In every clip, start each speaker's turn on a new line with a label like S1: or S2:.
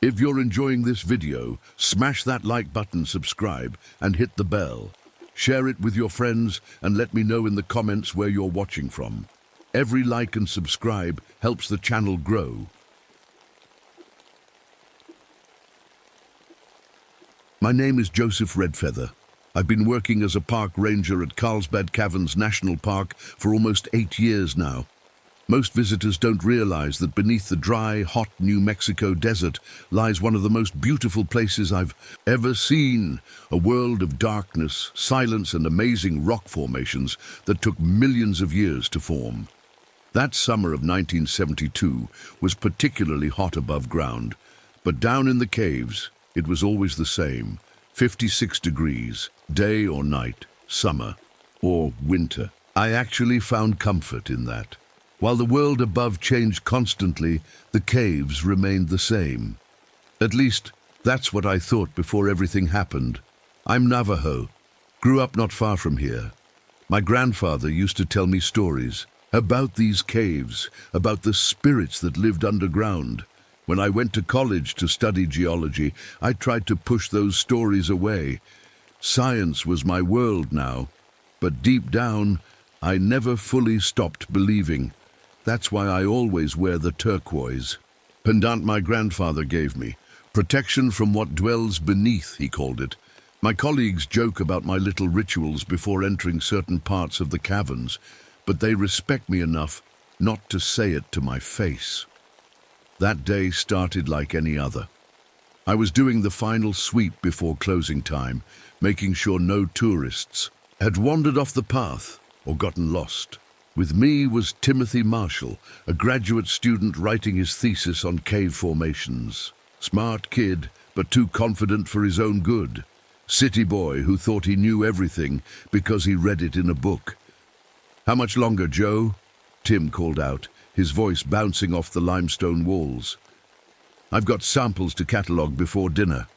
S1: If you're enjoying this video, smash that like button, subscribe, and hit the bell. Share it with your friends and let me know in the comments where you're watching from. Every like and subscribe helps the channel grow. My name is Joseph Redfeather. I've been working as a park ranger at Carlsbad Caverns National Park for almost 8 years now. Most visitors don't realize that beneath the dry, hot New Mexico desert lies one of the most beautiful places I've ever seen. A world of darkness, silence, and amazing rock formations that took millions of years to form. That summer of 1972 was particularly hot above ground, but down in the caves, it was always the same. 56 degrees, day or night, summer or winter. I actually found comfort in that. While the world above changed constantly, the caves remained the same. At least, that's what I thought before everything happened. I'm Navajo, grew up not far from here. My grandfather used to tell me stories about these caves, about the spirits that lived underground. When I went to college to study geology, I tried to push those stories away. Science was my world now, but deep down, I never fully stopped believing. That's why I always wear the turquoise pendant my grandfather gave me. Protection from what dwells beneath, he called it. My colleagues joke about my little rituals before entering certain parts of the caverns, but they respect me enough not to say it to my face. That day started like any other. I was doing the final sweep before closing time, making sure no tourists had wandered off the path or gotten lost. With me was Timothy Marshall, a graduate student writing his thesis on cave formations. Smart kid, but too confident for his own good. City boy who thought he knew everything because he read it in a book. "How much longer, Joe?" Tim called out, his voice bouncing off the limestone walls. "I've got samples to catalogue before dinner."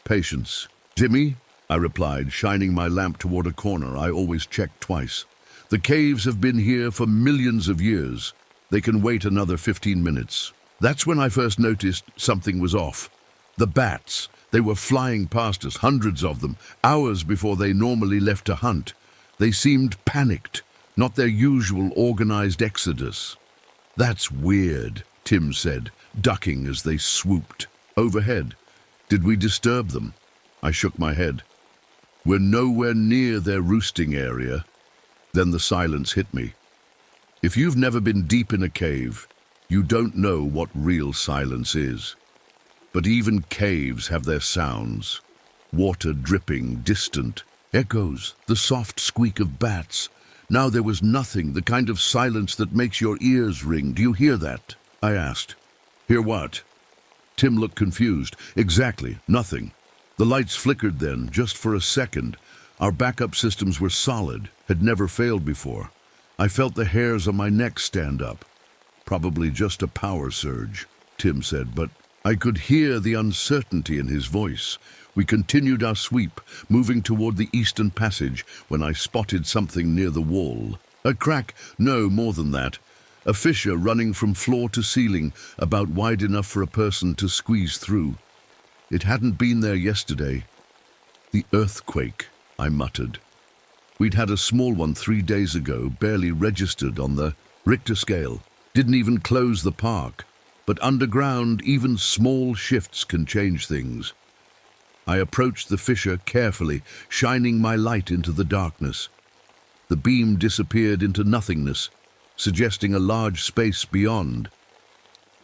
S1: "Patience. Timmy," I replied, shining my lamp toward a corner I always checked twice. "The caves have been here for millions of years. They can wait another 15 minutes. That's when I first noticed something was off. The bats, they were flying past us, hundreds of them, hours before they normally left to hunt. They seemed panicked, not their usual organized exodus. "That's weird," Tim said, ducking as they swooped overhead. "Did we disturb them?" I shook my head. "We're nowhere near their roosting area." Then the silence hit me. If you've never been deep in a cave, you don't know what real silence is. But even caves have their sounds. Water dripping, distant, echoes, the soft squeak of bats. Now there was nothing, the kind of silence that makes your ears ring. "Do you hear that?" I asked. "Hear what?" Tim looked confused. "Exactly, nothing." The lights flickered then, just for a second. Our backup systems were solid, had never failed before. I felt the hairs on my neck stand up. "Probably just a power surge," Tim said, but I could hear the uncertainty in his voice. We continued our sweep, moving toward the eastern passage, when I spotted something near the wall. A crack, no, more than that. A fissure running from floor to ceiling, about wide enough for a person to squeeze through. It hadn't been there yesterday. "The earthquake," I muttered. We'd had a small one 3 days ago, barely registered on the Richter scale. Didn't even close the park. But underground, even small shifts can change things. I approached the fissure carefully, shining my light into the darkness. The beam disappeared into nothingness, suggesting a large space beyond.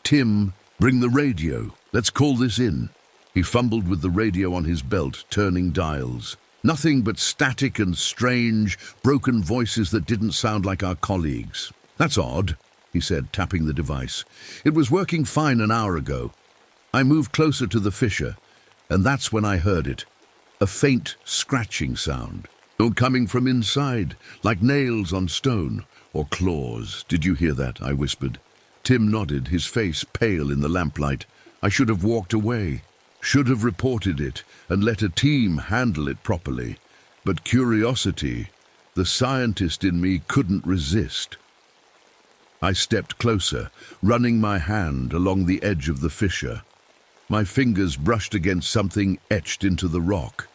S1: "Tim, bring the radio. Let's call this in." He fumbled with the radio on his belt, turning dials. Nothing but static and strange, broken voices that didn't sound like our colleagues. "That's odd," he said, tapping the device. "It was working fine an hour ago." I moved closer to the fissure, and that's when I heard it. A faint scratching sound. Coming from inside, like nails on stone, or claws. "Did you hear that?" I whispered. Tim nodded, his face pale in the lamplight. I should have walked away. Should have reported it and let a team handle it properly. But curiosity, the scientist in me, couldn't resist. I stepped closer, running my hand along the edge of the fissure. My fingers brushed against something etched into the rock.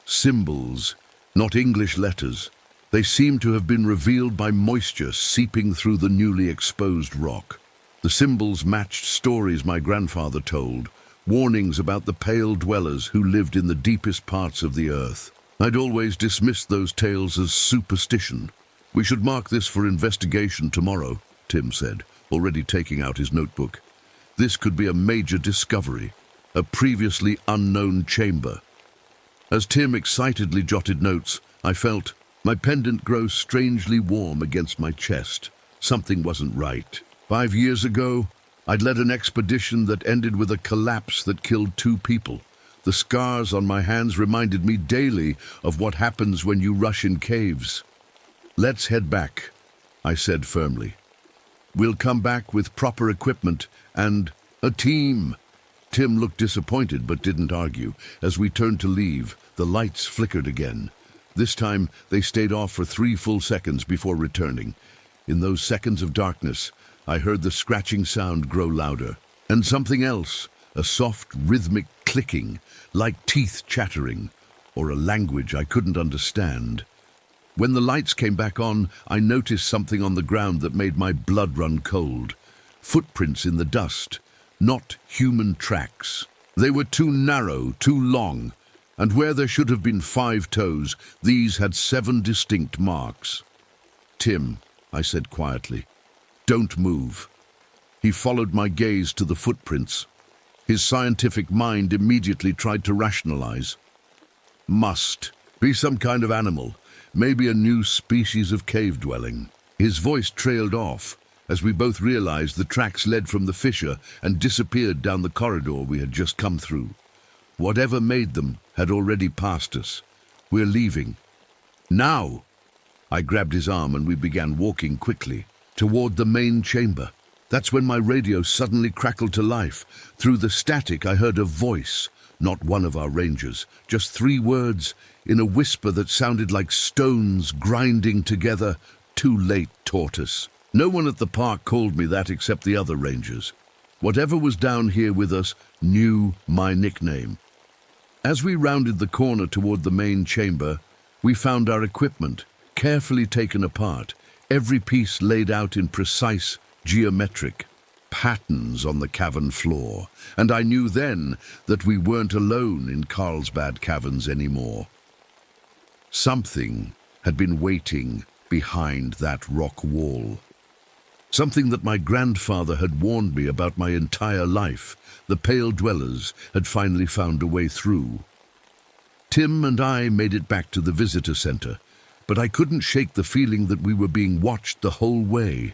S1: Symbols, not English letters. They seemed to have been revealed by moisture seeping through the newly exposed rock. The symbols matched stories my grandfather told, warnings about the pale dwellers who lived in the deepest parts of the earth. I'd always dismissed those tales as superstition. "We should mark this for investigation tomorrow," Tim said, already taking out his notebook. "This could be a major discovery, a previously unknown chamber." As Tim excitedly jotted notes, I felt my pendant grow strangely warm against my chest. Something wasn't right. 5 years ago, I'd led an expedition that ended with a collapse that killed 2 people. The scars on my hands reminded me daily of what happens when you rush in caves. "Let's head back," I said firmly. "We'll come back with proper equipment and a team." Tim looked disappointed but didn't argue. As we turned to leave, the lights flickered again. This time, they stayed off for 3 full seconds before returning. In those seconds of darkness, I heard the scratching sound grow louder. And something else, a soft, rhythmic clicking, like teeth chattering, or a language I couldn't understand. When the lights came back on, I noticed something on the ground that made my blood run cold. Footprints in the dust, not human tracks. They were too narrow, too long, and where there should have been 5 toes, these had 7 distinct marks. "Tim," I said quietly, "don't move." He followed my gaze to the footprints. His scientific mind immediately tried to rationalize. "Must be some kind of animal, maybe a new species of cave dwelling." His voice trailed off as we both realized the tracks led from the fissure and disappeared down the corridor we had just come through. Whatever made them had already passed us. "We're leaving. Now!" I grabbed his arm and we began walking quickly toward the main chamber. That's when my radio suddenly crackled to life. Through the static, I heard a voice, not one of our rangers, just 3 words in a whisper that sounded like stones grinding together. "Too late, tortoise." No one at the park called me that except the other rangers. Whatever was down here with us knew my nickname. As we rounded the corner toward the main chamber, we found our equipment, carefully taken apart, every piece laid out in precise, geometric patterns on the cavern floor, and I knew then that we weren't alone in Carlsbad Caverns anymore. Something had been waiting behind that rock wall. Something that my grandfather had warned me about my entire life. The Pale Dwellers had finally found a way through. Tim and I made it back to the visitor center, but I couldn't shake the feeling that we were being watched the whole way.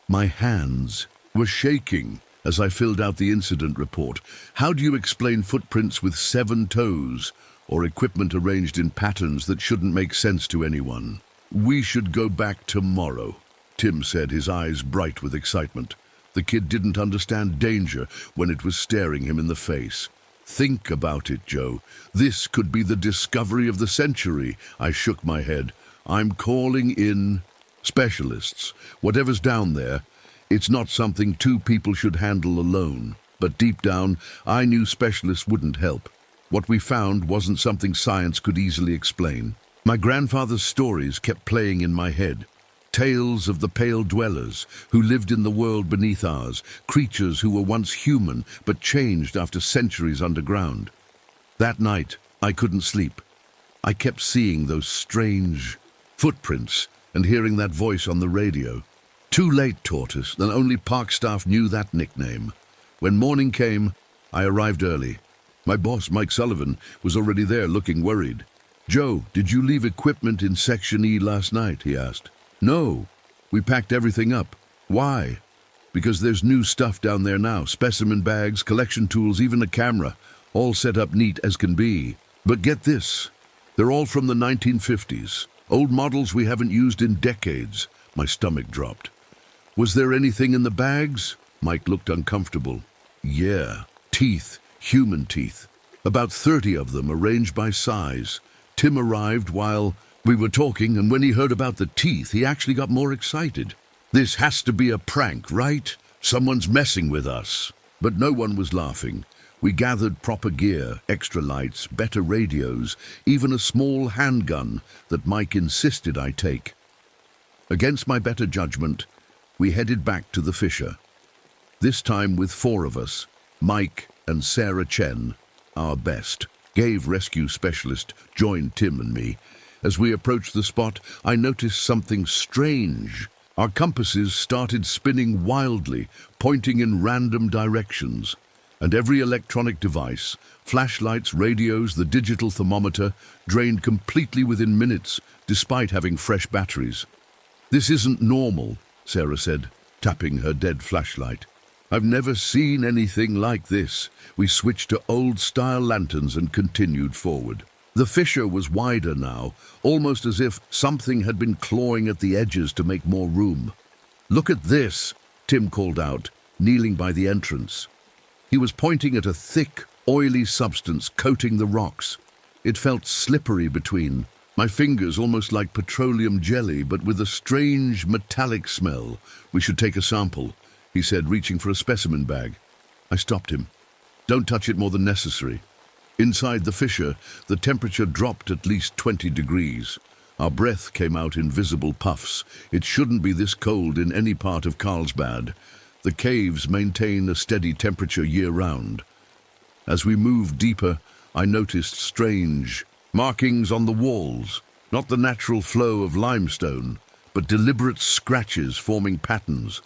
S1: My hands were shaking as I filled out the incident report. How do you explain footprints with 7 toes, or equipment arranged in patterns that shouldn't make sense to anyone? "We should go back tomorrow," Tim said, his eyes bright with excitement. The kid didn't understand danger when it was staring him in the face. "Think about it, Joe. This could be the discovery of the century." I shook my head. "I'm calling in specialists. Whatever's down there, it's not something 2 people should handle alone." But deep down, I knew specialists wouldn't help. What we found wasn't something science could easily explain. My grandfather's stories kept playing in my head. Tales of the Pale Dwellers who lived in the world beneath ours, creatures who were once human but changed after centuries underground. That night, I couldn't sleep. I kept seeing those strange footprints and hearing that voice on the radio. Too late, tortoise, and only park staff knew that nickname. When morning came, I arrived early. My boss, Mike Sullivan, was already there looking worried. "Joe, did you leave equipment in Section E last night?" he asked. "No, we packed everything up." "Why?" "Because there's new stuff down there now. Specimen bags, collection tools, even a camera. All set up neat as can be. But get this, they're all from the 1950s. Old models we haven't used in decades." My stomach dropped. "Was there anything in the bags?" Mike looked uncomfortable. "Yeah, teeth, human teeth. About 30 of them arranged by size. Tim arrived while we were talking, and when he heard about the teeth, he actually got more excited. This has to be a prank, right? Someone's messing with us." But no one was laughing. We gathered proper gear, extra lights, better radios, even a small handgun that Mike insisted I take. Against my better judgment, we headed back to the fissure. This time with 4 of us, Mike and Sarah Chen, our best. Cave rescue specialist joined Tim and me. As we approached the spot, I noticed something strange. Our compasses started spinning wildly, pointing in random directions. And every electronic device, flashlights, radios, the digital thermometer, drained completely within minutes, despite having fresh batteries. "This isn't normal," Sarah said, tapping her dead flashlight. "I've never seen anything like this." We switched to old-style lanterns and continued forward. The fissure was wider now, almost as if something had been clawing at the edges to make more room. "Look at this," Tim called out, kneeling by the entrance. He was pointing at a thick, oily substance coating the rocks. It felt slippery between my fingers, almost like petroleum jelly, but with a strange metallic smell. "We should take a sample," he said, reaching for a specimen bag. I stopped him. "Don't touch it more than necessary." Inside the fissure, the temperature dropped at least 20 degrees. Our breath came out in visible puffs. It shouldn't be this cold in any part of Carlsbad. The caves maintain a steady temperature year-round. As we moved deeper, I noticed strange markings on the walls, not the natural flow of limestone, but deliberate scratches forming patterns.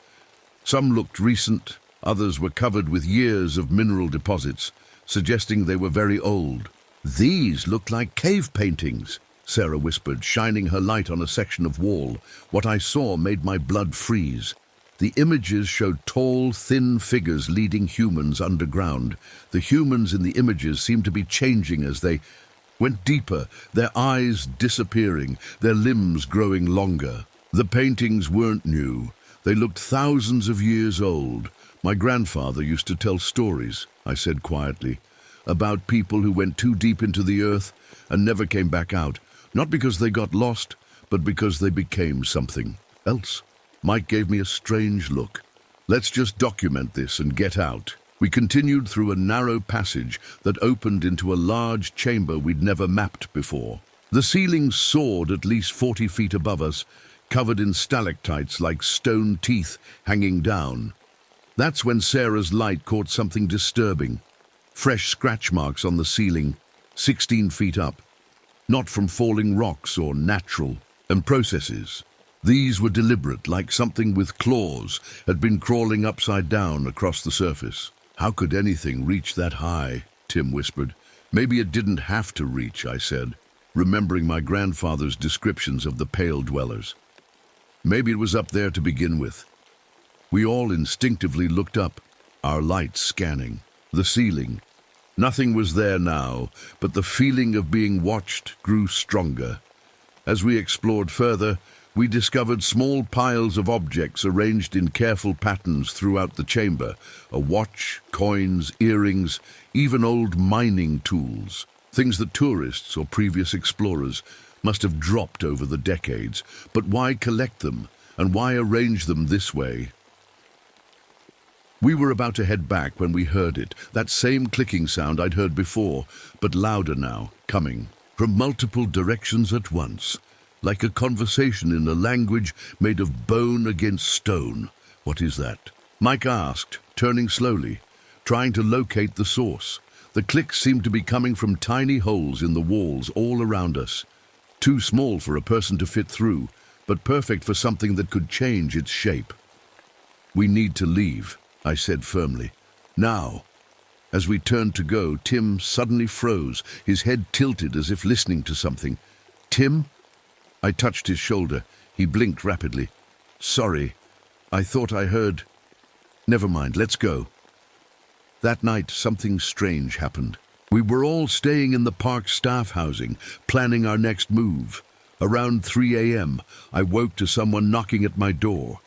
S1: Some looked recent, others were covered with years of mineral deposits, suggesting they were very old. "These look like cave paintings," Sarah whispered, shining her light on a section of wall. What I saw made my blood freeze. The images showed tall, thin figures leading humans underground. The humans in the images seemed to be changing as they went deeper, their eyes disappearing, their limbs growing longer. The paintings weren't new. They looked thousands of years old. "My grandfather used to tell stories," I said quietly, "about people who went too deep into the earth and never came back out, not because they got lost, but because they became something else." Mike gave me a strange look. "Let's just document this and get out." We continued through a narrow passage that opened into a large chamber we'd never mapped before. The ceiling soared at least 40 feet above us, covered in stalactites like stone teeth hanging down. That's when Sarah's light caught something disturbing. Fresh scratch marks on the ceiling, 16 feet up. Not from falling rocks or natural processes. These were deliberate, like something with claws had been crawling upside down across the surface. "How could anything reach that high?" Tim whispered. "Maybe it didn't have to reach," I said, remembering my grandfather's descriptions of the Pale Dwellers. "Maybe it was up there to begin with." We all instinctively looked up, our lights scanning. The ceiling. Nothing was there now, but the feeling of being watched grew stronger. As we explored further, we discovered small piles of objects arranged in careful patterns throughout the chamber. A watch, coins, earrings, even old mining tools. Things that tourists or previous explorers must have dropped over the decades. But why collect them, and why arrange them this way? We were about to head back when we heard it, that same clicking sound I'd heard before, but louder now, coming from multiple directions at once. Like a conversation in a language made of bone against stone. "What is that?" Mike asked, turning slowly, trying to locate the source. The clicks seemed to be coming from tiny holes in the walls all around us. Too small for a person to fit through, but perfect for something that could change its shape. "We need to leave," I said firmly. "Now." As we turned to go, Tim suddenly froze, his head tilted as if listening to something. "Tim?" I touched his shoulder. He blinked rapidly. "Sorry, I thought I heard." "Never mind, let's go." That night, something strange happened. We were all staying in the park staff housing, planning our next move. Around 3 a.m., I woke to someone knocking at my door.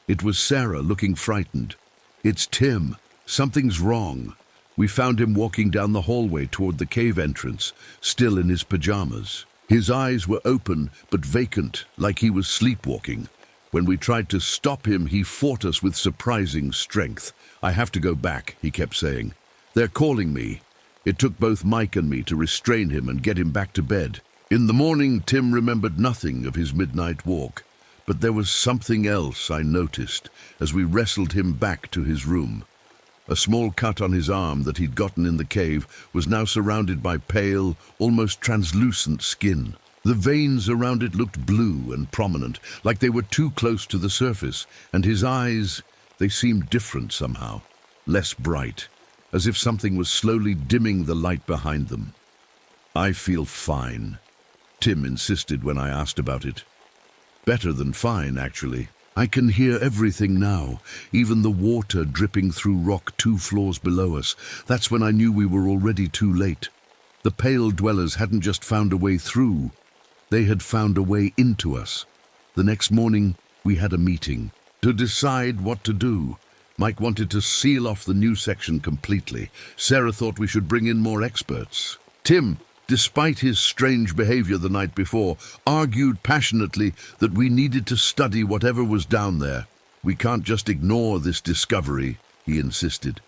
S1: It was Sarah, looking frightened. "It's Tim. Something's wrong." We found him walking down the hallway toward the cave entrance, still in his pajamas. His eyes were open but vacant, like he was sleepwalking. When we tried to stop him, he fought us with surprising strength. "I have to go back," he kept saying. They're calling me. It took both Mike and me to restrain him and get him back to bed. In the morning, Tim remembered nothing of his midnight walk, but there was something else I noticed as we wrestled him back to his room. A small cut on his arm that he'd gotten in the cave was now surrounded by pale, almost translucent skin. The veins around it looked blue and prominent, like they were too close to the surface, and his eyes, they seemed different somehow, less bright, as if something was slowly dimming the light behind them. "I feel fine," Tim insisted when I asked about it. "Better than fine, actually. I can hear everything now, even the water dripping through rock 2 floors below us. That's when I knew we were already too late. The Pale Dwellers hadn't just found a way through, they had found a way into us. The next morning, we had a meeting to decide what to do. Mike wanted to seal off the new section completely. Sarah thought we should bring in more experts. Tim, despite his strange behavior the night before, argued passionately that we needed to study whatever was down there. "We can't just ignore this discovery," he insisted.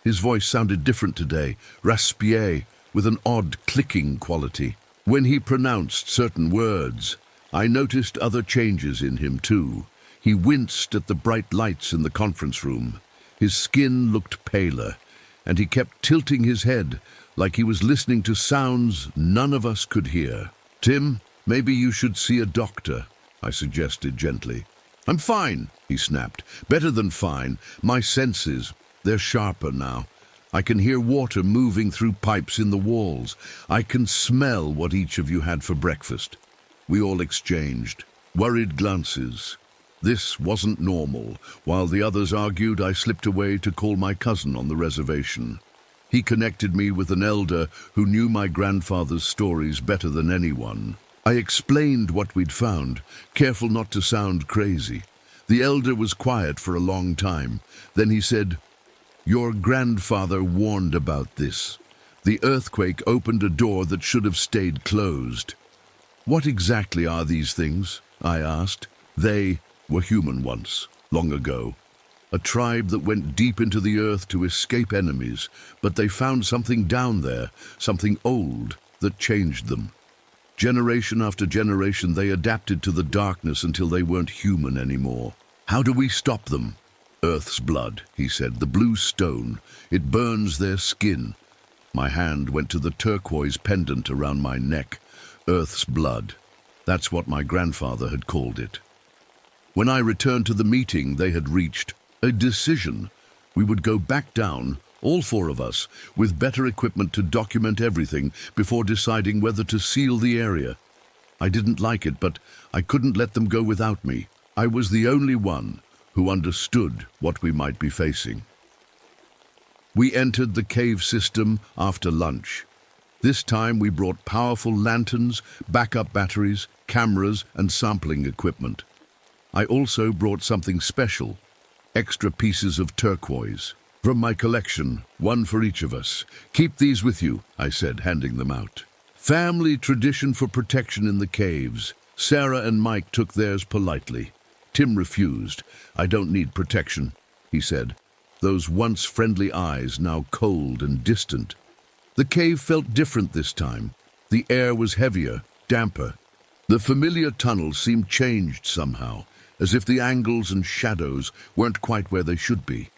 S1: His voice sounded different today, raspier, with an odd clicking quality. When he pronounced certain words, I noticed other changes in him too. He winced at the bright lights in the conference room. His skin looked paler, and he kept tilting his head like he was listening to sounds none of us could hear. "Tim, maybe you should see a doctor," I suggested gently. "I'm fine," he snapped. "Better than fine. My senses, they're sharper now. I can hear water moving through pipes in the walls. I can smell what each of you had for breakfast." We all exchanged worried glances. This wasn't normal. While the others argued, I slipped away to call my cousin on the reservation. He connected me with an elder who knew my grandfather's stories better than anyone. I explained what we'd found, careful not to sound crazy. The elder was quiet for a long time. Then he said, "Your grandfather warned about this. The earthquake opened a door that should have stayed closed." "What exactly are these things?" I asked. "They were human once, long ago. A tribe that went deep into the earth to escape enemies, but they found something down there, something old, that changed them. Generation after generation, they adapted to the darkness until they weren't human anymore. How do we stop them?" "Earth's blood," he said, "the blue stone. It burns their skin." My hand went to the turquoise pendant around my neck. Earth's blood. That's what my grandfather had called it. When I returned to the meeting, they had reached a decision. We would go back down, all 4 of us, with better equipment to document everything before deciding whether to seal the area. I didn't like it, but I couldn't let them go without me. I was the only one who understood what we might be facing. We entered the cave system after lunch. This time we brought powerful lanterns, backup batteries, cameras, and sampling equipment. I also brought something special, extra pieces of turquoise. "From my collection, 1 for each of us. Keep these with you," I said, handing them out. "Family tradition for protection in the caves." Sarah and Mike took theirs politely. Tim refused. "I don't need protection," he said, those once friendly eyes now cold and distant. The cave felt different this time. The air was heavier, damper. The familiar tunnels seemed changed somehow, as if the angles and shadows weren't quite where they should be.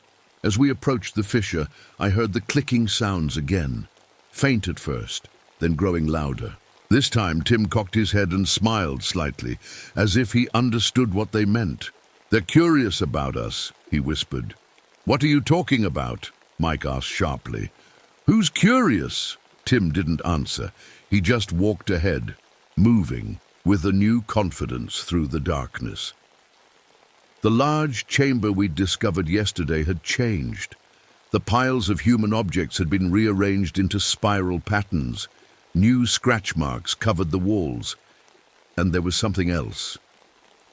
S1: As we approached the fissure, I heard the clicking sounds again, faint at first, then growing louder. This time Tim cocked his head and smiled slightly, as if he understood what they meant. "They're curious about us," he whispered. "What are you talking about?" Mike asked sharply. "Who's curious?" Tim didn't answer. He just walked ahead, moving with a new confidence through the darkness. The large chamber we'd discovered yesterday had changed. The piles of human objects had been rearranged into spiral patterns. New scratch marks covered the walls. And there was something else.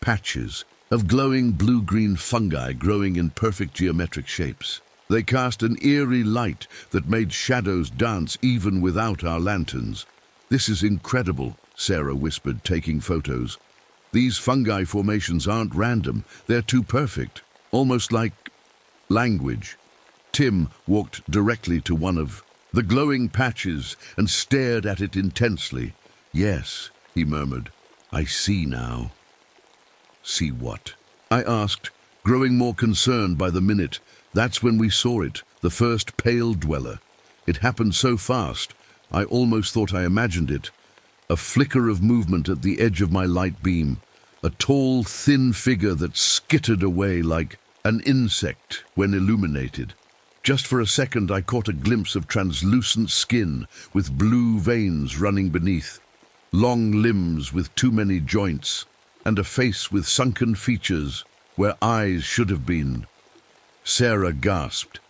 S1: Patches of glowing blue-green fungi growing in perfect geometric shapes. They cast an eerie light that made shadows dance even without our lanterns. "This is incredible," Sarah whispered, taking photos. "These fungi formations aren't random. They're too perfect, almost like language." Tim walked directly to one of the glowing patches and stared at it intensely. "Yes," he murmured, "I see now." "See what?" I asked, growing more concerned by the minute. That's when we saw it, the first Pale Dweller. It happened so fast, I almost thought I imagined it. A flicker of movement at the edge of my light beam. A tall, thin figure that skittered away like an insect when illuminated. Just for a second I caught a glimpse of translucent skin with blue veins running beneath, long limbs with too many joints, and a face with sunken features where eyes should have been. Sarah gasped.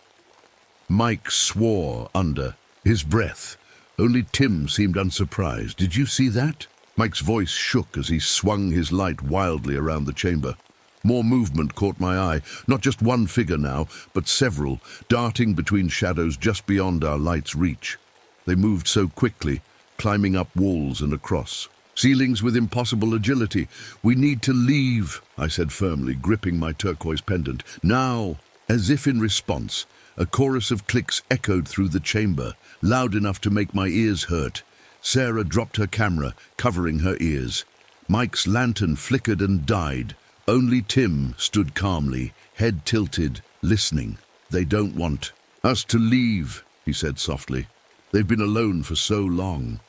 S1: Mike swore under his breath. Only Tim seemed unsurprised. "Did you see that?" Mike's voice shook as he swung his light wildly around the chamber. More movement caught my eye, not just one figure now, but several, darting between shadows just beyond our light's reach. They moved so quickly, climbing up walls and across ceilings with impossible agility. "We need to leave," I said firmly, gripping my turquoise pendant. "Now!" As if in response, a chorus of clicks echoed through the chamber, loud enough to make my ears hurt. Sarah dropped her camera, covering her ears. Mike's lantern flickered and died. Only Tim stood calmly, head tilted, listening. "They don't want us to leave," he said softly. "They've been alone for so long."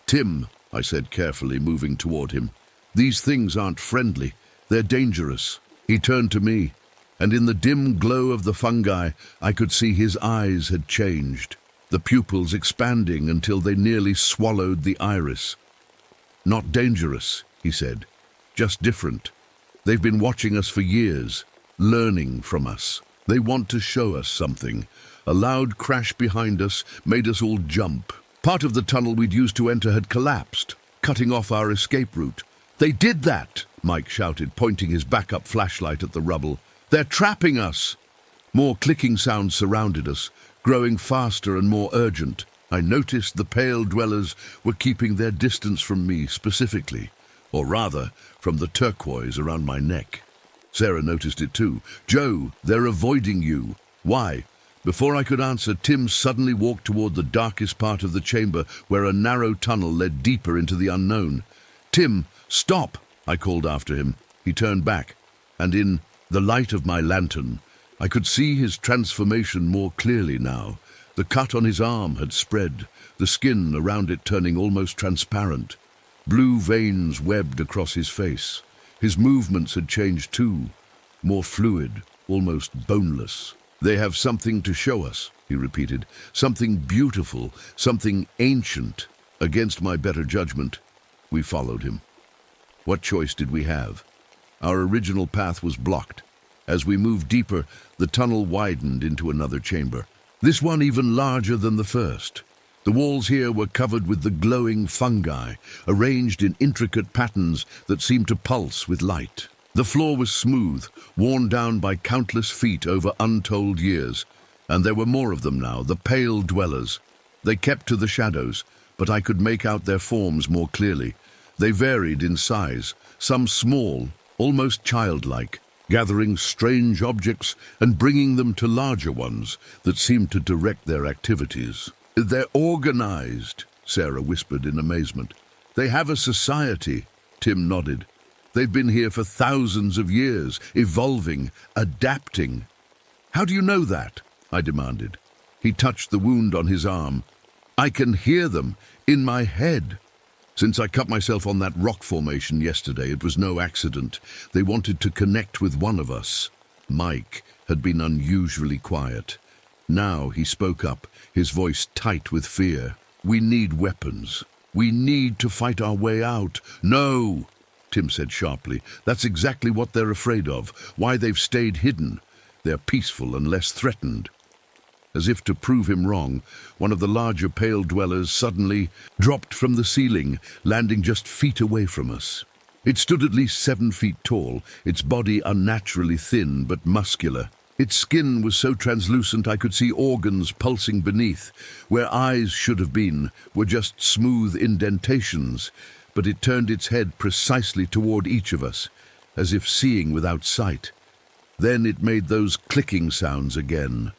S1: "Tim," I said carefully, moving toward him, "these things aren't friendly. They're dangerous." He turned to me, and in the dim glow of the fungi, I could see his eyes had changed, the pupils expanding until they nearly swallowed the iris. "Not dangerous," he said, "just different. They've been watching us for years, learning from us. They want to show us something." A loud crash behind us made us all jump. Part of the tunnel we'd used to enter had collapsed, cutting off our escape route. "They did that!" Mike shouted, pointing his backup flashlight at the rubble. "They're trapping us!" More clicking sounds surrounded us, growing faster and more urgent. I noticed the Pale Dwellers were keeping their distance from me specifically, or rather, from the turquoise around my neck. Sarah noticed it too. "Joe, they're avoiding you." "Why?" Before I could answer, Tim suddenly walked toward the darkest part of the chamber where a narrow tunnel led deeper into the unknown. "Tim, stop!" I called after him. He turned back, and in the light of my lantern, I could see his transformation more clearly now. The cut on his arm had spread, the skin around it turning almost transparent. Blue veins webbed across his face. His movements had changed too, more fluid, almost boneless. "They have something to show us," he repeated. "Something beautiful, something ancient." Against my better judgment, we followed him. What choice did we have? Our original path was blocked. As we moved deeper, the tunnel widened into another chamber. This one even larger than the first. The walls here were covered with the glowing fungi, arranged in intricate patterns that seemed to pulse with light. The floor was smooth, worn down by countless feet over untold years, and there were more of them now, the Pale Dwellers. They kept to the shadows, but I could make out their forms more clearly. They varied in size, some small, almost childlike, gathering strange objects and bringing them to larger ones that seemed to direct their activities. "They're organized," Sarah whispered in amazement. "They have a society." Tim nodded. "They've been here for thousands of years, evolving, adapting." "How do you know that?" I demanded. He touched the wound on his arm. "I can hear them in my head. Since I cut myself on that rock formation yesterday, it was no accident. They wanted to connect with one of us." Mike had been unusually quiet. Now he spoke up, his voice tight with fear. "We need weapons. We need to fight our way out." "No!" Tim said sharply. "That's exactly what they're afraid of, why they've stayed hidden. They're peaceful and less threatened." As if to prove him wrong, one of the larger Pale Dwellers suddenly dropped from the ceiling, landing just feet away from us. It stood at least 7 feet tall, its body unnaturally thin but muscular. Its skin was so translucent I could see organs pulsing beneath. Where eyes should have been were just smooth indentations, but it turned its head precisely toward each of us, as if seeing without sight. Then it made those clicking sounds again.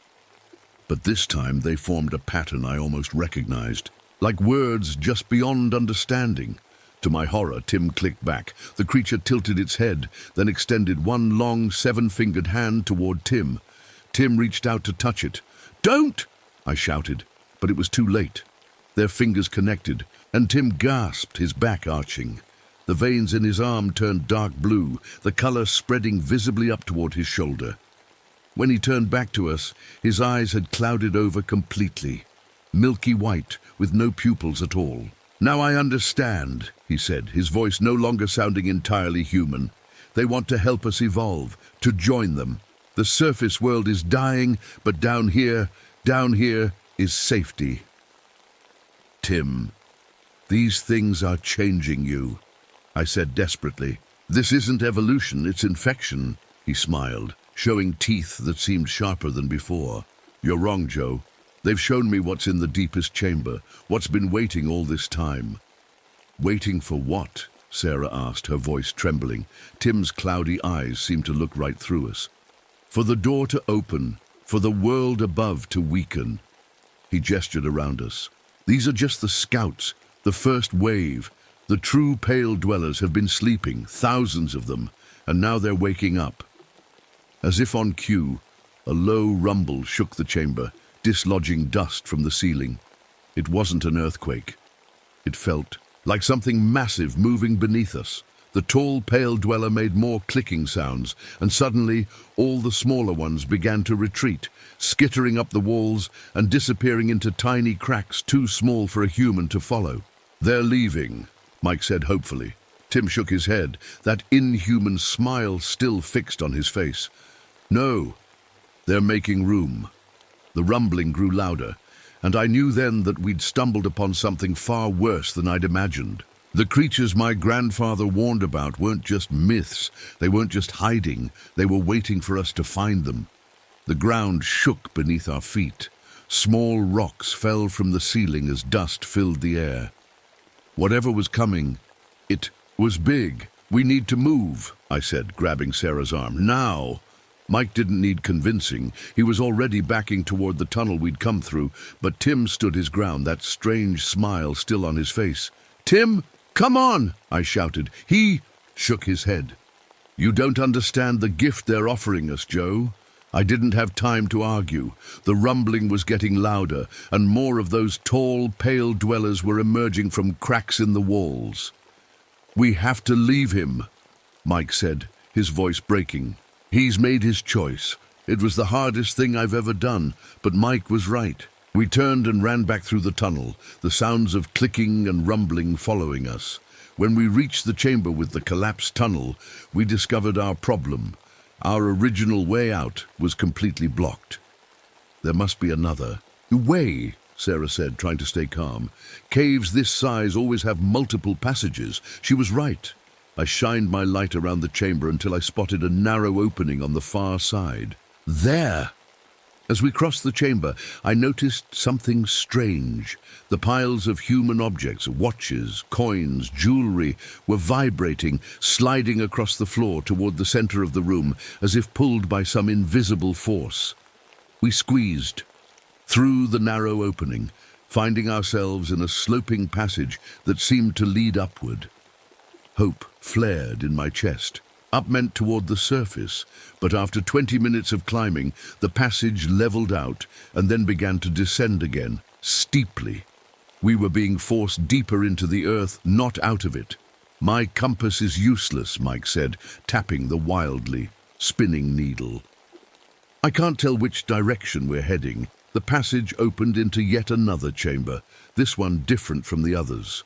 S1: But this time they formed a pattern I almost recognized, like words just beyond understanding. To my horror, Tim clicked back. The creature tilted its head, then extended one long, seven-fingered hand toward Tim. Tim reached out to touch it. "Don't!" I shouted, but it was too late. Their fingers connected, and Tim gasped, his back arching. The veins in his arm turned dark blue, the color spreading visibly up toward his shoulder. When he turned back to us, his eyes had clouded over completely, milky white, with no pupils at all. "Now I understand," he said, his voice no longer sounding entirely human. "They want to help us evolve, to join them. The surface world is dying, but down here is safety." "Tim, these things are changing you," I said desperately. "This isn't evolution, it's infection," he smiled, showing teeth that seemed sharper than before. "You're wrong, Joe. They've shown me what's in the deepest chamber, what's been waiting all this time." "Waiting for what?" Sarah asked, her voice trembling. Tim's cloudy eyes seemed to look right through us. "For the door to open, for the world above to weaken." He gestured around us. "These are just the scouts, the first wave. The true Pale Dwellers have been sleeping, thousands of them, and now they're waking up." As if on cue, a low rumble shook the chamber, dislodging dust from the ceiling. It wasn't an earthquake. It felt like something massive moving beneath us. The tall, pale dweller made more clicking sounds, and suddenly all the smaller ones began to retreat, skittering up the walls and disappearing into tiny cracks too small for a human to follow. "They're leaving," Mike said hopefully. Tim shook his head, that inhuman smile still fixed on his face. "No, they're making room." The rumbling grew louder, and I knew then that we'd stumbled upon something far worse than I'd imagined. The creatures my grandfather warned about weren't just myths, they weren't just hiding, they were waiting for us to find them. The ground shook beneath our feet. Small rocks fell from the ceiling as dust filled the air. Whatever was coming, it was big. "We need to move," I said, grabbing Sarah's arm. "Now!" Mike didn't need convincing. He was already backing toward the tunnel we'd come through, but Tim stood his ground, that strange smile still on his face. "Tim, come on!" I shouted. He shook his head. "You don't understand the gift they're offering us, Joe." I didn't have time to argue. The rumbling was getting louder, and more of those tall, pale dwellers were emerging from cracks in the walls. "We have to leave him," Mike said, his voice breaking. "He's made his choice. It was the hardest thing I've ever done, but Mike was right." We turned and ran back through the tunnel, the sounds of clicking and rumbling following us. When we reached the chamber with the collapsed tunnel, we discovered our problem. Our original way out was completely blocked. "There must be another way," Sarah said, trying to stay calm. "Caves this size always have multiple passages." She was right. I shined my light around the chamber until I spotted a narrow opening on the far side. There! As we crossed the chamber, I noticed something strange. The piles of human objects, watches, coins, jewelry, were vibrating, sliding across the floor toward the center of the room, as if pulled by some invisible force. We squeezed through the narrow opening, finding ourselves in a sloping passage that seemed to lead upward. Hope flared in my chest. Up meant toward the surface, but after 20 minutes of climbing, the passage leveled out and then began to descend again, steeply. We were being forced deeper into the earth, not out of it. "My compass is useless," Mike said, tapping the wildly spinning needle. "I can't tell which direction we're heading." The passage opened into yet another chamber, this one different from the others.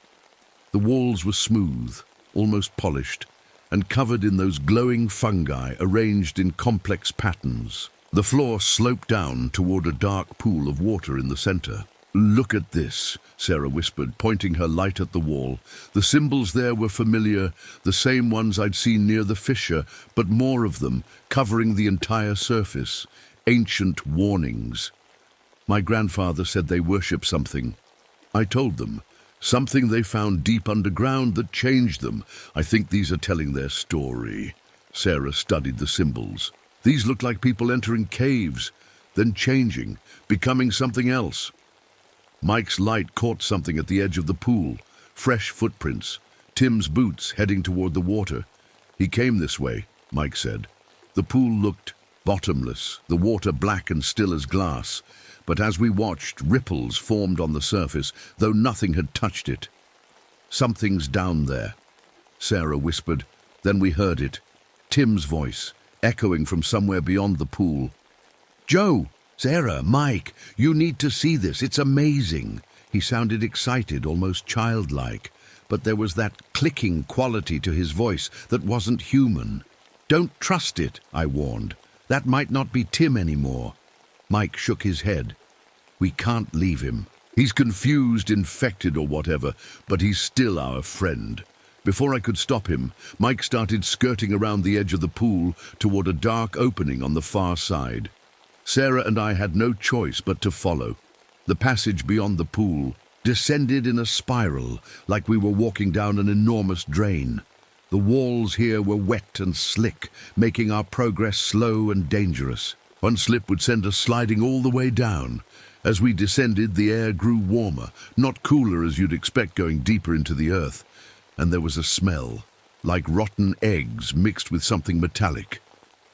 S1: The walls were smooth, almost polished, and covered in those glowing fungi arranged in complex patterns. The floor sloped down toward a dark pool of water in the center. "Look at this," Sarah whispered, pointing her light at the wall. The symbols there were familiar, the same ones I'd seen near the fissure, but more of them, covering the entire surface. Ancient warnings. My grandfather said they worship something. I told them. Something they found deep underground that changed them. I think these are telling their story. Sarah studied the symbols. "These look like people entering caves. then changing, becoming something else. Mike's light caught something at the edge of the pool. Fresh footprints. Tim's boots heading toward the water. He came this way, Mike said. The pool looked bottomless, the water black and still as glass. But as we watched, ripples formed on the surface, though nothing had touched it. "Something's down there," Sarah whispered. Then we heard it. Tim's voice, echoing from somewhere beyond the pool. "Joe! Sarah! Mike! You need to see this. It's amazing!" He sounded excited, almost childlike. But there was that clicking quality to his voice that wasn't human. "Don't trust it," I warned. "That might not be Tim anymore." Mike shook his head. "We can't leave him. He's confused, infected or whatever, but he's still our friend." Before I could stop him, Mike started skirting around the edge of the pool toward a dark opening on the far side. Sarah and I had no choice but to follow. The passage beyond the pool descended in a spiral, like we were walking down an enormous drain. The walls here were wet and slick, making our progress slow and dangerous. One slip would send us sliding all the way down. As we descended, the air grew warmer, not cooler as you'd expect going deeper into the earth. And there was a smell, like rotten eggs mixed with something metallic.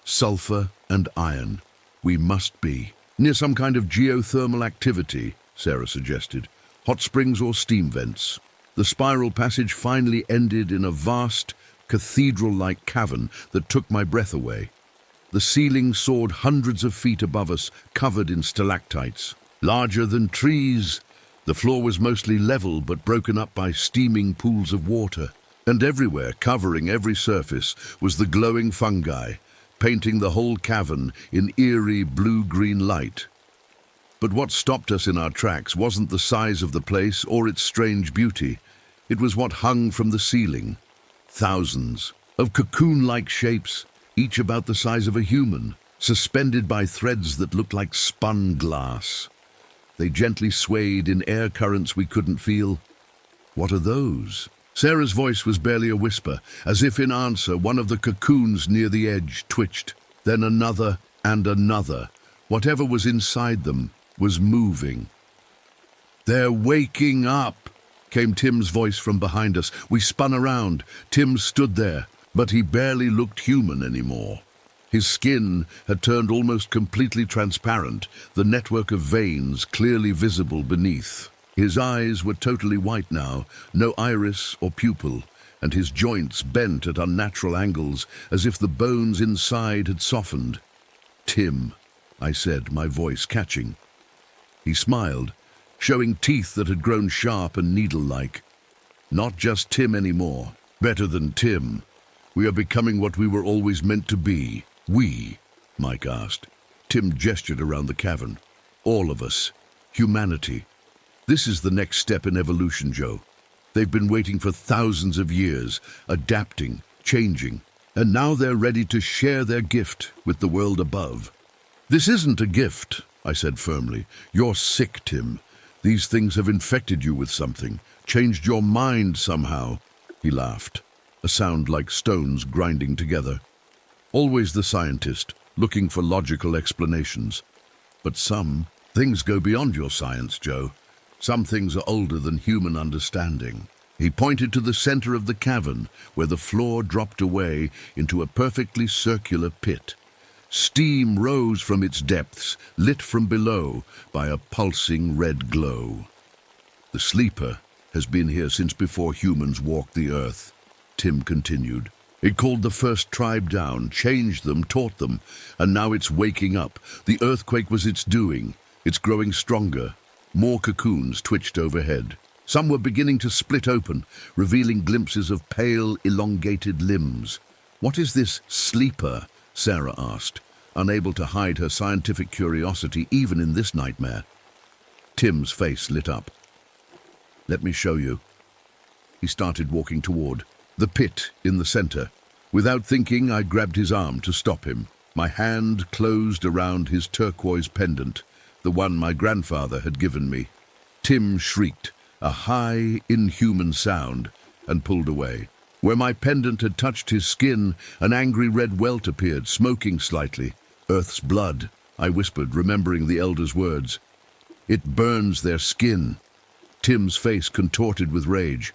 S1: Sulfur and iron. We must be near some kind of geothermal activity, Sarah suggested. Hot springs or steam vents. The spiral passage finally ended in a vast, cathedral-like cavern that took my breath away. The ceiling soared hundreds of feet above us, covered in stalactites. Larger than trees. The floor was mostly level but broken up by steaming pools of water. And everywhere, covering every surface, was the glowing fungi, painting the whole cavern in eerie blue-green light. But what stopped us in our tracks wasn't the size of the place or its strange beauty. It was what hung from the ceiling. Thousands of cocoon-like shapes, each about the size of a human, suspended by threads that looked like spun glass. They gently swayed in air currents we couldn't feel. "What are those?" Sarah's voice was barely a whisper. As if in answer, one of the cocoons near the edge twitched. Then another and another. Whatever was inside them was moving. "They're waking up," came Tim's voice from behind us. We spun around. Tim stood there, but he barely looked human anymore. His skin had turned almost completely transparent, the network of veins clearly visible beneath. His eyes were totally white now, no iris or pupil, and his joints bent at unnatural angles, as if the bones inside had softened. "Tim," I said, my voice catching. He smiled, showing teeth that had grown sharp and needle-like. "Not just Tim anymore. Better than Tim. We are becoming what we were always meant to be." "We?" Mike asked. Tim gestured around the cavern. "All of us. Humanity. This is the next step in evolution, Joe. They've been waiting for thousands of years, adapting, changing, and now they're ready to share their gift with the world above." "This isn't a gift," I said firmly. "You're sick, Tim. These things have infected you with something, changed your mind somehow." He laughed, a sound like stones grinding together. Always the scientist, looking for logical explanations. But some things go beyond your science, Joe. Some things are older than human understanding. He pointed to the center of the cavern, where the floor dropped away into a perfectly circular pit. Steam rose from its depths, lit from below by a pulsing red glow. "The sleeper has been here since before humans walked the earth," Tim continued. "It called the first tribe down, changed them, taught them, and now it's waking up. The earthquake was its doing. It's growing stronger." More cocoons twitched overhead. Some were beginning to split open, revealing glimpses of pale, elongated limbs. "What is this sleeper?" Sarah asked, unable to hide her scientific curiosity even in this nightmare. Tim's face lit up. "Let me show you." He started walking toward the pit in the center. Without thinking, I grabbed his arm to stop him. My hand closed around his turquoise pendant, the one my grandfather had given me. Tim shrieked, a high, inhuman sound, and pulled away. Where my pendant had touched his skin, an angry red welt appeared, smoking slightly. Earth's blood. I whispered, remembering the elder's words. "It burns their skin." Tim's face contorted with rage.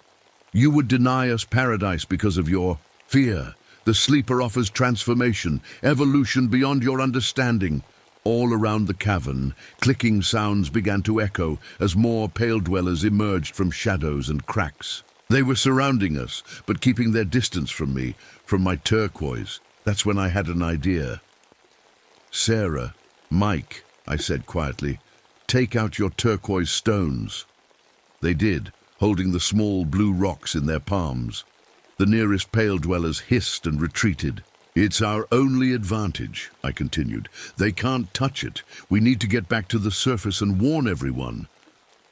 S1: "You would deny us paradise because of your fear. The sleeper offers transformation, evolution beyond your understanding." All around the cavern, clicking sounds began to echo as more pale dwellers emerged from shadows and cracks. They were surrounding us, but keeping their distance from me, from my turquoise. That's when I had an idea. "Sarah, Mike," I said quietly, "take out your turquoise stones." They did, holding the small blue rocks in their palms. The nearest pale dwellers hissed and retreated. "It's our only advantage," I continued. "They can't touch it. We need to get back to the surface and warn everyone."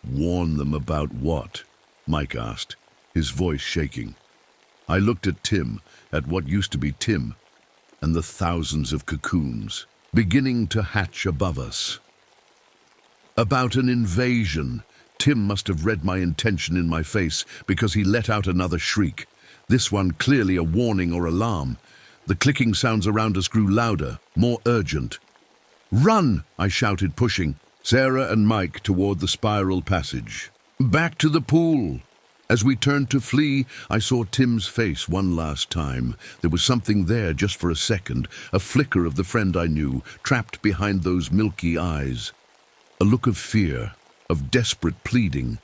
S1: "Warn them about what?" Mike asked, his voice shaking. I looked at Tim, at what used to be Tim, and the thousands of cocoons beginning to hatch above us. About an invasion. Tim must have read my intention in my face because he let out another shriek. This one clearly a warning or alarm. The clicking sounds around us grew louder, more urgent. "Run!" I shouted, pushing Sarah and Mike toward the spiral passage. "Back to the pool!" As we turned to flee, I saw Tim's face one last time. There was something there just for a second, a flicker of the friend I knew, trapped behind those milky eyes. A look of fear, of desperate pleading.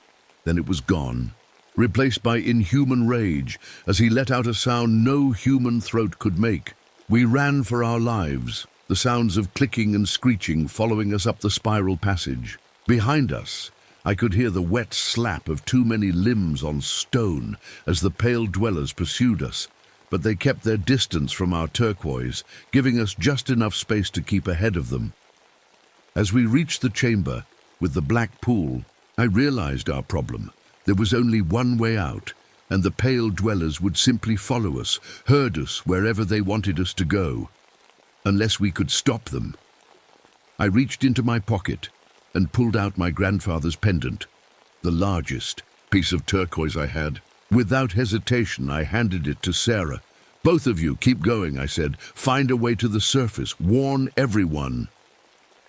S1: Then it was gone, replaced by inhuman rage, as he let out a sound no human throat could make. We ran for our lives, the sounds of clicking and screeching following us up the spiral passage. Behind us, I could hear the wet slap of too many limbs on stone as the pale dwellers pursued us, but they kept their distance from our turquoise, giving us just enough space to keep ahead of them. As we reached the chamber, with the black pool, I realized our problem. There was only one way out, and the pale dwellers would simply follow us, herd us wherever they wanted us to go, unless we could stop them. I reached into my pocket and pulled out my grandfather's pendant, the largest piece of turquoise I had. Without hesitation, I handed it to Sarah. "Both of you, keep going," I said. "Find a way to the surface. Warn everyone."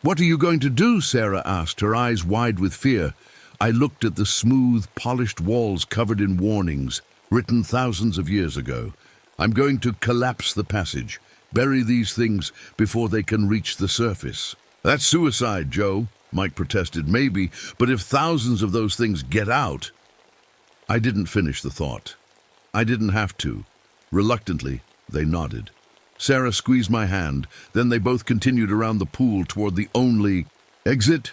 S1: "What are you going to do?" Sarah asked, her eyes wide with fear. I looked at the smooth, polished walls covered in warnings, written thousands of years ago. "I'm going to collapse the passage, bury these things before they can reach the surface." "That's suicide, Joe," Mike protested. "Maybe, but if thousands of those things get out..." I didn't finish the thought. I didn't have to. Reluctantly, they nodded. Sarah squeezed my hand, then they both continued around the pool toward the only exit.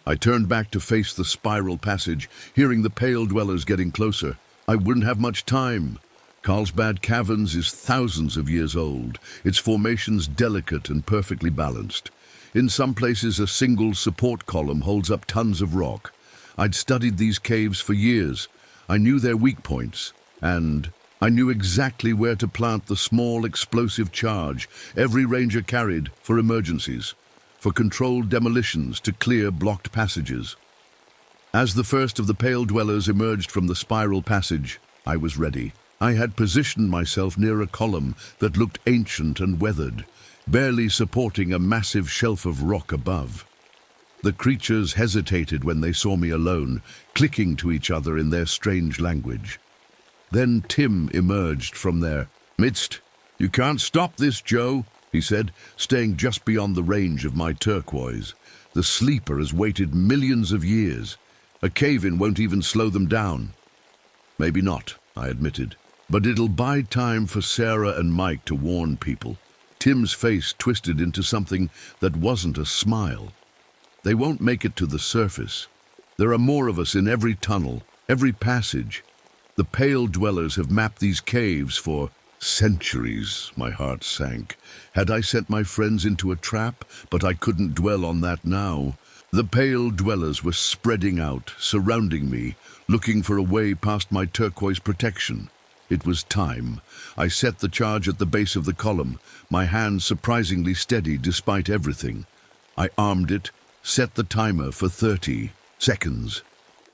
S1: I turned back to face the spiral passage, hearing the pale dwellers getting closer. I wouldn't have much time. Carlsbad Caverns is thousands of years old, its formations delicate and perfectly balanced. In some places, a single support column holds up tons of rock. I'd studied these caves for years. I knew their weak points, and I knew exactly where to plant the small explosive charge every ranger carried for emergencies, for controlled demolitions to clear blocked passages. As the first of the pale dwellers emerged from the spiral passage, I was ready. I had positioned myself near a column that looked ancient and weathered, barely supporting a massive shelf of rock above. The creatures hesitated when they saw me alone, clicking to each other in their strange language. Then Tim emerged from their midst. "You can't stop this, Joe," he said, staying just beyond the range of my turquoise. "The sleeper has waited millions of years. A cave-in won't even slow them down." "Maybe not," I admitted. "But it'll buy time for Sarah and Mike to warn people." Tim's face twisted into something that wasn't a smile. "They won't make it to the surface. There are more of us in every tunnel, every passage. The pale dwellers have mapped these caves for centuries." My heart sank. Had I sent my friends into a trap? But I couldn't dwell on that now. The pale dwellers were spreading out, surrounding me, looking for a way past my turquoise protection. It was time. I set the charge at the base of the column, my hand surprisingly steady despite everything. I armed it, set the timer for 30 seconds.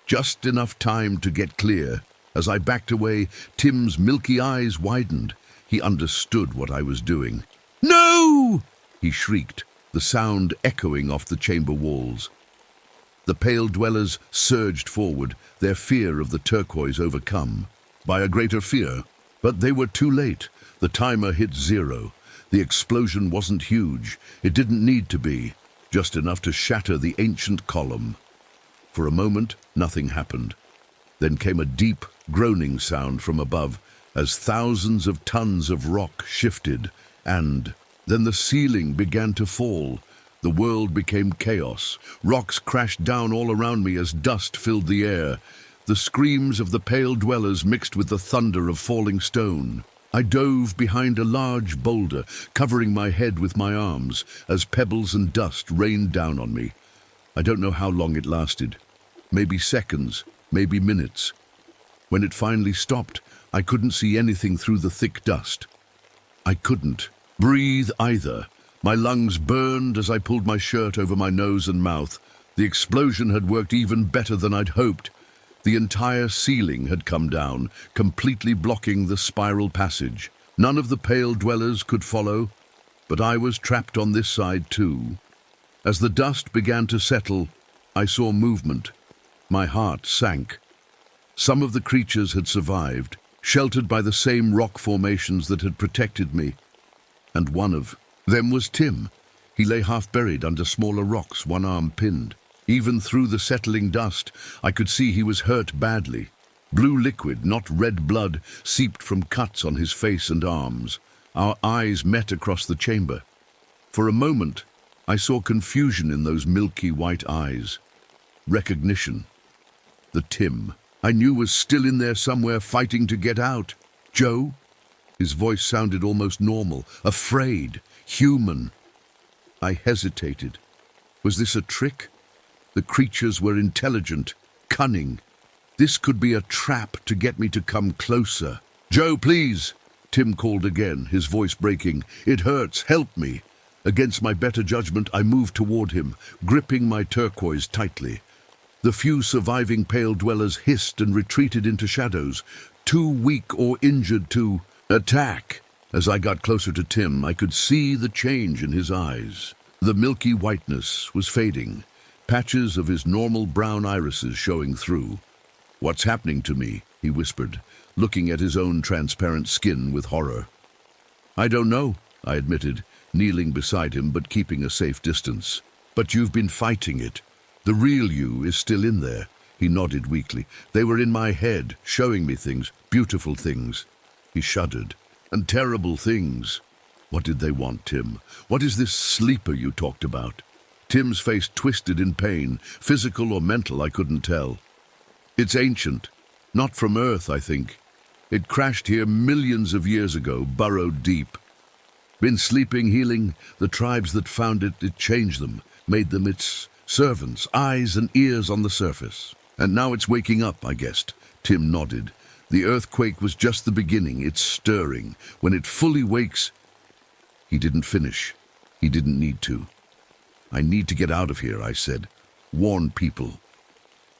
S1: Just enough time to get clear. As I backed away, Tim's milky eyes widened. He understood what I was doing. "No!" he shrieked. the sound echoing off the chamber walls. The Pale Dwellers surged forward, their fear of the turquoise overcome by a greater fear. But they were too late. The timer hit 0. The explosion wasn't huge. It didn't need to be, just enough to shatter the ancient column. For a moment, nothing happened. Then came a deep, groaning sound from above as thousands of tons of rock shifted, and then the ceiling began to fall. The world became chaos. Rocks crashed down all around me as dust filled the air. The screams of the Pale Dwellers mixed with the thunder of falling stone. I dove behind a large boulder, covering my head with my arms as pebbles and dust rained down on me. I don't know how long it lasted. Maybe seconds, maybe minutes. When it finally stopped, I couldn't see anything through the thick dust. I couldn't breathe either. My lungs burned as I pulled my shirt over my nose and mouth. The explosion had worked even better than I'd hoped. The entire ceiling had come down, completely blocking the spiral passage. None of the Pale Dwellers could follow, but I was trapped on this side too. As the dust began to settle, I saw movement. My heart sank. Some of the creatures had survived, sheltered by the same rock formations that had protected me. And one of them was Tim. He lay half-buried under smaller rocks, one arm pinned. Even through the settling dust, I could see he was hurt badly. Blue liquid, not red blood, seeped from cuts on his face and arms. Our eyes met across the chamber. For a moment, I saw confusion in those milky white eyes. Recognition. The Tim I knew was still in there somewhere, fighting to get out. Joe? His voice sounded almost normal, afraid, human. I hesitated. Was this a trick? The creatures were intelligent, cunning. This could be a trap to get me to come closer. Joe, please, Tim called again, his voice breaking. It hurts, help me. Against my better judgment, I moved toward him, gripping my turquoise tightly. The few surviving Pale Dwellers hissed and retreated into shadows, too weak or injured to attack. As I got closer to Tim, I could see the change in his eyes. The milky whiteness was fading, patches of his normal brown irises showing through. What's happening to me? He whispered, looking at his own transparent skin with horror. I don't know, I admitted, kneeling beside him but keeping a safe distance. But you've been fighting it. The real you is still in there. He nodded weakly. They were in my head, showing me things, beautiful things. He shuddered. And terrible things. What did they want, Tim? What is this sleeper you talked about? Tim's face twisted in pain, physical or mental, I couldn't tell. It's ancient. Not from Earth, I think. It crashed here millions of years ago, burrowed deep. Been sleeping, healing. The tribes that found it, it changed them, made them its servants, eyes and ears on the surface. And now it's waking up, I guessed. Tim nodded. The earthquake was just the beginning. It's stirring. When it fully wakes... He didn't finish. He didn't need to. I need to get out of here, I said. Warn people.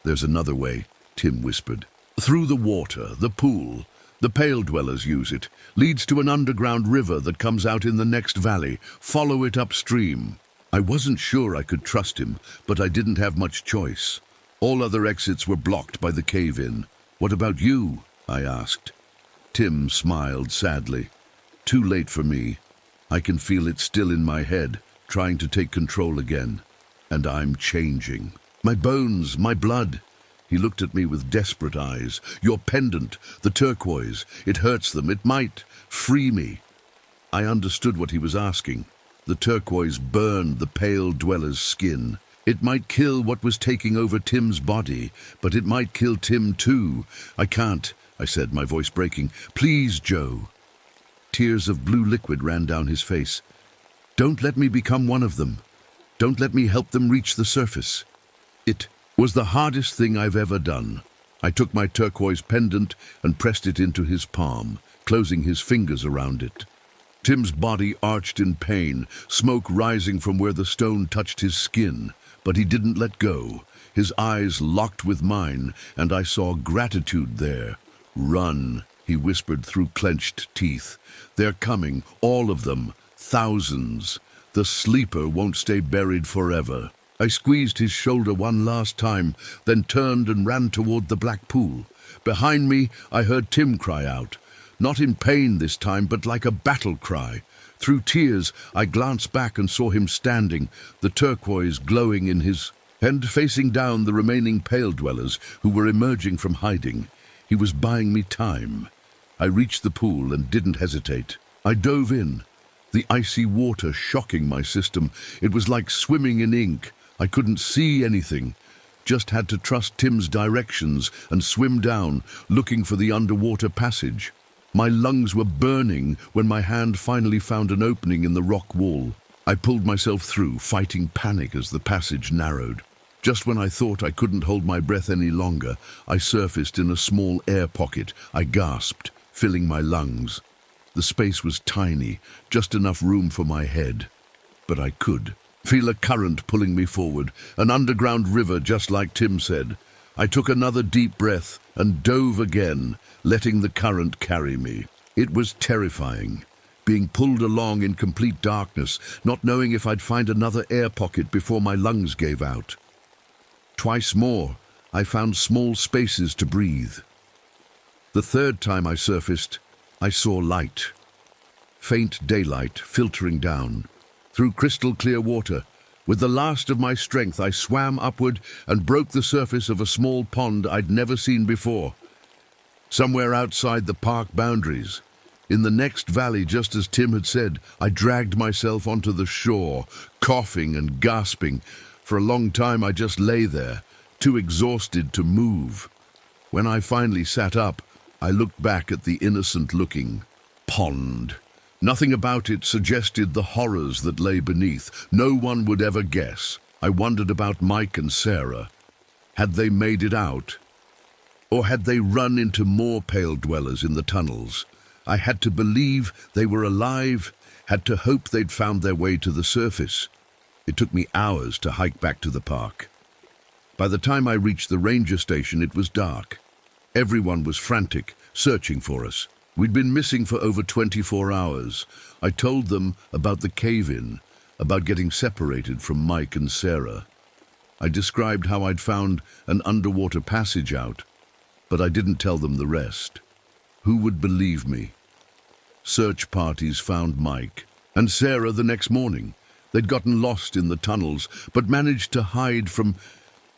S1: There's another way, Tim whispered. Through the water, the pool. The Pale Dwellers use it. Leads to an underground river that comes out in the next valley. Follow it upstream. I wasn't sure I could trust him, but I didn't have much choice. All other exits were blocked by the cave-in. What about you? I asked. Tim smiled sadly. Too late for me. I can feel it still in my head, trying to take control again. And I'm changing. My bones, my blood. He looked at me with desperate eyes. Your pendant, the turquoise, it hurts them. It might free me. I understood what he was asking. The turquoise burned the Pale Dweller's skin. It might kill what was taking over Tim's body, but it might kill Tim too. I can't, I said, my voice breaking. Please, Joe. Tears of blue liquid ran down his face. Don't let me become one of them. Don't let me help them reach the surface. It was the hardest thing I've ever done. I took my turquoise pendant and pressed it into his palm, closing his fingers around it. Tim's body arched in pain, smoke rising from where the stone touched his skin, but he didn't let go. His eyes locked with mine, and I saw gratitude there. Run, he whispered through clenched teeth. They're coming, all of them, thousands. The sleeper won't stay buried forever. I squeezed his shoulder one last time, then turned and ran toward the black pool. Behind me, I heard Tim cry out. Not in pain this time, but like a battle cry. Through tears, I glanced back and saw him standing, the turquoise glowing in his hand, facing down the remaining Pale Dwellers who were emerging from hiding. He was buying me time. I reached the pool and didn't hesitate. I dove in, the icy water shocking my system. It was like swimming in ink. I couldn't see anything. Just had to trust Tim's directions and swim down, looking for the underwater passage. My lungs were burning when my hand finally found an opening in the rock wall. I pulled myself through, fighting panic as the passage narrowed. Just when I thought I couldn't hold my breath any longer, I surfaced in a small air pocket. I gasped, filling my lungs. The space was tiny, just enough room for my head. But I could feel a current pulling me forward, an underground river just like Tim said. I took another deep breath and dove again, letting the current carry me. It was terrifying, being pulled along in complete darkness, not knowing if I'd find another air pocket before my lungs gave out. Twice more, I found small spaces to breathe. The third time I surfaced, I saw light. Faint daylight filtering down through crystal clear water. With the last of my strength, I swam upward and broke the surface of a small pond I'd never seen before. Somewhere outside the park boundaries, in the next valley, just as Tim had said, I dragged myself onto the shore, coughing and gasping. For a long time, I just lay there, too exhausted to move. When I finally sat up, I looked back at the innocent-looking pond. Nothing about it suggested the horrors that lay beneath. No one would ever guess. I wondered about Mike and Sarah. Had they made it out? Or had they run into more Pale Dwellers in the tunnels? I had to believe they were alive, had to hope they'd found their way to the surface. It took me hours to hike back to the park. By the time I reached the ranger station, it was dark. Everyone was frantic, searching for us. We'd been missing for over 24 hours. I told them about the cave-in, about getting separated from Mike and Sarah. I described how I'd found an underwater passage out, but I didn't tell them the rest. Who would believe me? Search parties found Mike and Sarah the next morning. They'd gotten lost in the tunnels, but managed to hide from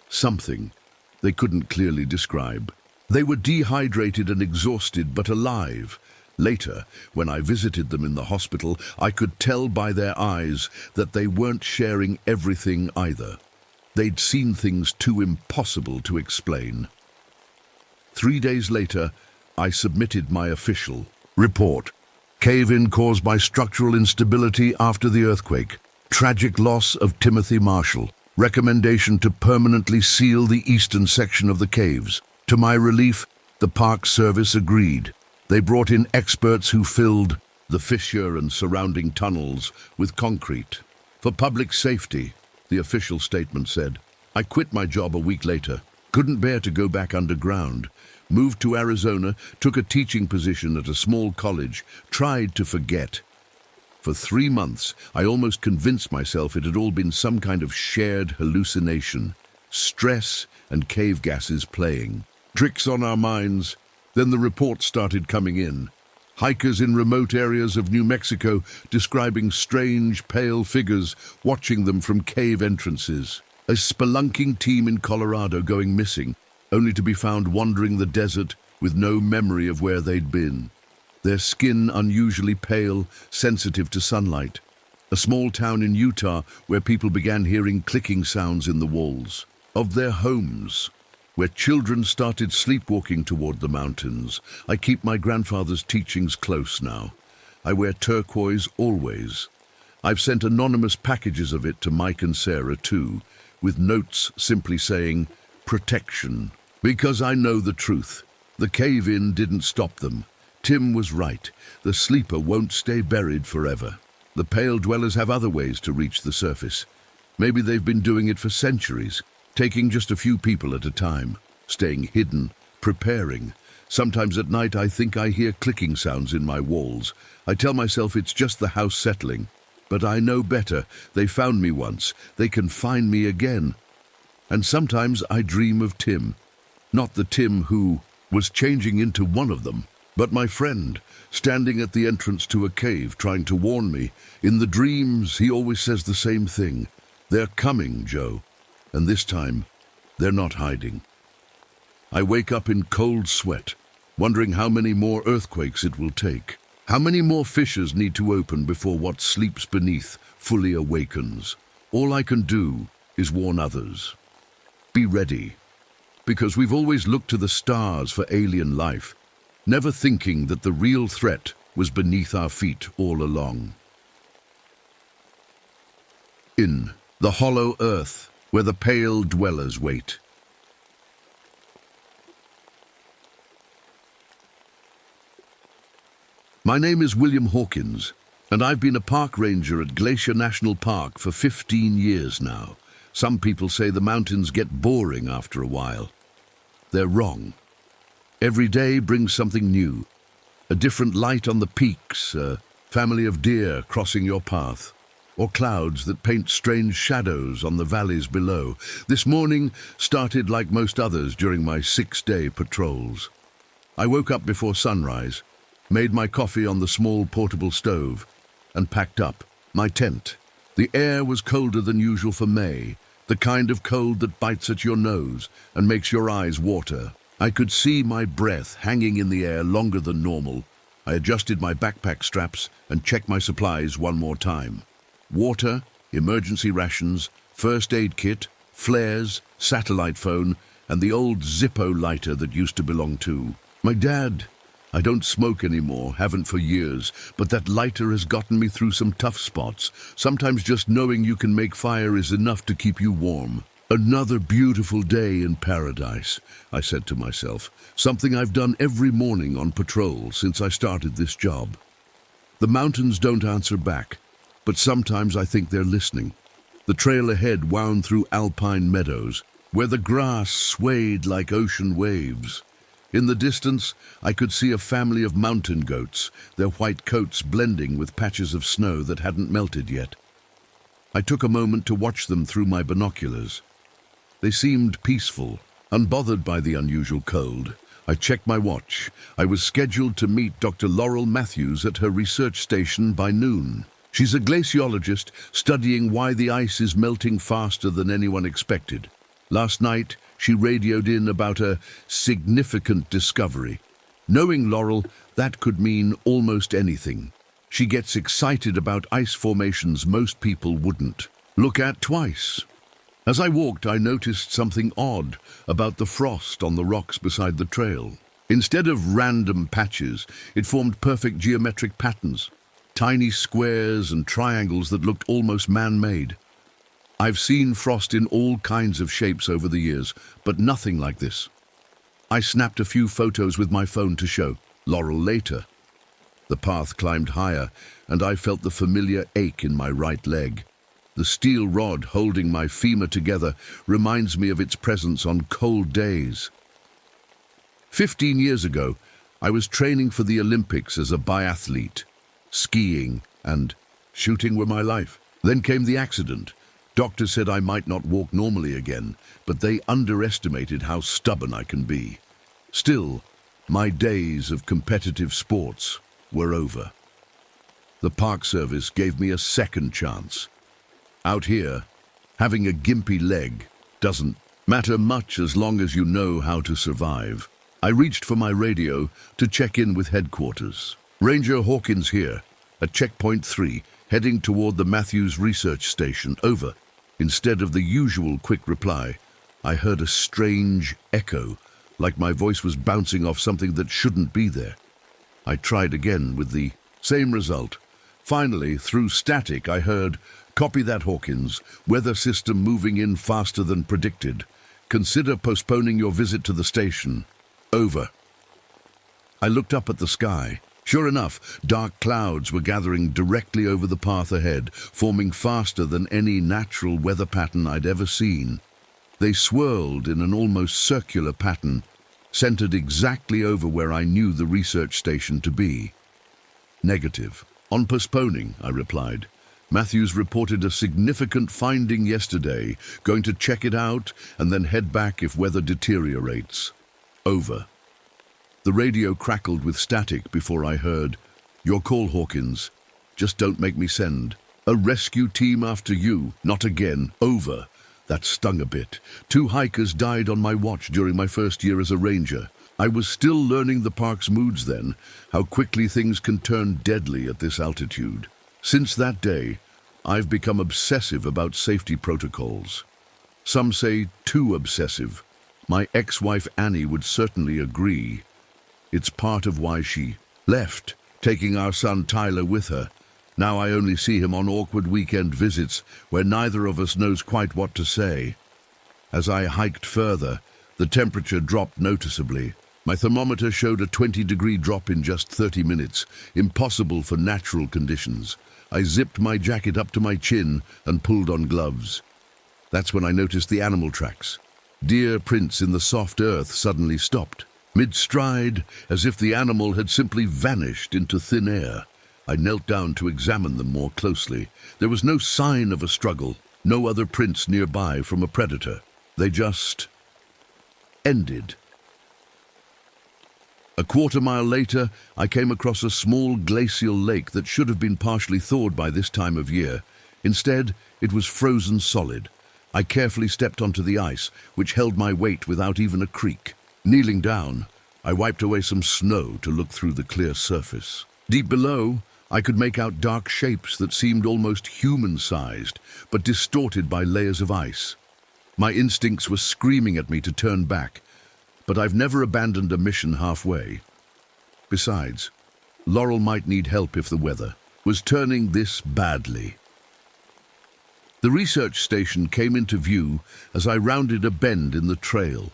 S1: something they couldn't clearly describe. They were dehydrated and exhausted, but alive. Later, when I visited them in the hospital, I could tell by their eyes that they weren't sharing everything either. They'd seen things too impossible to explain. 3 days later, I submitted my official report. Cave-in caused by structural instability after the earthquake. Tragic loss of Timothy Marshall. Recommendation to permanently seal the eastern section of the caves. To my relief, the Park Service agreed. They brought in experts who filled the fissure and surrounding tunnels with concrete. For public safety, the official statement said. I quit my job a week later. Couldn't bear to go back underground. Moved to Arizona, took a teaching position at a small college, tried to forget. For 3 months, I almost convinced myself it had all been some kind of shared hallucination. Stress and cave gases playing. Tricks on our minds. Then the reports started coming in. Hikers in remote areas of New Mexico describing strange, pale figures, watching them from cave entrances. A spelunking team in Colorado going missing, only to be found wandering the desert with no memory of where they'd been. Their skin unusually pale, sensitive to sunlight. A small town in Utah where people began hearing clicking sounds in the walls of their homes, where children started sleepwalking toward the mountains. I keep my grandfather's teachings close now. I wear turquoise always. I've sent anonymous packages of it to Mike and Sarah too, with notes simply saying, protection. Because I know the truth. The cave-in didn't stop them. Tim was right. The sleeper won't stay buried forever. The Pale Dwellers have other ways to reach the surface. Maybe they've been doing it for centuries, taking just a few people at a time, staying hidden, preparing. Sometimes at night I think I hear clicking sounds in my walls. I tell myself it's just the house settling, But I know better. They found me once. They can find me again. And sometimes I dream of Tim. Not the Tim who was changing into one of them, but my friend, standing at the entrance to a cave, trying to warn me. In the dreams, he always says the same thing. They're coming, Joe. And this time, they're not hiding. I wake up in cold sweat, wondering how many more earthquakes it will take. How many more fissures need to open before what sleeps beneath fully awakens? All I can do is warn others. Be ready, because we've always looked to the stars for alien life, never thinking that the real threat was beneath our feet all along. In the hollow earth, where the pale dwellers wait. My name is William Hawkins, and I've been a park ranger at Glacier National Park for 15 years now. Some people say the mountains get boring after a while. They're wrong. Every day brings something new. A different light on the peaks, a family of deer crossing your path, or clouds that paint strange shadows on the valleys below. This morning started like most others during my 6-day patrols. I woke up before sunrise, made my coffee on the small portable stove, and packed up my tent. The air was colder than usual for May, the kind of cold that bites at your nose and makes your eyes water. I could see my breath hanging in the air longer than normal. I adjusted my backpack straps and checked my supplies one more time. Water, emergency rations, first aid kit, flares, satellite phone, and the old Zippo lighter that used to belong to my dad. I don't smoke anymore, haven't for years, but that lighter has gotten me through some tough spots. Sometimes just knowing you can make fire is enough to keep you warm. Another beautiful day in paradise, I said to myself, something I've done every morning on patrol since I started this job. The mountains don't answer back, but sometimes I think they're listening. The trail ahead wound through alpine meadows, where the grass swayed like ocean waves. In the distance, I could see a family of mountain goats, their white coats blending with patches of snow that hadn't melted yet. I took a moment to watch them through my binoculars. They seemed peaceful, unbothered by the unusual cold. I checked my watch. I was scheduled to meet Dr. Laurel Matthews at her research station by noon. She's a glaciologist studying why the ice is melting faster than anyone expected. Last night, she radioed in about a significant discovery. Knowing Laurel, that could mean almost anything. She gets excited about ice formations most people wouldn't look at twice. As I walked, I noticed something odd about the frost on the rocks beside the trail. Instead of random patches, it formed perfect geometric patterns, tiny squares and triangles that looked almost man-made. I've seen frost in all kinds of shapes over the years, but nothing like this. I snapped a few photos with my phone to show Laurel later. The path climbed higher, and I felt the familiar ache in my right leg. The steel rod holding my femur together reminds me of its presence on cold days. 15 years ago, I was training for the Olympics as a biathlete. Skiing and shooting were my life. Then came the accident. Doctors said I might not walk normally again, but they underestimated how stubborn I can be. Still, my days of competitive sports were over. The Park Service gave me a second chance. Out here, having a gimpy leg doesn't matter much as long as you know how to survive. I reached for my radio to check in with headquarters. Ranger Hawkins here, at Checkpoint 3, heading toward the Matthews Research Station. Over. Instead of the usual quick reply, I heard a strange echo, like my voice was bouncing off something that shouldn't be there. I tried again with the same result. Finally, through static, I heard, "Copy that, Hawkins. Weather system moving in faster than predicted. Consider postponing your visit to the station. Over." I looked up at the sky. Sure enough, dark clouds were gathering directly over the path ahead, forming faster than any natural weather pattern I'd ever seen. They swirled in an almost circular pattern, centered exactly over where I knew the research station to be. "Negative. On postponing," I replied. Matthews reported a significant finding yesterday, going to check it out and then head back if weather deteriorates. Over. The radio crackled with static before I heard, "Your call, Hawkins. Just don't make me send. A rescue team after you, not again. Over." That stung a bit. 2 hikers died on my watch during my first year as a ranger. I was still learning the park's moods then, how quickly things can turn deadly at this altitude. Since that day, I've become obsessive about safety protocols. Some say too obsessive. My ex-wife Annie would certainly agree. It's part of why she left, taking our son Tyler with her. Now I only see him on awkward weekend visits where neither of us knows quite what to say. As I hiked further, the temperature dropped noticeably. My thermometer showed a 20-degree drop in just 30 minutes, impossible for natural conditions. I zipped my jacket up to my chin and pulled on gloves. That's when I noticed the animal tracks. Deer prints in the soft earth suddenly stopped, mid-stride, as if the animal had simply vanished into thin air. I knelt down to examine them more closely. There was no sign of a struggle, no other prints nearby from a predator. They just ended. A quarter-mile later, I came across a small glacial lake that should have been partially thawed by this time of year. Instead, it was frozen solid. I carefully stepped onto the ice, which held my weight without even a creak. Kneeling down, I wiped away some snow to look through the clear surface. Deep below, I could make out dark shapes that seemed almost human-sized, but distorted by layers of ice. My instincts were screaming at me to turn back, but I've never abandoned a mission halfway. Besides, Laurel might need help if the weather was turning this badly. The research station came into view as I rounded a bend in the trail.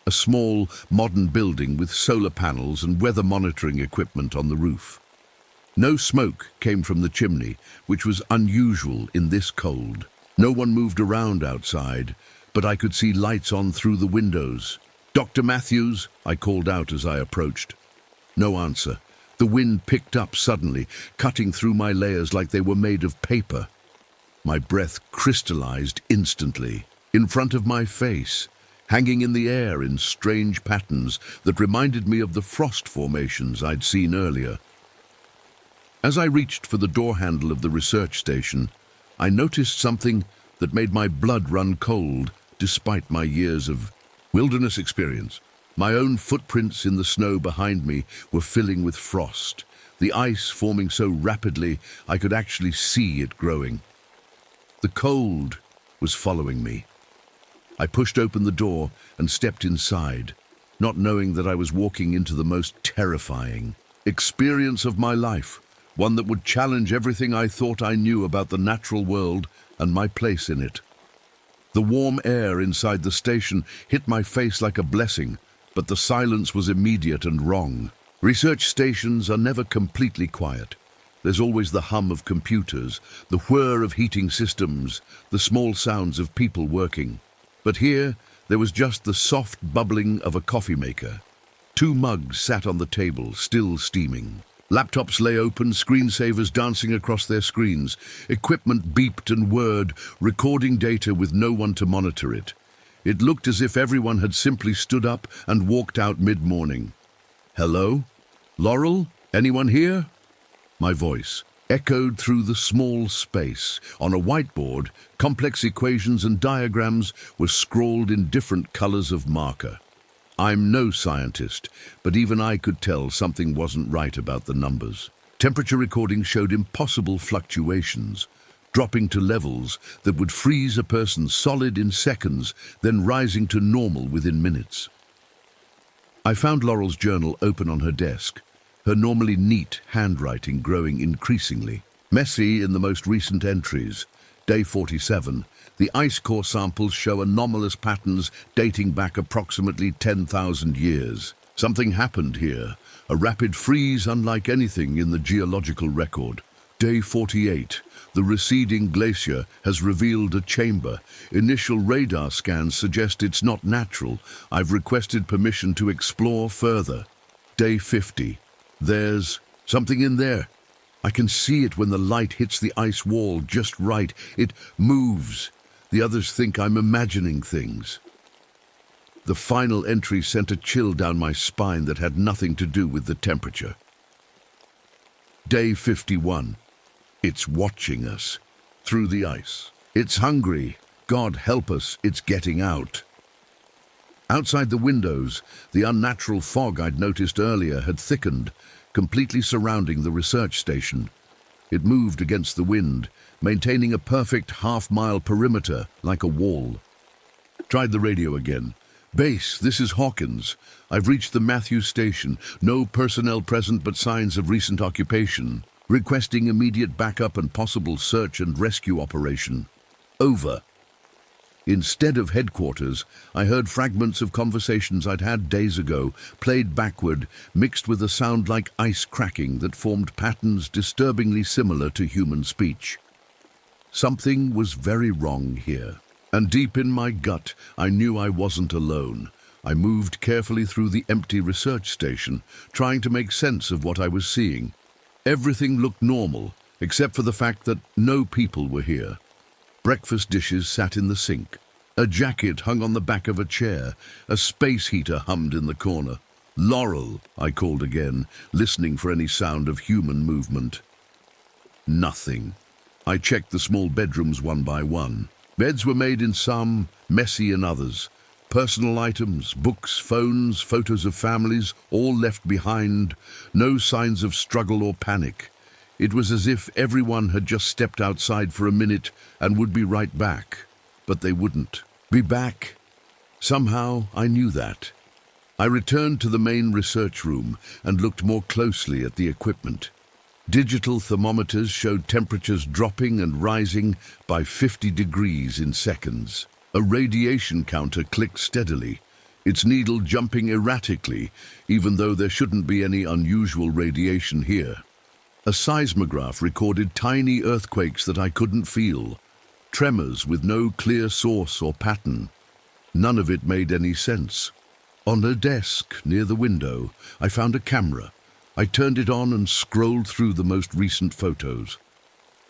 S1: A small, modern building with solar panels and weather monitoring equipment on the roof. No smoke came from the chimney, which was unusual in this cold. No one moved around outside, but I could see lights on through the windows. "Dr. Matthews," I called out as I approached. No answer. The wind picked up suddenly, cutting through my layers like they were made of paper. My breath crystallized instantly, in front of my face, hanging in the air in strange patterns that reminded me of the frost formations I'd seen earlier. As I reached for the door handle of the research station, I noticed something that made my blood run cold despite my years of wilderness experience. My own footprints in the snow behind me were filling with frost, the ice forming so rapidly I could actually see it growing. The cold was following me. I pushed open the door and stepped inside, not knowing that I was walking into the most terrifying experience of my life. One that would challenge everything I thought I knew about the natural world and my place in it. The warm air inside the station hit my face like a blessing, but the silence was immediate and wrong. Research stations are never completely quiet. There's always the hum of computers, the whir of heating systems, the small sounds of people working. But here, there was just the soft bubbling of a coffee maker. 2 mugs sat on the table, still steaming. Laptops lay open, screensavers dancing across their screens. Equipment beeped and whirred, recording data with no one to monitor it. It looked as if everyone had simply stood up and walked out mid-morning. "Hello? Laurel? Anyone here?" My voice echoed through the small space. On a whiteboard, complex equations and diagrams were scrawled in different colors of marker. I'm no scientist, but even I could tell something wasn't right about the numbers. Temperature recordings showed impossible fluctuations, dropping to levels that would freeze a person solid in seconds, then rising to normal within minutes. I found Laurel's journal open on her desk, her normally neat handwriting growing increasingly messy in the most recent entries. Day 47. The ice core samples show anomalous patterns dating back approximately 10,000 years. Something happened here, a rapid freeze unlike anything in the geological record. Day 48. The receding glacier has revealed a chamber. Initial radar scans suggest it's not natural. I've requested permission to explore further. Day 50. There's something in there. I can see it when the light hits the ice wall just right. It moves. The others think I'm imagining things. The final entry sent a chill down my spine that had nothing to do with the temperature. Day 51. It's watching us through the ice. It's hungry. God help us, it's getting out. Outside the windows, the unnatural fog I'd noticed earlier had thickened, completely surrounding the research station. It moved against the wind, maintaining a perfect half-mile perimeter like a wall. Tried the radio again. Base, this is Hawkins. I've reached the Matthews station. No personnel present but signs of recent occupation. Requesting immediate backup and possible search and rescue operation. Over. Instead of headquarters, I heard fragments of conversations I'd had days ago, played backward, mixed with a sound like ice cracking that formed patterns disturbingly similar to human speech. Something was very wrong here, and deep in my gut, I knew I wasn't alone. I moved carefully through the empty research station, trying to make sense of what I was seeing. Everything looked normal, except for the fact that no people were here. Breakfast dishes sat in the sink. A jacket hung on the back of a chair. A space heater hummed in the corner. Laurel, I called again, listening for any sound of human movement. Nothing. I checked the small bedrooms one by one. Beds were made in some, messy in others. Personal items, books, phones, photos of families, all left behind. No signs of struggle or panic. It was as if everyone had just stepped outside for a minute and would be right back. But they wouldn't. Be back. Somehow I knew that. I returned to the main research room and looked more closely at the equipment. Digital thermometers showed temperatures dropping and rising by 50 degrees in seconds. A radiation counter clicked steadily, its needle jumping erratically, even though there shouldn't be any unusual radiation here. A seismograph recorded tiny earthquakes that I couldn't feel, tremors with no clear source or pattern. None of it made any sense. On a desk near the window, I found a camera. I turned it on and scrolled through the most recent photos.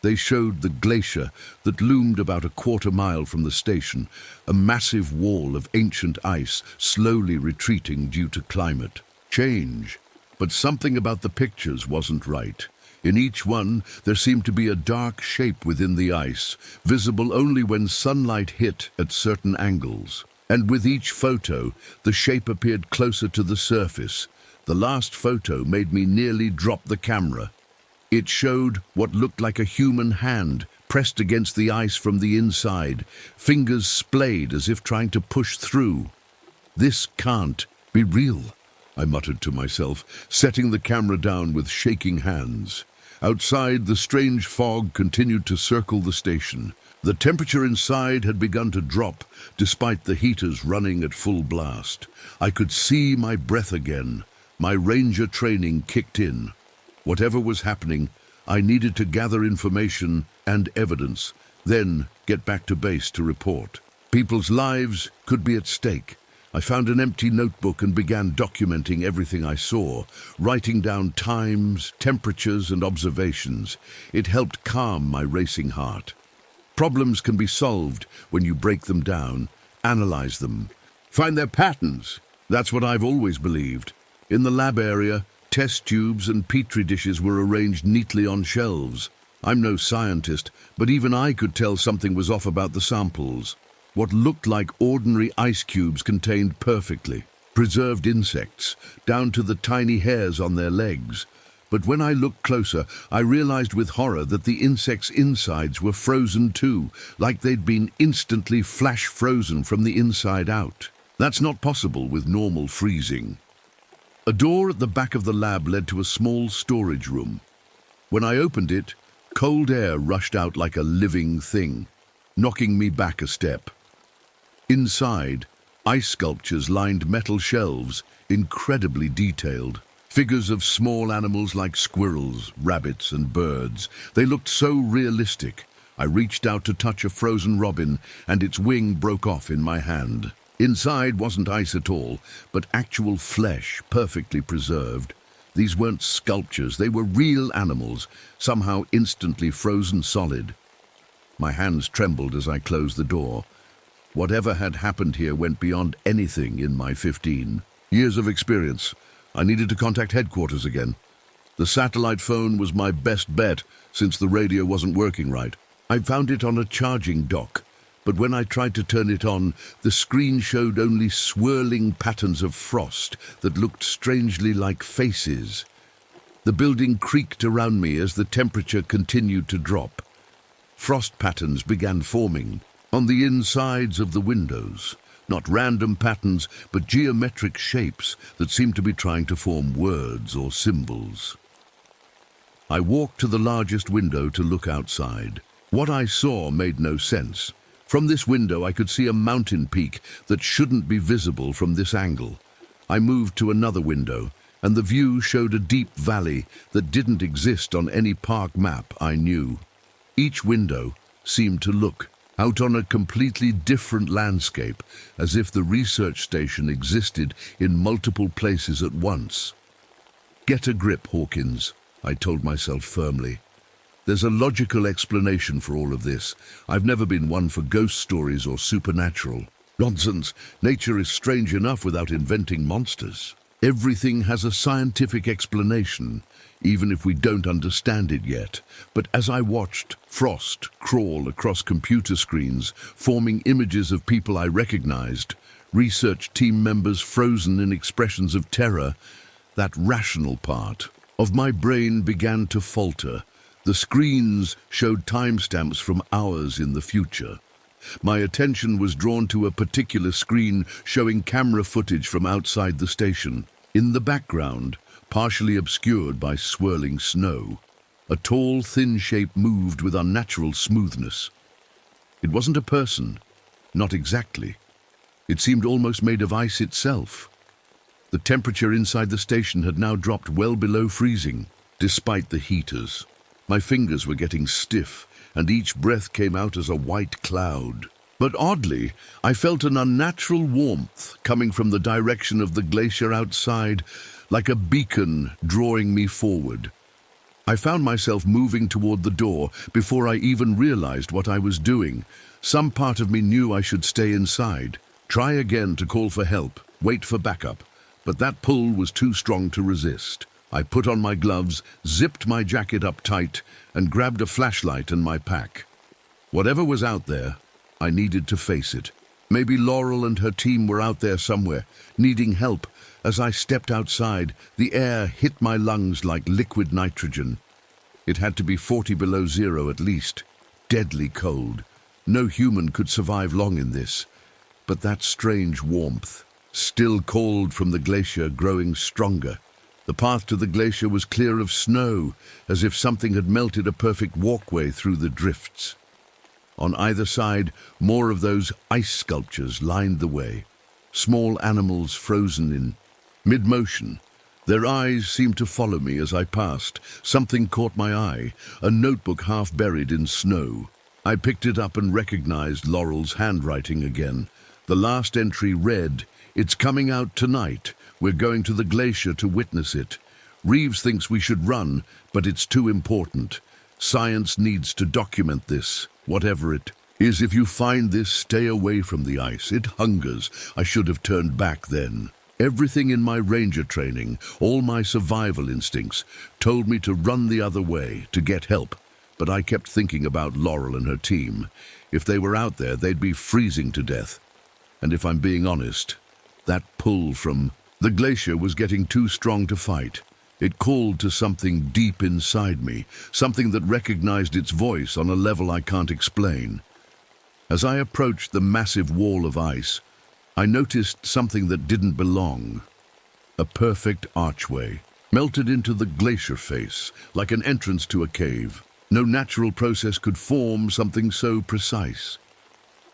S1: They showed the glacier that loomed about a quarter-mile from the station, a massive wall of ancient ice slowly retreating due to climate change. But something about the pictures wasn't right. In each one, there seemed to be a dark shape within the ice, visible only when sunlight hit at certain angles. And with each photo, the shape appeared closer to the surface. The last photo made me nearly drop the camera. It showed what looked like a human hand pressed against the ice from the inside, fingers splayed as if trying to push through. This can't be real, I muttered to myself, setting the camera down with shaking hands. Outside, the strange fog continued to circle the station. The temperature inside had begun to drop, despite the heaters running at full blast. I could see my breath again. My ranger training kicked in. Whatever was happening, I needed to gather information and evidence, then get back to base to report. People's lives could be at stake. I found an empty notebook and began documenting everything I saw, writing down times, temperatures, and observations. It helped calm my racing heart. Problems can be solved when you break them down, analyze them, find their patterns. That's what I've always believed. In the lab area, test tubes and petri dishes were arranged neatly on shelves. I'm no scientist, but even I could tell something was off about the samples. What looked like ordinary ice cubes contained perfectly preserved insects, down to the tiny hairs on their legs. But when I looked closer, I realized with horror that the insects' insides were frozen too, like they'd been instantly flash frozen from the inside out. That's not possible with normal freezing. A door at the back of the lab led to a small storage room. When I opened it, cold air rushed out like a living thing, knocking me back a step. Inside, ice sculptures lined metal shelves, incredibly detailed. Figures of small animals like squirrels, rabbits, and birds. They looked so realistic. I reached out to touch a frozen robin, and its wing broke off in my hand. Inside wasn't ice at all, but actual flesh, perfectly preserved. These weren't sculptures, they were real animals, somehow instantly frozen solid. My hands trembled as I closed the door. Whatever had happened here went beyond anything in my 15 years of experience. I needed to contact headquarters again. The satellite phone was my best bet, since the radio wasn't working right. I found it on a charging dock, but when I tried to turn it on, the screen showed only swirling patterns of frost that looked strangely like faces. The building creaked around me as the temperature continued to drop. Frost patterns began forming on the insides of the windows. Not random patterns, but geometric shapes that seemed to be trying to form words or symbols. I walked to the largest window to look outside. What I saw made no sense. From this window I could see a mountain peak that shouldn't be visible from this angle. I moved to another window, and the view showed a deep valley that didn't exist on any park map I knew. Each window seemed to look out on a completely different landscape, as if the research station existed in multiple places at once. Get a grip, Hawkins, I told myself firmly. There's a logical explanation for all of this. I've never been one for ghost stories or supernatural. Nonsense. Nature is strange enough without inventing monsters. Everything has a scientific explanation, even if we don't understand it yet. But as I watched frost crawl across computer screens, forming images of people I recognized, research team members frozen in expressions of terror, that rational part of my brain began to falter. The screens showed timestamps from hours in the future. My attention was drawn to a particular screen showing camera footage from outside the station. In the background, partially obscured by swirling snow, a tall, thin shape moved with unnatural smoothness. It wasn't a person, not exactly. It seemed almost made of ice itself. The temperature inside the station had now dropped well below freezing, despite the heaters. My fingers were getting stiff, and each breath came out as a white cloud. But oddly, I felt an unnatural warmth coming from the direction of the glacier outside, like a beacon drawing me forward. I found myself moving toward the door before I even realized what I was doing. Some part of me knew I should stay inside, try again to call for help, wait for backup, but that pull was too strong to resist. I put on my gloves, zipped my jacket up tight, and grabbed a flashlight and my pack. Whatever was out there, I needed to face it. Maybe Laurel and her team were out there somewhere, needing help. As I stepped outside, the air hit my lungs like liquid nitrogen. It had to be 40 below zero at least. Deadly cold. No human could survive long in this. But that strange warmth, still cold from the glacier, growing stronger. The path to the glacier was clear of snow, as if something had melted a perfect walkway through the drifts. On either side, more of those ice sculptures lined the way. Small animals frozen in mid-motion. Their eyes seemed to follow me as I passed. Something caught my eye, a notebook half buried in snow. I picked it up and recognized Laurel's handwriting again. The last entry read, "It's coming out tonight. We're going to the glacier to witness it. Reeves thinks we should run, but it's too important. Science needs to document this, whatever it is. If you find this, stay away from the ice. It hungers. I should have turned back then." Everything in my ranger training, all my survival instincts, told me to run the other way, to get help. But I kept thinking about Laurel and her team. If they were out there, they'd be freezing to death. And if I'm being honest, that pull from the glacier was getting too strong to fight. It called to something deep inside me, something that recognized its voice on a level I can't explain. As I approached the massive wall of ice, I noticed something that didn't belong. A perfect archway, melted into the glacier face, like an entrance to a cave. No natural process could form something so precise.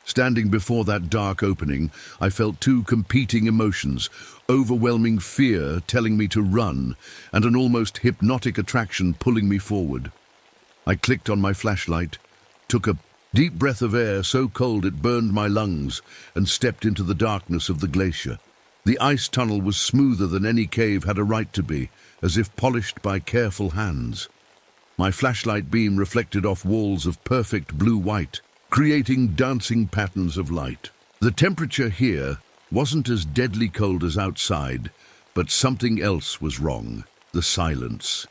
S1: Standing before that dark opening, I felt two competing emotions, overwhelming fear telling me to run, and an almost hypnotic attraction pulling me forward. I clicked on my flashlight, took a deep breath of air so cold it burned my lungs, and stepped into the darkness of the glacier. The ice tunnel was smoother than any cave had a right to be, as if polished by careful hands. My flashlight beam reflected off walls of perfect blue-white, creating dancing patterns of light. The temperature here wasn't as deadly cold as outside, but something else was wrong: the silence.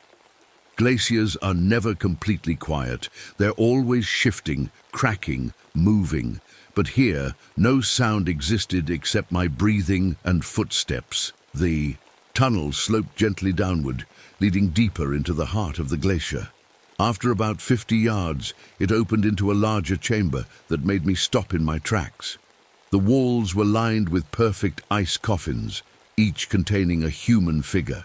S1: Glaciers are never completely quiet. They're always shifting, cracking, moving. But here, no sound existed except my breathing and footsteps. The tunnel sloped gently downward, leading deeper into the heart of the glacier. After about 50 yards, it opened into a larger chamber that made me stop in my tracks. The walls were lined with perfect ice coffins, each containing a human figure.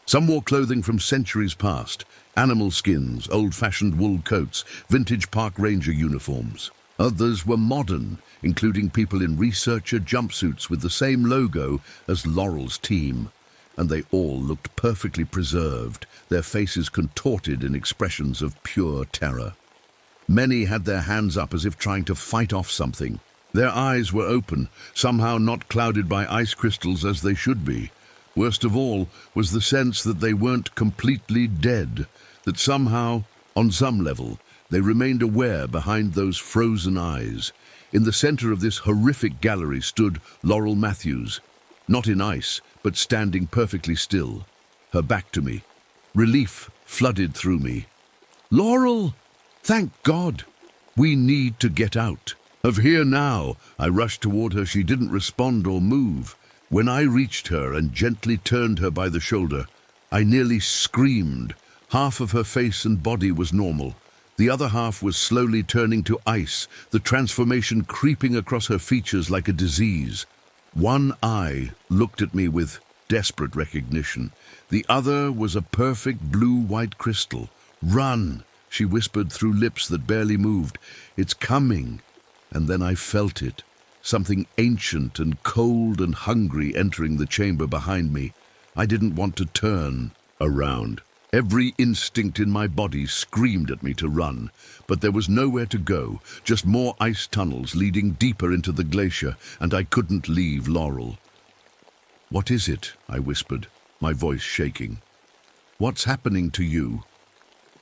S1: Some wore clothing from centuries past: animal skins, old-fashioned wool coats, vintage park ranger uniforms. Others were modern, including people in researcher jumpsuits with the same logo as Laurel's team, and they all looked perfectly preserved, their faces contorted in expressions of pure terror. Many had their hands up as if trying to fight off something. Their eyes were open, somehow not clouded by ice crystals as they should be. Worst of all was the sense that they weren't completely dead, that somehow, on some level, they remained aware behind those frozen eyes. In the center of this horrific gallery stood Laurel Matthews, not in ice, but standing perfectly still, her back to me. Relief flooded through me. "Laurel! Thank God! We need to get out of here now." I rushed toward her. She didn't respond or move. When I reached her and gently turned her by the shoulder, I nearly screamed. Half of her face and body was normal. The other half was slowly turning to ice, the transformation creeping across her features like a disease. One eye looked at me with desperate recognition. The other was a perfect blue-white crystal. "Run," she whispered through lips that barely moved. "It's coming." And then I felt it, something ancient and cold and hungry entering the chamber behind me. I didn't want to turn around. Every instinct in my body screamed at me to run, but there was nowhere to go, just more ice tunnels leading deeper into the glacier, and I couldn't leave Laurel. "What is it?" I whispered, my voice shaking. "What's happening to you?"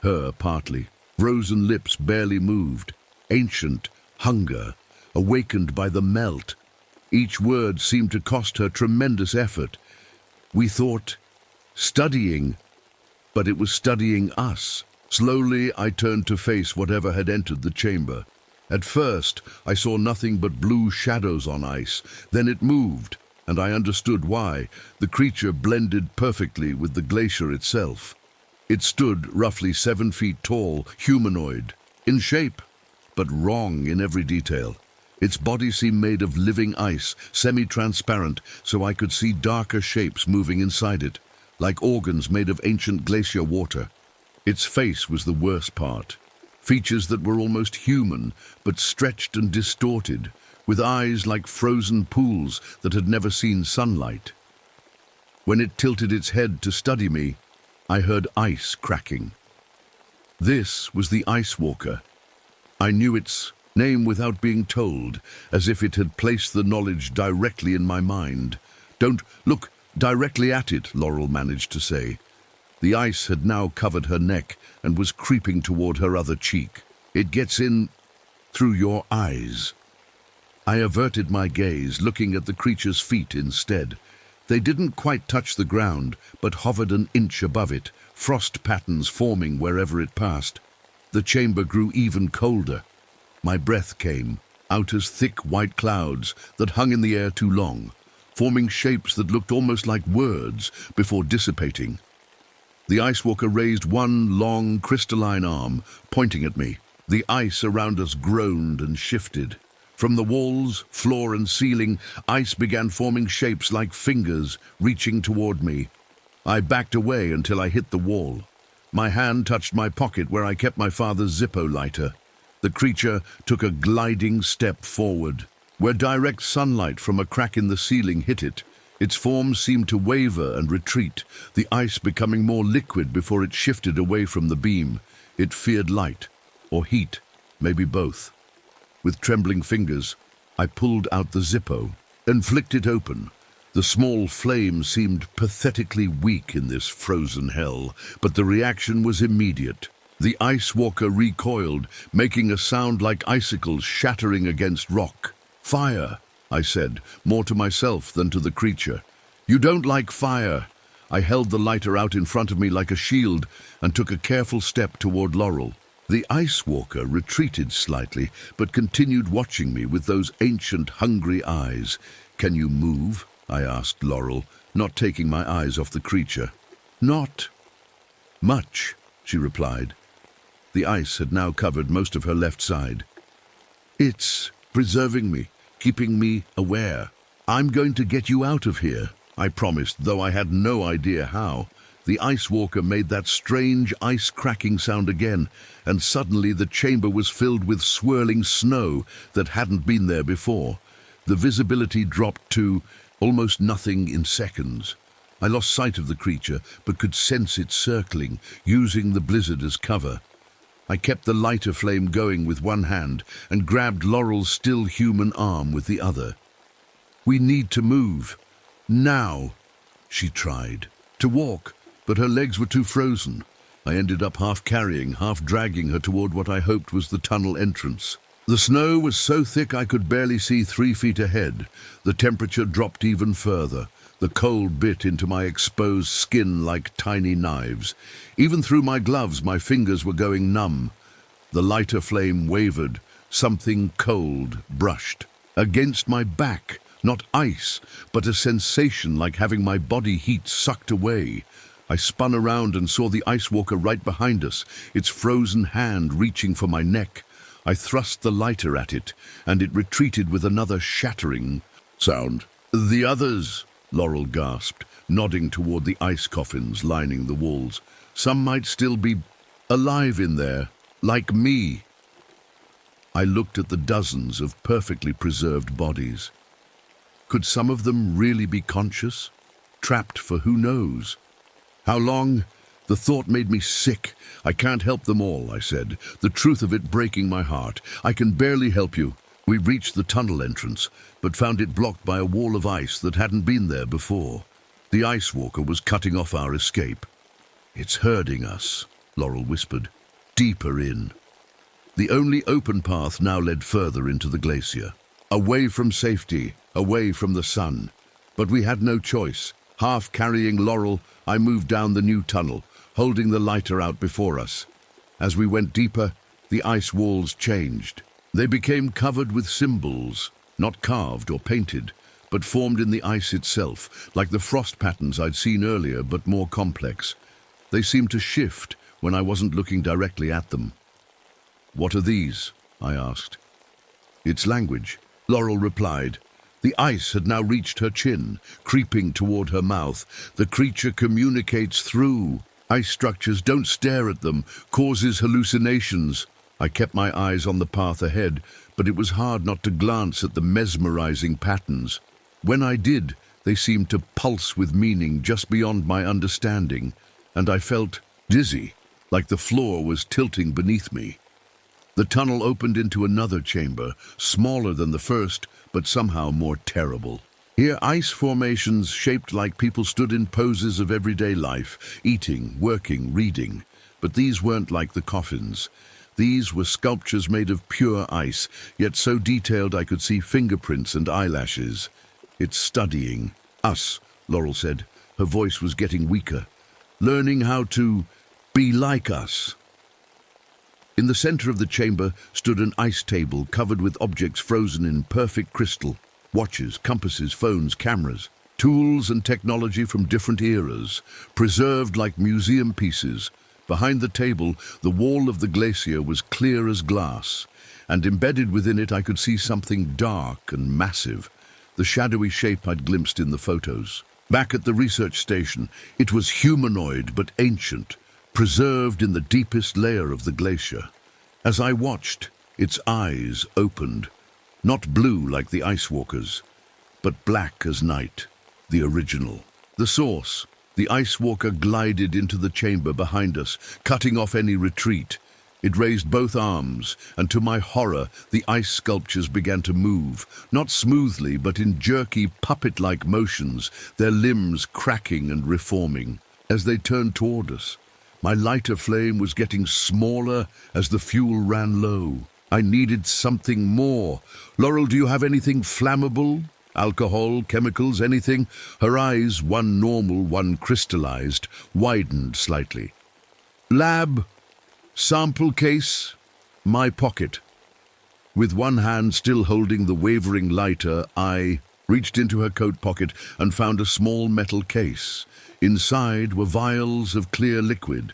S1: Her partly. Frozen lips barely moved. Ancient hunger, awakened by the melt. Each word seemed to cost her tremendous effort. We thought studying, but it was studying us. Slowly, I turned to face whatever had entered the chamber. At first, I saw nothing but blue shadows on ice. Then it moved, and I understood why. The creature blended perfectly with the glacier itself. It stood roughly 7 feet tall, humanoid, in shape, but wrong in every detail. Its body seemed made of living ice, semi-transparent, so I could see darker shapes moving inside it, like organs made of ancient glacier water. Its face was the worst part. Features that were almost human, but stretched and distorted, with eyes like frozen pools that had never seen sunlight. When it tilted its head to study me, I heard ice cracking. This was the Ice Walker. I knew its name without being told, as if it had placed the knowledge directly in my mind. "Don't look directly at it," Laurel managed to say. The ice had now covered her neck and was creeping toward her other cheek. "It gets in through your eyes." I averted my gaze, looking at the creature's feet instead. They didn't quite touch the ground, but hovered an inch above it, frost patterns forming wherever it passed. The chamber grew even colder. My breath came, out as thick white clouds that hung in the air too long, forming shapes that looked almost like words before dissipating. The Ice Walker raised one long, crystalline arm, pointing at me. The ice around us groaned and shifted. From the walls, floor, and ceiling, ice began forming shapes like fingers, reaching toward me. I backed away until I hit the wall. My hand touched my pocket where I kept my father's Zippo lighter. The creature took a gliding step forward, where direct sunlight from a crack in the ceiling hit it. Its form seemed to waver and retreat, the ice becoming more liquid before it shifted away from the beam. It feared light, or heat, maybe both. With trembling fingers, I pulled out the Zippo and flicked it open. The small flame seemed pathetically weak in this frozen hell, but the reaction was immediate. The ice walker recoiled, making a sound like icicles shattering against rock. "Fire," I said, more to myself than to the creature. "You don't like fire." I held the lighter out in front of me like a shield and took a careful step toward Laurel. The ice walker retreated slightly, but continued watching me with those ancient, hungry eyes. "Can you move?" I asked Laurel, not taking my eyes off the creature. "Not much," she replied. The ice had now covered most of her left side. "It's preserving me, keeping me aware. I'm going to get you out of here," I promised, though I had no idea how. The ice walker made that strange ice cracking sound again, and suddenly the chamber was filled with swirling snow that hadn't been there before. The visibility dropped to almost nothing in seconds. I lost sight of the creature, but could sense it circling, using the blizzard as cover. I kept the lighter flame going with one hand and grabbed Laurel's still human arm with the other. "We need to move. Now," she tried to walk, but her legs were too frozen. I ended up half carrying, half dragging her toward what I hoped was the tunnel entrance. The snow was so thick I could barely see 3 feet ahead. The temperature dropped even further. The cold bit into my exposed skin like tiny knives. Even through my gloves, my fingers were going numb. The lighter flame wavered. Something cold brushed against my back. Not ice, but a sensation like having my body heat sucked away. I spun around and saw the ice walker right behind us, its frozen hand reaching for my neck. I thrust the lighter at it, and it retreated with another shattering sound. "The others," Laurel gasped, nodding toward the ice coffins lining the walls. "Some might still be alive in there, like me." I looked at the dozens of perfectly preserved bodies. Could some of them really be conscious? Trapped for who knows? How long? The thought made me sick. "I can't help them all," I said, the truth of it breaking my heart. "I can barely help you." We reached the tunnel entrance, but found it blocked by a wall of ice that hadn't been there before. The ice walker was cutting off our escape. "It's herding us," Laurel whispered. "Deeper in." The only open path now led further into the glacier. Away from safety, away from the sun. But we had no choice. Half carrying Laurel, I moved down the new tunnel, holding the lighter out before us. As we went deeper, the ice walls changed. They became covered with symbols, not carved or painted, but formed in the ice itself, like the frost patterns I'd seen earlier, but more complex. They seemed to shift when I wasn't looking directly at them. "What are these?" I asked. "It's language," Laurel replied. The ice had now reached her chin, creeping toward her mouth. "The creature communicates through ice structures. Don't stare at them. Causes hallucinations." I kept my eyes on the path ahead, but it was hard not to glance at the mesmerizing patterns. When I did, they seemed to pulse with meaning just beyond my understanding, and I felt dizzy, like the floor was tilting beneath me. The tunnel opened into another chamber, smaller than the first, but somehow more terrible. Here, ice formations shaped like people stood in poses of everyday life, eating, working, reading. But these weren't like the coffins. These were sculptures made of pure ice, yet so detailed I could see fingerprints and eyelashes. "It's studying us," Laurel said. Her voice was getting weaker. "Learning how to be like us." In the center of the chamber stood an ice table covered with objects frozen in perfect crystal. Watches, compasses, phones, cameras. Tools and technology from different eras, preserved like museum pieces. Behind the table, the wall of the glacier was clear as glass, and embedded within it I could see something dark and massive, the shadowy shape I'd glimpsed in the photos. Back at the research station, it was humanoid but ancient, preserved in the deepest layer of the glacier. As I watched, its eyes opened, not blue like the ice walkers, but black as night, the original. The source, the ice walker glided into the chamber behind us, cutting off any retreat. It raised both arms, and to my horror, the ice sculptures began to move, not smoothly, but in jerky, puppet-like motions, their limbs cracking and reforming. As they turned toward us, my lighter flame was getting smaller as the fuel ran low. I needed something more. "Laurel, do you have anything flammable? Alcohol, chemicals, anything?" Her eyes, one normal, one crystallized, widened slightly. "Lab, sample case, my pocket." With one hand still holding the wavering lighter, I reached into her coat pocket and found a small metal case. Inside were vials of clear liquid.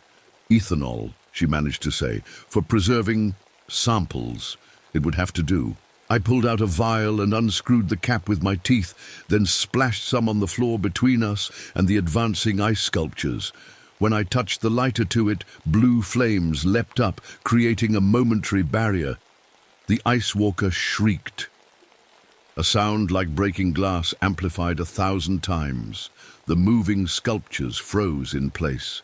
S1: "Ethanol," she managed to say, "for preserving samples. It would have to do." I pulled out a vial and unscrewed the cap with my teeth, then splashed some on the floor between us and the advancing ice sculptures. When I touched the lighter to it, blue flames leapt up, creating a momentary barrier. The ice walker shrieked. A sound like breaking glass amplified 1,000 times. The moving sculptures froze in place.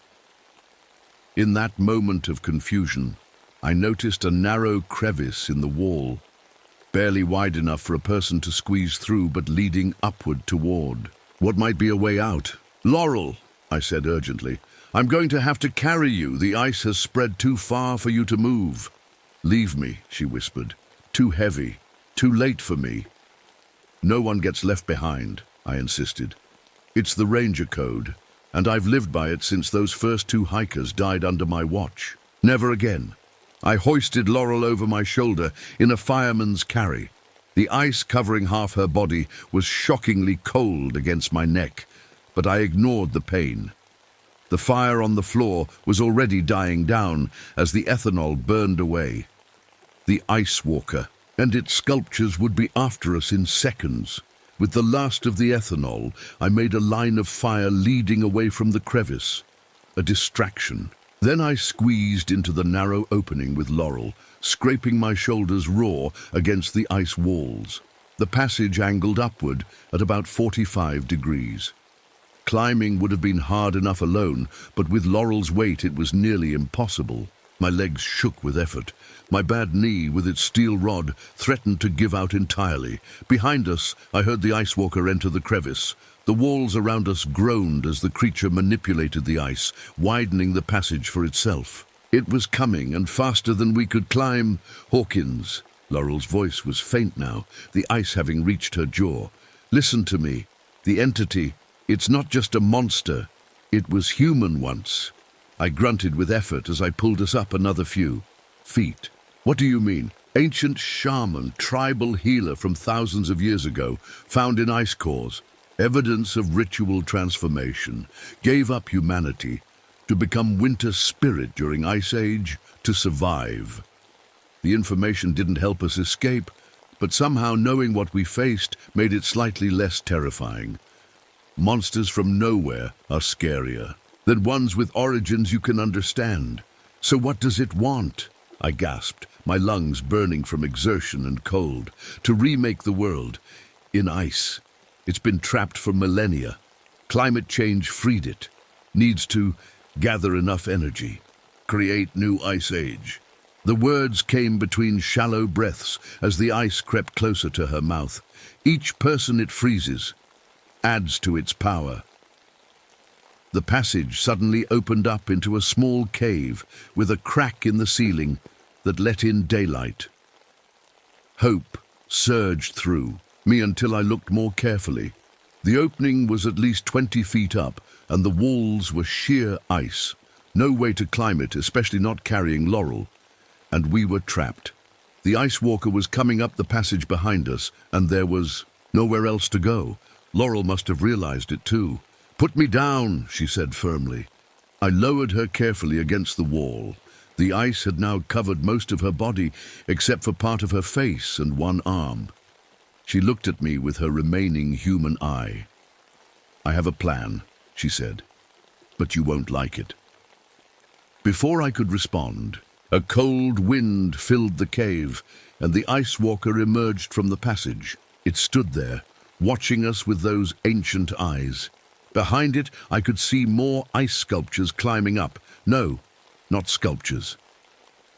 S1: In that moment of confusion, I noticed a narrow crevice in the wall, barely wide enough for a person to squeeze through, but leading upward toward what might be a way out. "Laurel," I said urgently, "I'm going to have to carry you. The ice has spread too far for you to move." "Leave me," she whispered. "Too heavy. Too late for me." "No one gets left behind," I insisted. "It's the Ranger Code, and I've lived by it since those first 2 hikers died under my watch. Never again." I hoisted Laurel over my shoulder in a fireman's carry. The ice covering half her body was shockingly cold against my neck, but I ignored the pain. The fire on the floor was already dying down as the ethanol burned away. The ice walker and its sculptures would be after us in seconds. With the last of the ethanol, I made a line of fire leading away from the crevice. A distraction. Then I squeezed into the narrow opening with Laurel, scraping my shoulders raw against the ice walls. The passage angled upward at about 45 degrees. Climbing would have been hard enough alone, but with Laurel's weight it was nearly impossible. My legs shook with effort. My bad knee, with its steel rod, threatened to give out entirely. Behind us, I heard the ice walker enter the crevice. The walls around us groaned as the creature manipulated the ice, widening the passage for itself. It was coming, and faster than we could climb. "Hawkins." Laurel's voice was faint now, the ice having reached her jaw. "Listen to me. The entity, it's not just a monster. It was human once." I grunted with effort as I pulled us up another few feet. "What do you mean?" "Ancient shaman, tribal healer from thousands of years ago, found in ice cores. Evidence of ritual transformation. Gave up humanity to become winter spirit during Ice Age to survive. The information didn't help us escape, but somehow knowing what we faced made it slightly less terrifying. Monsters from nowhere are scarier than ones with origins you can understand. So what does it want?" I gasped, my lungs burning from exertion and cold. "To remake the world in ice. It's been trapped for millennia. Climate change freed it. Needs to gather enough energy. Create new ice age." The words came between shallow breaths as the ice crept closer to her mouth. "Each person it freezes adds to its power." The passage suddenly opened up into a small cave with a crack in the ceiling that let in daylight. Hope surged through me until I looked more carefully. The opening was at least 20 feet up, and the walls were sheer ice. No way to climb it, especially not carrying Laurel. And we were trapped. The ice walker was coming up the passage behind us, and there was nowhere else to go. Laurel must have realized it too. "Put me down," she said firmly. I lowered her carefully against the wall. The ice had now covered most of her body, except for part of her face and one arm. She looked at me with her remaining human eye. "I have a plan," she said, "but you won't like it." Before I could respond, a cold wind filled the cave, and the ice walker emerged from the passage. It stood there, watching us with those ancient eyes. Behind it, I could see more ice sculptures climbing up. No, not sculptures.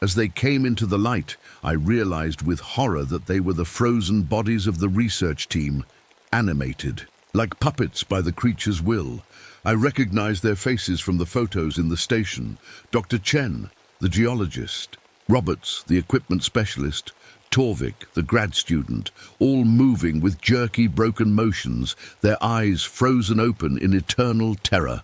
S1: As they came into the light, I realized with horror that they were the frozen bodies of the research team, animated, like puppets by the creature's will. I recognized their faces from the photos in the station. Dr. Chen, the geologist, Roberts, the equipment specialist, Torvik, the grad student, all moving with jerky, broken motions, their eyes frozen open in eternal terror.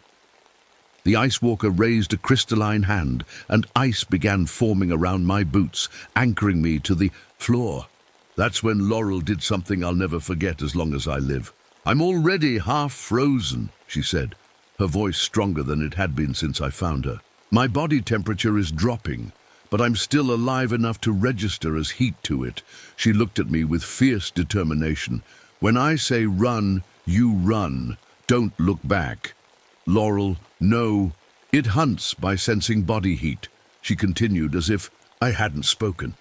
S1: The Ice Walker raised a crystalline hand, and ice began forming around my boots, anchoring me to the floor. That's when Laurel did something I'll never forget as long as I live. "I'm already half frozen," she said, her voice stronger than it had been since I found her. "My body temperature is dropping, but I'm still alive enough to register as heat to it." She looked at me with fierce determination. "When I say run, you run. Don't look back." "Laurel, no. It hunts by sensing body heat," she continued as if I hadn't spoken.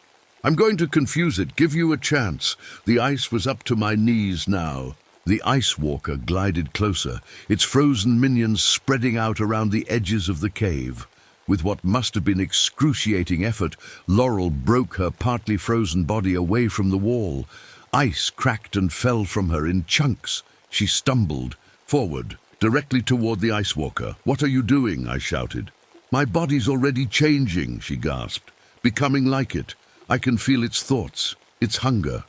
S1: "I'm going to confuse it. Give you a chance." The ice was up to my knees now. The Ice Walker glided closer, its frozen minions spreading out around the edges of the cave. With what must have been excruciating effort, Laurel broke her partly frozen body away from the wall. Ice cracked and fell from her in chunks. She stumbled forward, directly toward the Ice Walker. "What are you doing?" I shouted. "My body's already changing," she gasped. "Becoming like it. I can feel its thoughts, its hunger."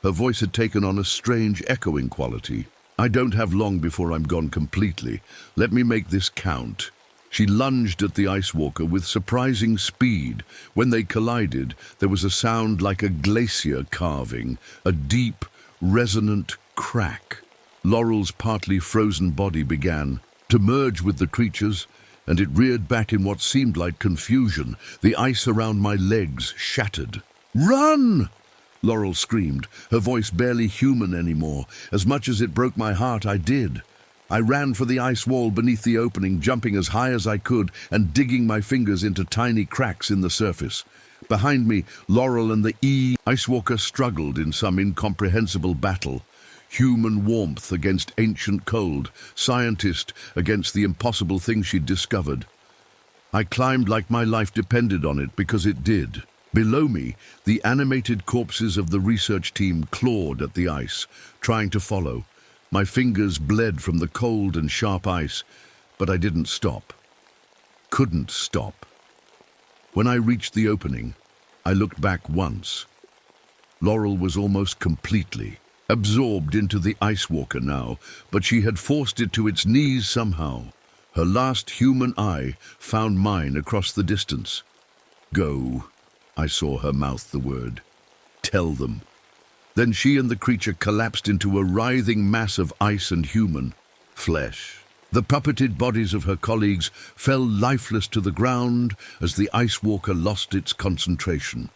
S1: Her voice had taken on a strange echoing quality. "I don't have long before I'm gone completely. Let me make this count." She lunged at the Ice Walker with surprising speed. When they collided, there was a sound like a glacier carving, a deep, resonant crack. Laurel's partly frozen body began to merge with the creature's, and it reared back in what seemed like confusion. The ice around my legs shattered. "Run!" Laurel screamed, her voice barely human anymore. As much as it broke my heart, I did. I ran for the ice wall beneath the opening, jumping as high as I could and digging my fingers into tiny cracks in the surface. Behind me, Laurel and the Ice Walker struggled in some incomprehensible battle. Human warmth against ancient cold, scientist against the impossible thing she'd discovered. I climbed like my life depended on it, because it did. Below me, the animated corpses of the research team clawed at the ice, trying to follow. My fingers bled from the cold and sharp ice, but I didn't stop. Couldn't stop. When I reached the opening, I looked back once. Laurel was almost completely absorbed into the Ice Walker now, but she had forced it to its knees somehow. Her last human eye found mine across the distance. "Go." I saw her mouth the word. "Tell them." Then she and the creature collapsed into a writhing mass of ice and human flesh. The puppeted bodies of her colleagues fell lifeless to the ground as the Ice Walker lost its concentration.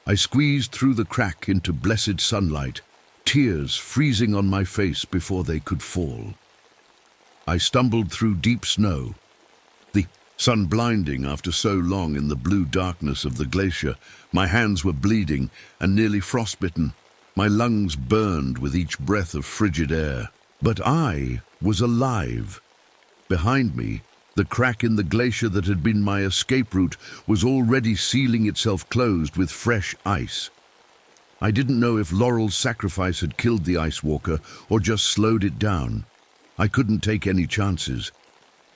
S1: I squeezed through the crack into blessed sunlight, tears freezing on my face before they could fall. I stumbled through deep snow, the sun blinding after so long in the blue darkness of the glacier. My hands were bleeding and nearly frostbitten. My lungs burned with each breath of frigid air. But I was alive. Behind me, the crack in the glacier that had been my escape route was already sealing itself closed with fresh ice. I didn't know if Laurel's sacrifice had killed the Ice Walker or just slowed it down. I couldn't take any chances.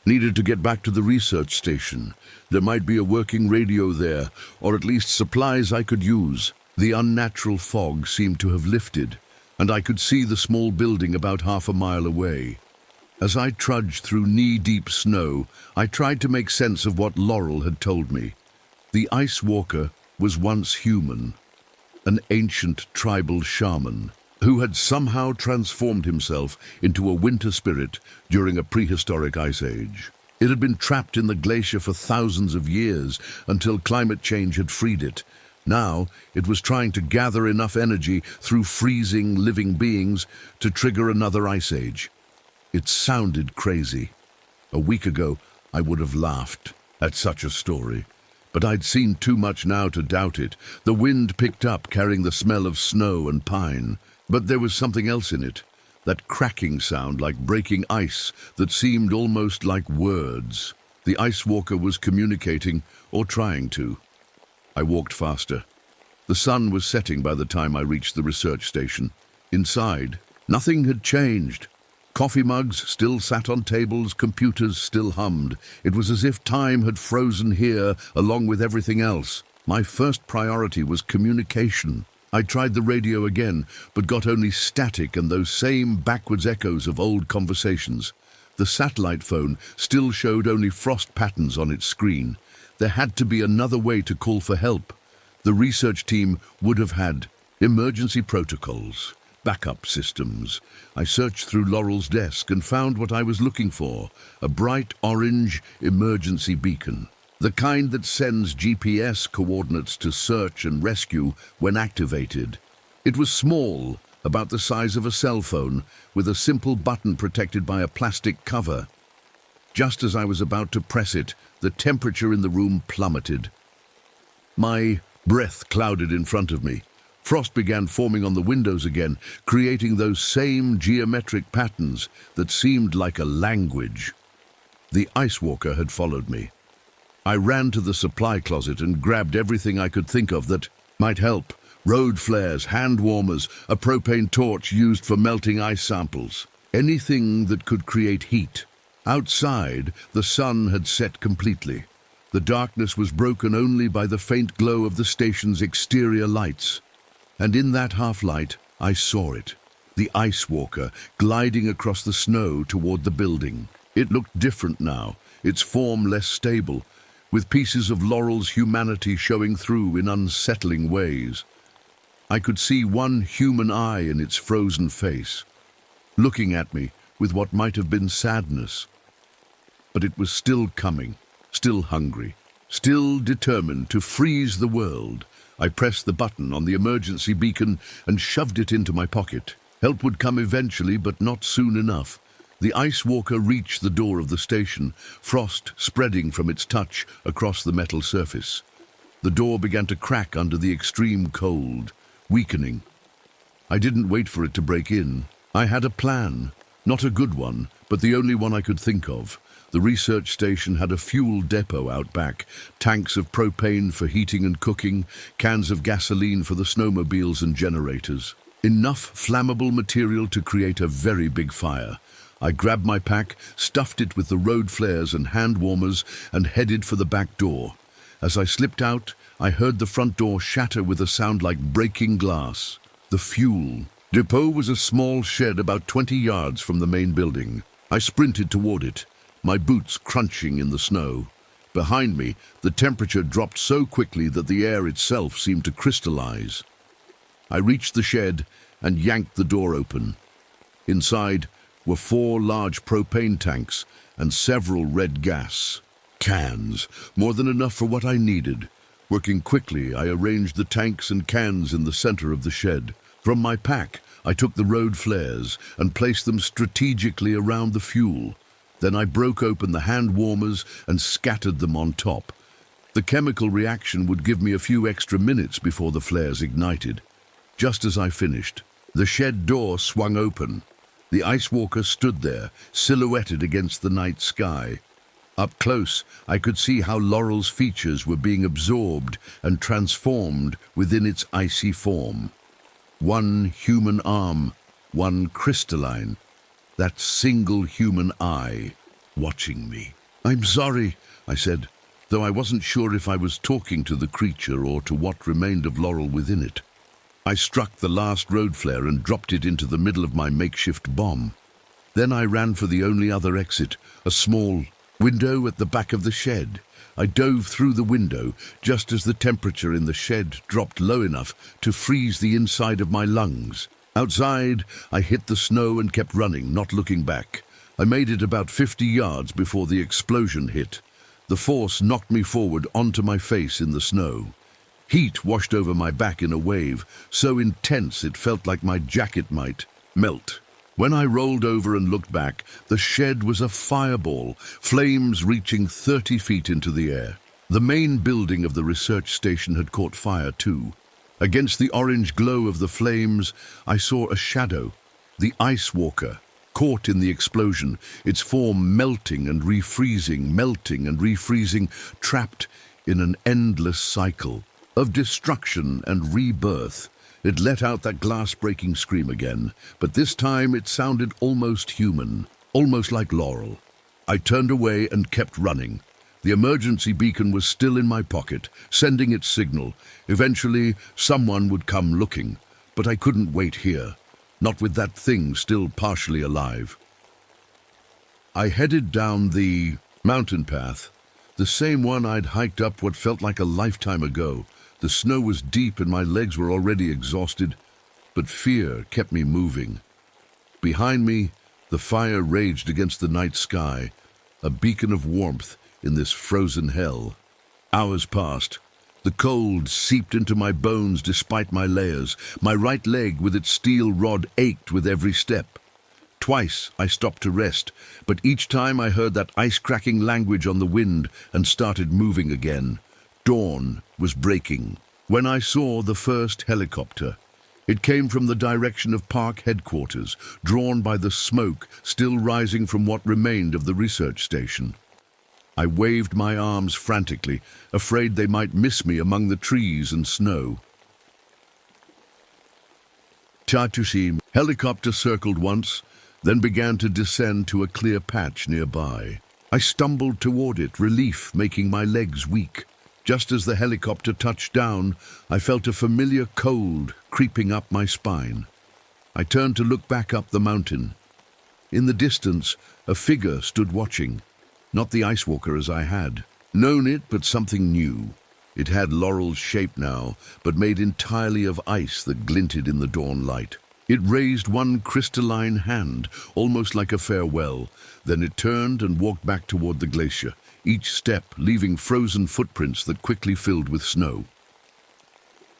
S1: Needed to get back to the research station. There might be a working radio there, or at least supplies I could use. The unnatural fog seemed to have lifted, and I could see the small building about half a mile away. As I trudged through knee-deep snow, I tried to make sense of what Laurel had told me. The Ice Walker was once human, an ancient tribal shaman who had somehow transformed himself into a winter spirit during a prehistoric ice age. It had been trapped in the glacier for thousands of years until climate change had freed it. Now it was trying to gather enough energy through freezing living beings to trigger another ice age. It sounded crazy. A week ago, I would have laughed at such a story. But I'd seen too much now to doubt it. The wind picked up, carrying the smell of snow and pine. But there was something else in it, that cracking sound like breaking ice that seemed almost like words. The Ice Walker was communicating, or trying to. I walked faster. The sun was setting by the time I reached the research station. Inside, nothing had changed. Coffee mugs still sat on tables, computers still hummed. It was as if time had frozen here along with everything else. My first priority was communication. I tried the radio again, but got only static and those same backwards echoes of old conversations. The satellite phone still showed only frost patterns on its screen. There had to be another way to call for help. The research team would have had emergency protocols, backup systems. I searched through Laurel's desk and found what I was looking for, a bright orange emergency beacon. The kind that sends GPS coordinates to search and rescue when activated. It was small, about the size of a cell phone, with a simple button protected by a plastic cover. Just as I was about to press it, the temperature in the room plummeted. My breath clouded in front of me. Frost began forming on the windows again, creating those same geometric patterns that seemed like a language. The ice walker had followed me. I ran to the supply closet and grabbed everything I could think of that might help. Road flares, hand warmers, a propane torch used for melting ice samples. Anything that could create heat. Outside, the sun had set completely. The darkness was broken only by the faint glow of the station's exterior lights. And in that half-light, I saw it. The ice walker gliding across the snow toward the building. It looked different now, its form less stable, with pieces of Laurel's humanity showing through in unsettling ways. I could see one human eye in its frozen face, looking at me with what might have been sadness. But it was still coming, still hungry, still determined to freeze the world. I pressed the button on the emergency beacon and shoved it into my pocket. Help would come eventually, but not soon enough. The ice walker reached the door of the station, frost spreading from its touch across the metal surface. The door began to crack under the extreme cold, weakening. I didn't wait for it to break in. I had a plan, not a good one, but the only one I could think of. The research station had a fuel depot out back, tanks of propane for heating and cooking, cans of gasoline for the snowmobiles and generators. Enough flammable material to create a very big fire. I grabbed my pack, stuffed it with the road flares and hand warmers, and headed for the back door. As I slipped out, I heard the front door shatter with a sound like breaking glass. The fuel depot was a small shed about 20 yards from the main building. I sprinted toward it, my boots crunching in the snow. Behind me, the temperature dropped so quickly that the air itself seemed to crystallize. I reached the shed and yanked the door open. Inside were 4 large propane tanks and several red gas cans, more than enough for what I needed. Working quickly, I arranged the tanks and cans in the center of the shed. From my pack, I took the road flares and placed them strategically around the fuel. Then I broke open the hand warmers and scattered them on top. The chemical reaction would give me a few extra minutes before the flares ignited. Just as I finished, the shed door swung open. The ice walker stood there, silhouetted against the night sky. Up close, I could see how Laurel's features were being absorbed and transformed within its icy form. One human arm, one crystalline, that single human eye, watching me. "I'm sorry," I said, though I wasn't sure if I was talking to the creature or to what remained of Laurel within it. I struck the last road flare and dropped it into the middle of my makeshift bomb. Then I ran for the only other exit, a small window at the back of the shed. I dove through the window just as the temperature in the shed dropped low enough to freeze the inside of my lungs. Outside, I hit the snow and kept running, not looking back. I made it about 50 yards before the explosion hit. The force knocked me forward onto my face in the snow. Heat washed over my back in a wave, so intense it felt like my jacket might melt. When I rolled over and looked back, the shed was a fireball, flames reaching 30 feet into the air. The main building of the research station had caught fire too. Against the orange glow of the flames, I saw a shadow, the ice walker, caught in the explosion, its form melting and refreezing, trapped in an endless cycle. of destruction and rebirth. It let out that glass-breaking scream again, but this time it sounded almost human, almost like Laurel. I turned away and kept running. The emergency beacon was still in my pocket, sending its signal. Eventually, someone would come looking, but I couldn't wait here, not with that thing still partially alive. I headed down the mountain path, the same one I'd hiked up what felt like a lifetime ago. The snow was deep and my legs were already exhausted, but fear kept me moving. Behind me, the fire raged against the night sky, a beacon of warmth in this frozen hell. Hours passed. The cold seeped into my bones despite my layers. My right leg with its steel rod ached with every step. Twice I stopped to rest, but each time I heard that ice-cracking language on the wind and started moving again. Dawn was breaking when I saw the first helicopter. It came from the direction of park headquarters, drawn by the smoke still rising from what remained of the research station. I waved my arms frantically, afraid they might miss me among the trees and snow. Chatushim helicopter circled once, then began to descend to a clear patch nearby. I stumbled toward it, relief making my legs weak. Just as the helicopter touched down, I felt a familiar cold creeping up my spine. I turned to look back up the mountain. In the distance, a figure stood watching. Not the Ice Walker as I had known it, but something new. It had Laurel's shape now, but made entirely of ice that glinted in the dawn light. It raised one crystalline hand, almost like a farewell. Then it turned and walked back toward the glacier, each step leaving frozen footprints that quickly filled with snow.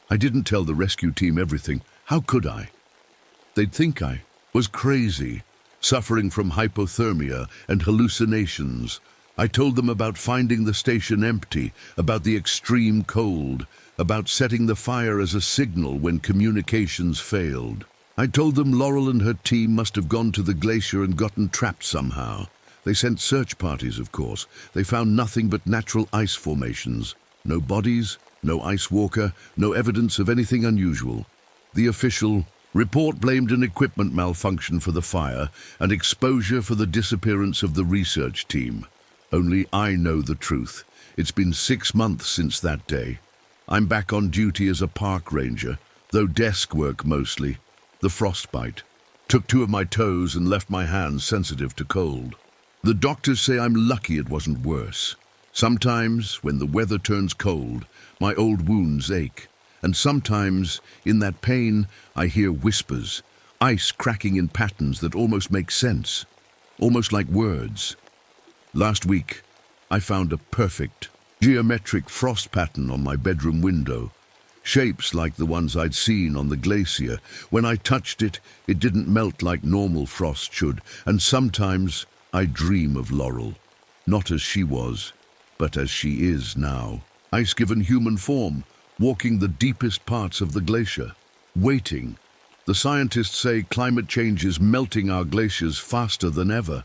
S1: I didn't tell the rescue team everything. How could I? They'd think I was crazy, suffering from hypothermia and hallucinations. I told them about finding the station empty, about the extreme cold, about setting the fire as a signal when communications failed. I told them Laurel and her team must have gone to the glacier and gotten trapped somehow. They sent search parties, of course. They found nothing but natural ice formations. No bodies, no Ice Walker, no evidence of anything unusual. The official report blamed an equipment malfunction for the fire and exposure for the disappearance of the research team. Only I know the truth. It's been 6 months since that day. I'm back on duty as a park ranger, though desk work mostly. The frostbite took 2 of my toes and left my hands sensitive to cold. The doctors say I'm lucky it wasn't worse. Sometimes, when the weather turns cold, my old wounds ache. And sometimes, in that pain, I hear whispers, ice cracking in patterns that almost make sense, almost like words. Last week, I found a perfect, geometric frost pattern on my bedroom window. Shapes like the ones I'd seen on the glacier. When I touched it, it didn't melt like normal frost should, and sometimes I dream of Laurel, not as she was, but as she is now. Ice-given human form, walking the deepest parts of the glacier, waiting. The scientists say climate change is melting our glaciers faster than ever.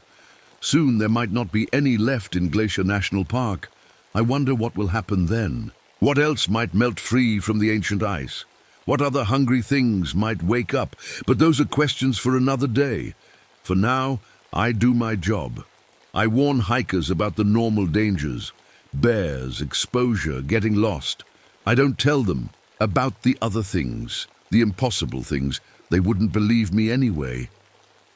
S1: Soon there might not be any left in Glacier National Park. I wonder what will happen then. What else might melt free from the ancient ice? What other hungry things might wake up? But those are questions for another day. For now, I do my job. I warn hikers about the normal dangers. Bears, exposure, getting lost. I don't tell them about the other things, the impossible things. They wouldn't believe me anyway.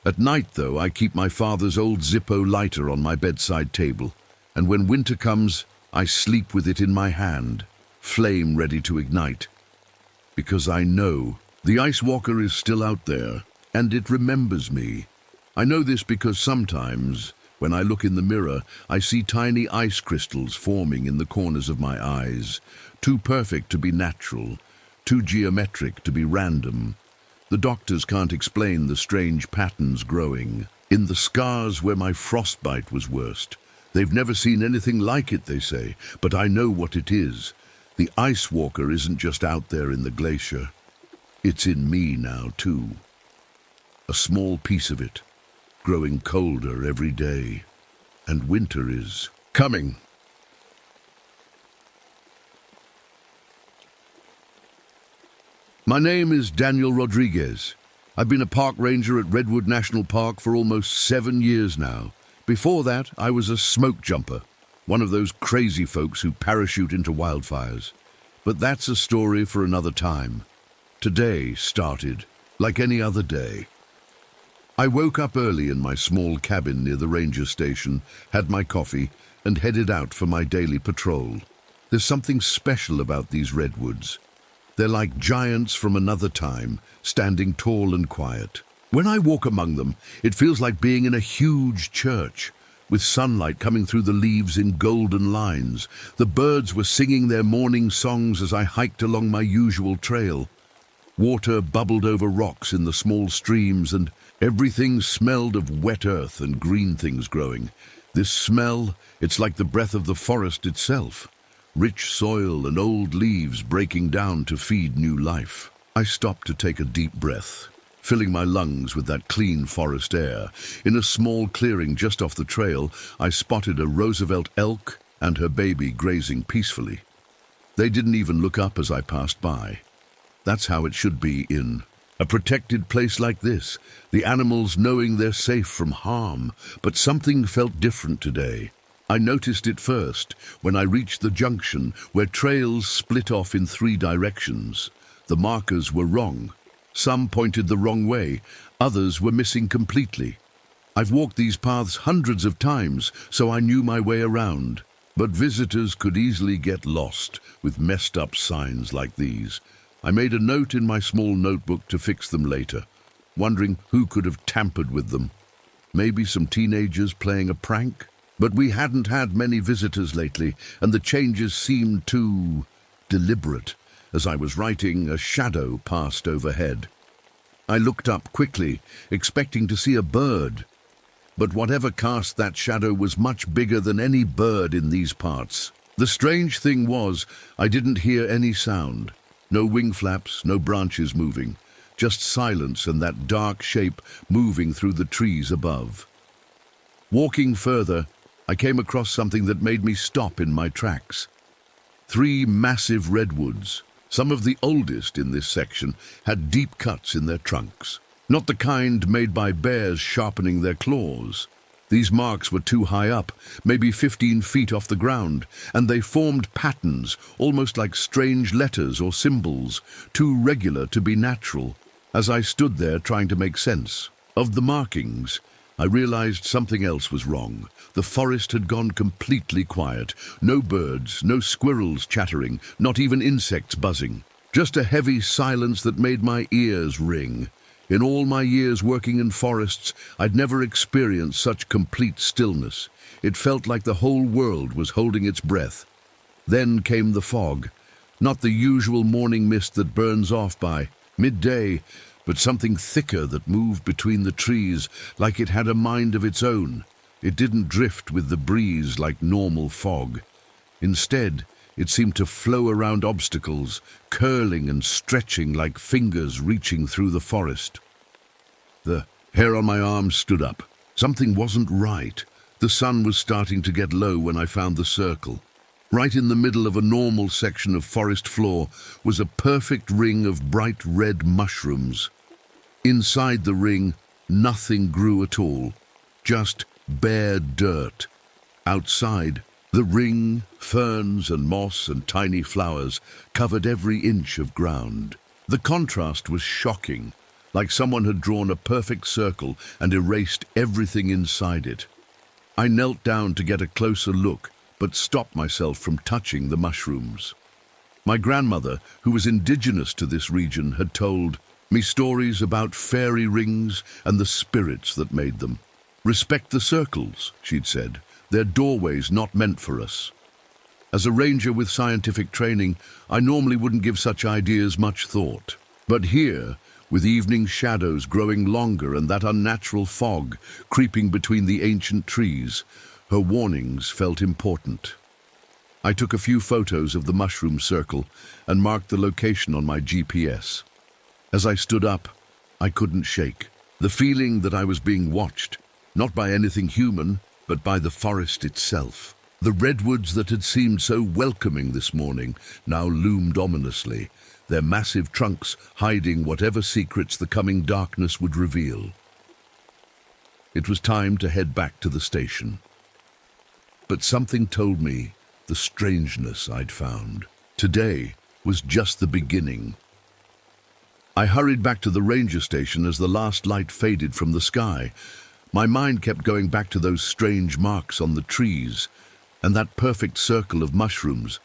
S1: At night, though, I keep my father's old Zippo lighter on my bedside table. And when winter comes, I sleep with it in my hand, flame ready to ignite. Because I know the Ice Walker is still out there, and it remembers me. I know this because sometimes, when I look in the mirror, I see tiny ice crystals forming in the corners of my eyes, too perfect to be natural, too geometric to be random. The doctors can't explain the strange patterns growing in the scars where my frostbite was worst. They've never seen anything like it, they say, but I know what it is. The Ice Walker isn't just out there in the glacier. It's in me now, too. A small piece of it, growing colder every day. And winter is coming. My name is Daniel Rodriguez. I've been a park ranger at Redwood National Park for almost 7 years now. Before that, I was a smoke jumper, one of those crazy folks who parachute into wildfires. But that's a story for another time. Today started like any other day. I woke up early in my small cabin near the ranger station, had my coffee, and headed out for my daily patrol. There's something special about these redwoods. They're like giants from another time, standing tall and quiet. When I walk among them, it feels like being in a huge church, with sunlight coming through the leaves in golden lines. The birds were singing their morning songs as I hiked along my usual trail. Water bubbled over rocks in the small streams, and everything smelled of wet earth and green things growing. This smell, it's like the breath of the forest itself. Rich soil and old leaves breaking down to feed new life. I stopped to take a deep breath, filling my lungs with that clean forest air. In a small clearing just off the trail, I spotted a Roosevelt elk and her baby grazing peacefully. They didn't even look up as I passed by. That's how it should be in a protected place like this, the animals knowing they're safe from harm. But something felt different today. I noticed it first when I reached the junction where trails split off in 3 directions. The markers were wrong. Some pointed the wrong way, others were missing completely. I've walked these paths hundreds of times, so I knew my way around. But visitors could easily get lost with messed up signs like these. I made a note in my small notebook to fix them later, wondering who could have tampered with them. Maybe some teenagers playing a prank? But we hadn't had many visitors lately, and the changes seemed too deliberate. As I was writing, a shadow passed overhead. I looked up quickly, expecting to see a bird. But whatever cast that shadow was much bigger than any bird in these parts. The strange thing was, I didn't hear any sound. No wing flaps, no branches moving. Just silence and that dark shape moving through the trees above. Walking further, I came across something that made me stop in my tracks. 3 massive redwoods, some of the oldest in this section, had deep cuts in their trunks. Not the kind made by bears sharpening their claws. These marks were too high up, maybe 15 feet off the ground, and they formed patterns, almost like strange letters or symbols, too regular to be natural. As I stood there trying to make sense of the markings, I realized something else was wrong. The forest had gone completely quiet. No birds, no squirrels chattering, not even insects buzzing. Just a heavy silence that made my ears ring. In all my years working in forests, I'd never experienced such complete stillness. It felt like the whole world was holding its breath. Then came the fog. Not the usual morning mist that burns off by midday, but something thicker that moved between the trees like it had a mind of its own. It didn't drift with the breeze like normal fog. Instead, it seemed to flow around obstacles, curling and stretching like fingers reaching through the forest. The hair on my arms stood up. Something wasn't right. The sun was starting to get low when I found the circle. Right in the middle of a normal section of forest floor was a perfect ring of bright red mushrooms. Inside the ring, nothing grew at all, just bare dirt. Outside, the ring, ferns and moss and tiny flowers covered every inch of ground. The contrast was shocking, like someone had drawn a perfect circle and erased everything inside it. I knelt down to get a closer look, but stopped myself from touching the mushrooms. My grandmother, who was indigenous to this region, had told me stories about fairy rings and the spirits that made them. "Respect the circles," she'd said. "They're doorways not meant for us." As a ranger with scientific training, I normally wouldn't give such ideas much thought. But here, with evening shadows growing longer and that unnatural fog creeping between the ancient trees, her warnings felt important. I took a few photos of the mushroom circle and marked the location on my GPS. As I stood up, I couldn't shake the feeling that I was being watched, not by anything human, but by the forest itself. The redwoods that had seemed so welcoming this morning now loomed ominously, their massive trunks hiding whatever secrets the coming darkness would reveal. It was time to head back to the station. But something told me the strangeness I'd found. Today was just the beginning. I hurried back to the ranger station as the last light faded from the sky. My mind kept going back to those strange marks on the trees and that perfect circle of mushrooms.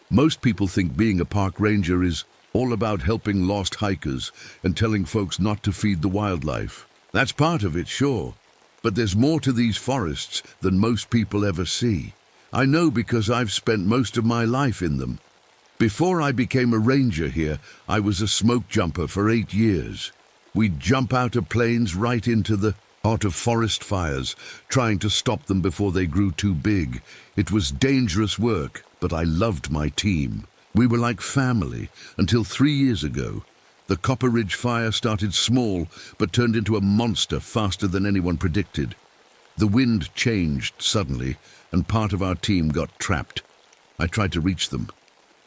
S1: Most people think being a park ranger is all about helping lost hikers and telling folks not to feed the wildlife. That's part of it, sure. But there's more to these forests than most people ever see. I know because I've spent most of my life in them. Before I became a ranger here, I was a smoke jumper for 8 years. We'd jump out of planes right into the heart of forest fires, trying to stop them before they grew too big. It was dangerous work, but I loved my team. We were like family until 3 years ago. The Copper Ridge fire started small, but turned into a monster faster than anyone predicted. The wind changed suddenly, and part of our team got trapped. I tried to reach them.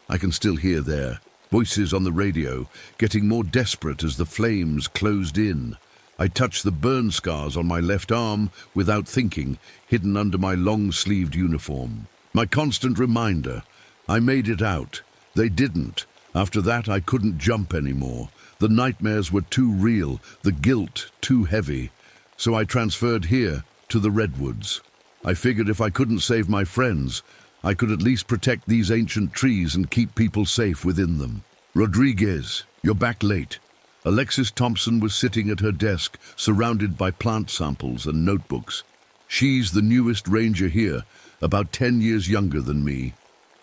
S1: I can still hear their voices on the radio, getting more desperate as the flames closed in. I touched the burn scars on my left arm without thinking, hidden under my long-sleeved uniform. My constant reminder, I made it out. They didn't. After that, I couldn't jump anymore. The nightmares were too real, the guilt too heavy. So I transferred here to the Redwoods. I figured if I couldn't save my friends, I could at least protect these ancient trees and keep people safe within them. Rodriguez, you're back late. Alexis Thompson was sitting at her desk, surrounded by plant samples and notebooks. She's the newest ranger here, about 10 years younger than me.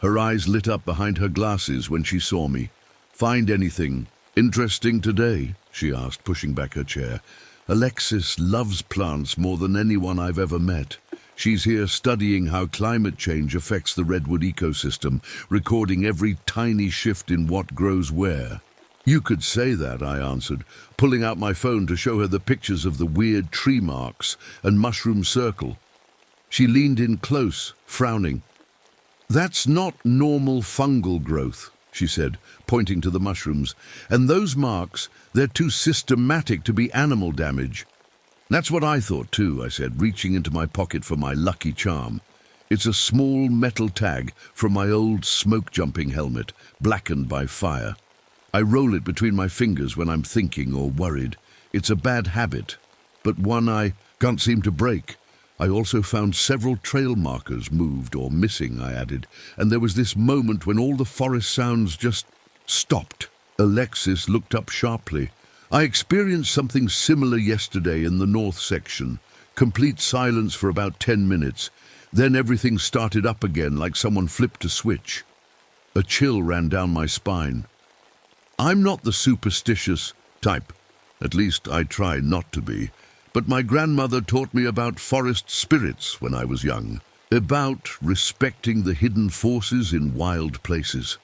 S1: Her eyes lit up behind her glasses when she saw me. Find anything interesting today? She asked, pushing back her chair. Alexis loves plants more than anyone I've ever met. She's here studying how climate change affects the redwood ecosystem, recording every tiny shift in what grows where. You could say that, I answered, pulling out my phone to show her the pictures of the weird tree marks and mushroom circle. She leaned in close, frowning. That's not normal fungal growth, she said, pointing to the mushrooms. And those marks, they're too systematic to be animal damage. That's what I thought too, I said, reaching into my pocket for my lucky charm. It's a small metal tag from my old smoke-jumping helmet, blackened by fire. I roll it between my fingers when I'm thinking or worried. It's a bad habit, but one I can't seem to break. I also found several trail markers moved or missing, I added, and there was this moment when all the forest sounds just stopped. Alexis looked up sharply. I experienced something similar yesterday in the north section. Complete silence for about 10 minutes. Then everything started up again like someone flipped a switch. A chill ran down my spine. I'm not the superstitious type. At least I try not to be. But my grandmother taught me about forest spirits when I was young. About respecting the hidden forces in wild places.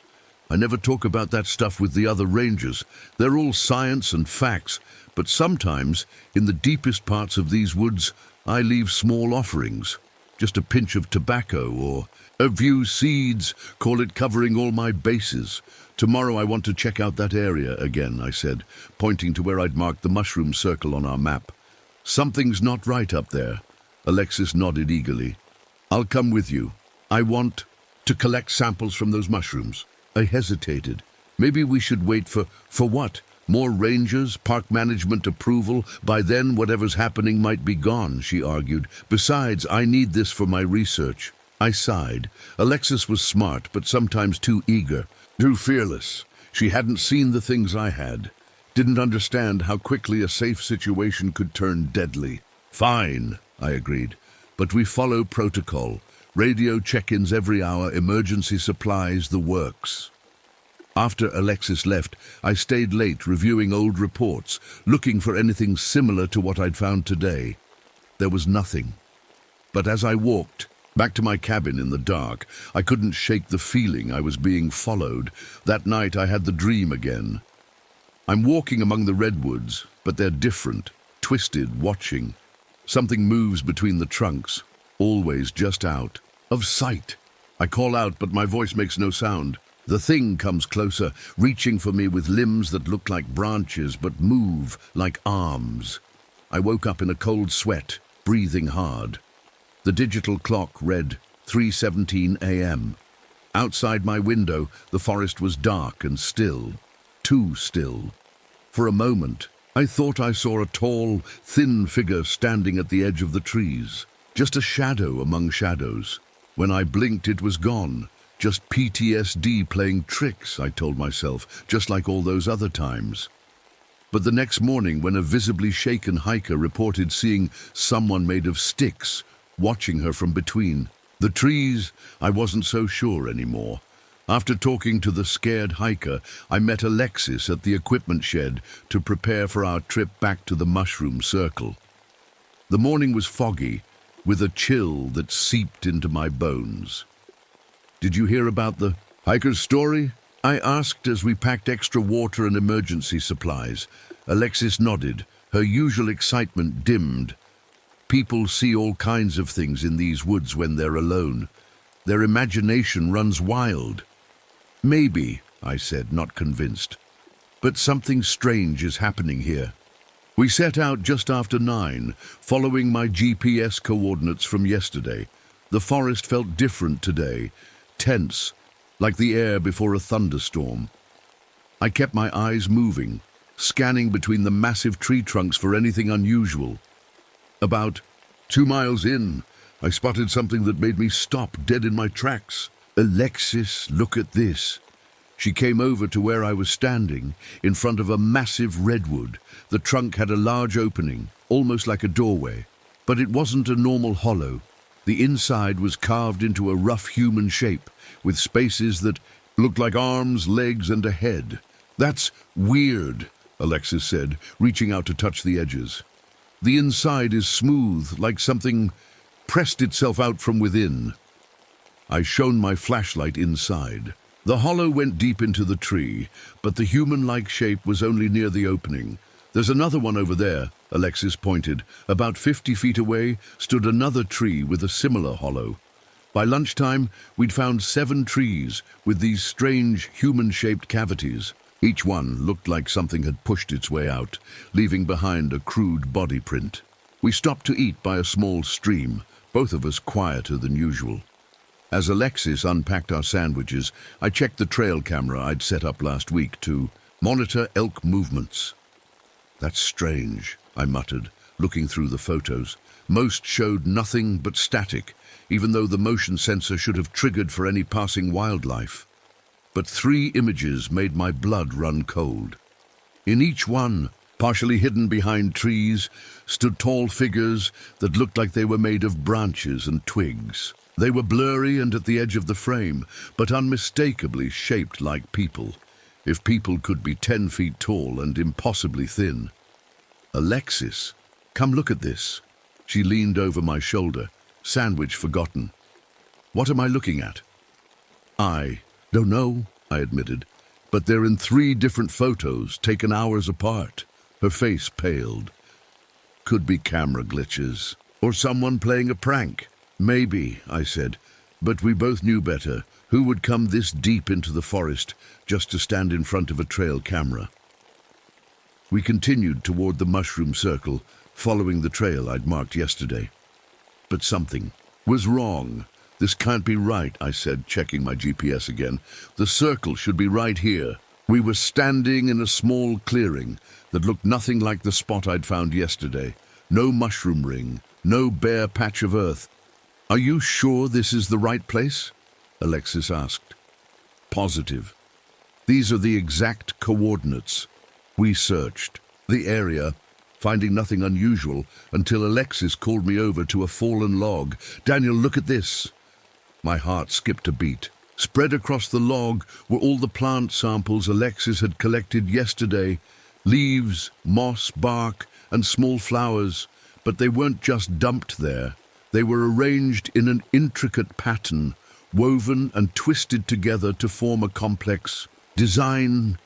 S1: I never talk about that stuff with the other rangers. They're all science and facts, but sometimes, in the deepest parts of these woods, I leave small offerings. Just a pinch of tobacco or a few seeds, call it covering all my bases. Tomorrow I want to check out that area again, I said, pointing to where I'd marked the mushroom circle on our map. Something's not right up there. Alexis nodded eagerly. I'll come with you. I want to collect samples from those mushrooms. I hesitated. Maybe we should wait for what? More rangers, park management approval? By then, whatever's happening might be gone, she argued. Besides, I need this for my research. I sighed. Alexis was smart, but sometimes too eager, too fearless. She hadn't seen the things I had. Didn't understand how quickly a safe situation could turn deadly. Fine, I agreed. But we follow protocol. Radio check-ins every hour, emergency supplies, the works. After Alexis left, I stayed late reviewing old reports, looking for anything similar to what I'd found today. There was nothing. But as I walked back to my cabin in the dark, I couldn't shake the feeling I was being followed. That night I had the dream again. I'm walking among the redwoods, but they're different, twisted, watching. Something moves between the trunks, always just out of sight. I call out, but my voice makes no sound. The thing comes closer, reaching for me with limbs that look like branches but move like arms. I woke up in a cold sweat, breathing hard. The digital clock read 3:17 a.m. Outside my window, the forest was dark and still, too still. For a moment, I thought I saw a tall, thin figure standing at the edge of the trees, just a shadow among shadows. When I blinked, it was gone. Just PTSD playing tricks, I told myself, just like all those other times. But the next morning, when a visibly shaken hiker reported seeing someone made of sticks watching her from between the trees, I wasn't so sure anymore. After talking to the scared hiker, I met Alexis at the equipment shed to prepare for our trip back to the Mushroom Circle. The morning was foggy, with a chill that seeped into my bones. "Did you hear about the hiker's story?" I asked as we packed extra water and emergency supplies. Alexis nodded, her usual excitement dimmed. People see all kinds of things in these woods when they're alone. Their imagination runs wild. "Maybe," I said, not convinced. "But something strange is happening here." We set out just after 9, following my GPS coordinates from yesterday. The forest felt different today, tense, like the air before a thunderstorm. I kept my eyes moving, scanning between the massive tree trunks for anything unusual. About 2 miles in, I spotted something that made me stop dead in my tracks. "Alexis, look at this." She came over to where I was standing, in front of a massive redwood. The trunk had a large opening, almost like a doorway, but it wasn't a normal hollow. The inside was carved into a rough human shape, with spaces that looked like arms, legs, and a head. "That's weird," Alexis said, reaching out to touch the edges. "The inside is smooth, like something pressed itself out from within." I shone my flashlight inside. The hollow went deep into the tree, but the human-like shape was only near the opening. "There's another one over there," Alexis pointed. About 50 feet away stood another tree with a similar hollow. By lunchtime, we'd found 7 trees with these strange human-shaped cavities. Each one looked like something had pushed its way out, leaving behind a crude body print. We stopped to eat by a small stream, both of us quieter than usual. As Alexis unpacked our sandwiches, I checked the trail camera I'd set up last week to monitor elk movements. "That's strange," I muttered, looking through the photos. Most showed nothing but static, even though the motion sensor should have triggered for any passing wildlife. But 3 images made my blood run cold. In each one, partially hidden behind trees, stood tall figures that looked like they were made of branches and twigs. They were blurry and at the edge of the frame, but unmistakably shaped like people, if people could be 10 feet tall and impossibly thin. "Alexis, come look at this." She leaned over my shoulder, sandwich forgotten. "What am I looking at?" "I don't know," I admitted, "but they're in 3 different photos, taken hours apart." Her face paled. "Could be camera glitches, or someone playing a prank." "Maybe," I said, but we both knew better. Who would come this deep into the forest just to stand in front of a trail camera? We continued toward the Mushroom Circle, following the trail I'd marked yesterday. But something was wrong. "This can't be right," I said, checking my GPS again. "The circle should be right here." We were standing in a small clearing that looked nothing like the spot I'd found yesterday. No mushroom ring, no bare patch of earth. "Are you sure this is the right place?" Alexis asked. "Positive. These are the exact coordinates." We searched the area, finding nothing unusual, until Alexis called me over to a fallen log. "Daniel, look at this." My heart skipped a beat. Spread across the log were all the plant samples Alexis had collected yesterday. Leaves, moss, bark, and small flowers. But they weren't just dumped there. They were arranged in an intricate pattern, woven and twisted together to form a complex design.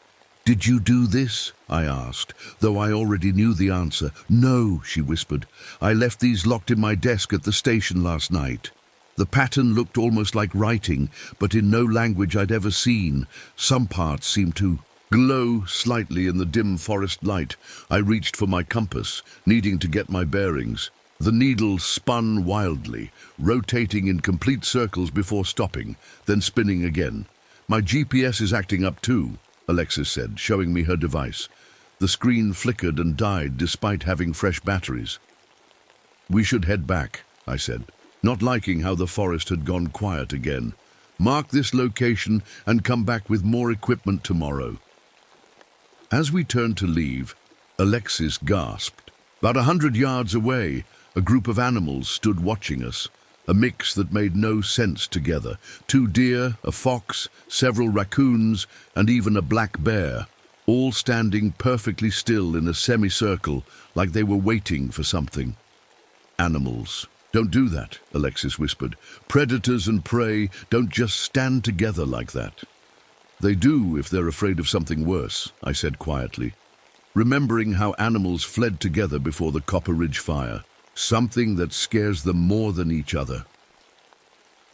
S1: "Did you do this?" I asked, though I already knew the answer. "No," she whispered. "I left these locked in my desk at the station last night." The pattern looked almost like writing, but in no language I'd ever seen. Some parts seemed to glow slightly in the dim forest light. I reached for my compass, needing to get my bearings. The needle spun wildly, rotating in complete circles before stopping, then spinning again. "My GPS is acting up too," Alexis said, showing me her device. The screen flickered and died despite having fresh batteries. "We should head back," I said, not liking how the forest had gone quiet again. "Mark this location and come back with more equipment tomorrow." As we turned to leave, Alexis gasped. About 100 yards away, a group of animals stood watching us, a mix that made no sense together. 2 deer, a fox, several raccoons, and even a black bear, all standing perfectly still in a semicircle like they were waiting for something. "Animals. Don't do that," Alexis whispered. "Predators and prey don't just stand together like that." "They do if they're afraid of something worse," I said quietly, remembering how animals fled together before the Copper Ridge fire, something that scares them more than each other.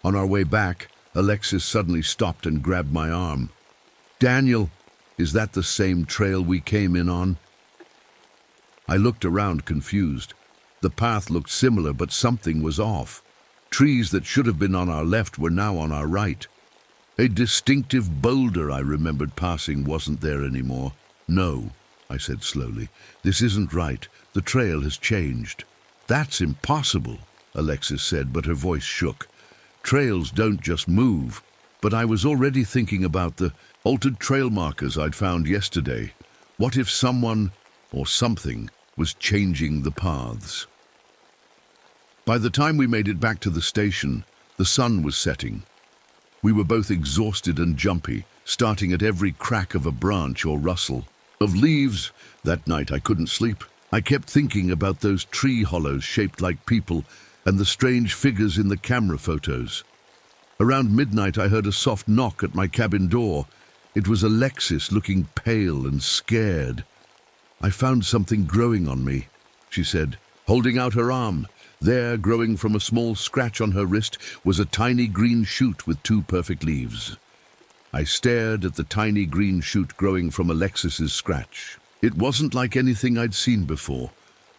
S1: On our way back, Alexis suddenly stopped and grabbed my arm. "Daniel, is that the same trail we came in on?" I looked around confused. The path looked similar, but something was off. Trees that should have been on our left were now on our right. A distinctive boulder I remembered passing wasn't there anymore. "No," I said slowly, "this isn't right. The trail has changed." "That's impossible," Alexis said, but her voice shook. "Trails don't just move." But I was already thinking about the altered trail markers I'd found yesterday. What if someone, or something, was changing the paths? By the time we made it back to the station, the sun was setting. We were both exhausted and jumpy, starting at every crack of a branch or rustle of leaves. That night I couldn't sleep. I kept thinking about those tree hollows shaped like people and the strange figures in the camera photos. Around midnight I heard a soft knock at my cabin door. It was Alexis, looking pale and scared. "I found something growing on me," she said, holding out her arm. There, growing from a small scratch on her wrist, was a tiny green shoot with 2 perfect leaves. I stared at the tiny green shoot growing from Alexis's scratch. It wasn't like anything I'd seen before.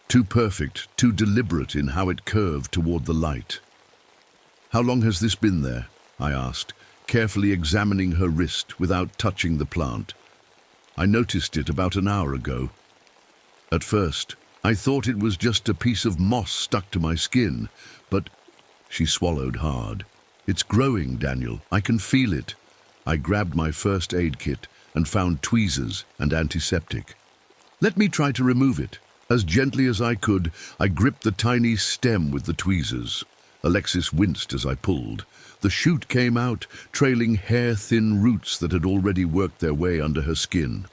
S1: Too perfect, too deliberate in how it curved toward the light. "How long has this been there?" I asked, carefully examining her wrist without touching the plant. "I noticed it about an hour ago. At first, I thought it was just a piece of moss stuck to my skin, but—" She swallowed hard. "It's growing, Daniel. I can feel it." I grabbed my first aid kit and found tweezers and antiseptic. "Let me try to remove it." As gently as I could, I gripped the tiny stem with the tweezers. Alexis winced as I pulled. The shoot came out, trailing hair-thin roots that had already worked their way under her skin.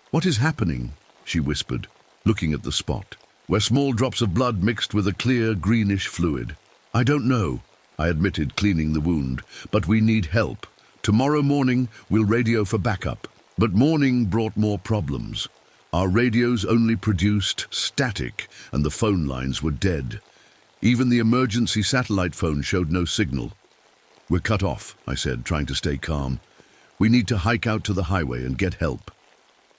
S1: "What is happening?" she whispered, looking at the spot, where small drops of blood mixed with a clear greenish fluid. "I don't know," I admitted, cleaning the wound, "but we need help. Tomorrow morning we'll radio for backup." But morning brought more problems. Our radios only produced static, and the phone lines were dead. Even the emergency satellite phone showed no signal. "We're cut off," I said, trying to stay calm. "We need to hike out to the highway and get help."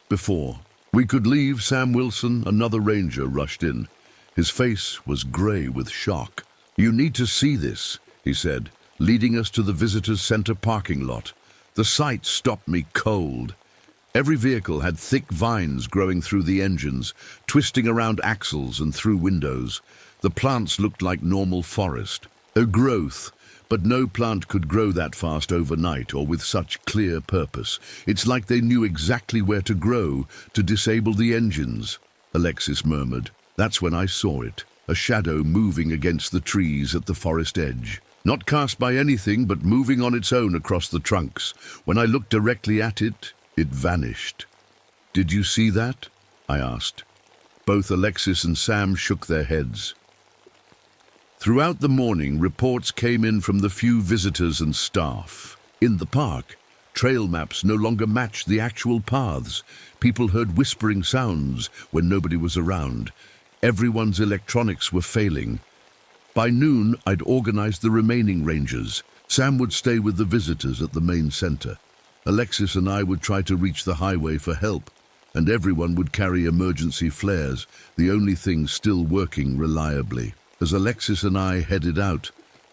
S1: Before we could leave, Sam Wilson, another ranger, rushed in. His face was gray with shock. "You need to see this," he said, leading us to the visitors' center parking lot. The sight stopped me cold. Every vehicle had thick vines growing through the engines, twisting around axles and through windows. The plants looked like normal forest, a growth, but no plant could grow that fast overnight or with such clear purpose. It's like they knew exactly where to grow to disable the engines, Alexis murmured. That's when I saw it, a shadow moving against the trees at the forest edge. Not cast by anything, but moving on its own across the trunks. When I looked directly at it, it vanished. "Did you see that?" I asked. Both Alexis and Sam shook their heads. Throughout the morning, reports came in from the few visitors and staff. In the park, trail maps no longer matched the actual paths. People heard whispering sounds when nobody was around. Everyone's electronics were failing. By noon, I'd organized the remaining rangers. Sam would stay with the visitors at the main center. Alexis and I would try to reach the highway for help, and everyone would carry emergency flares, the only thing still working reliably. As Alexis and I headed out,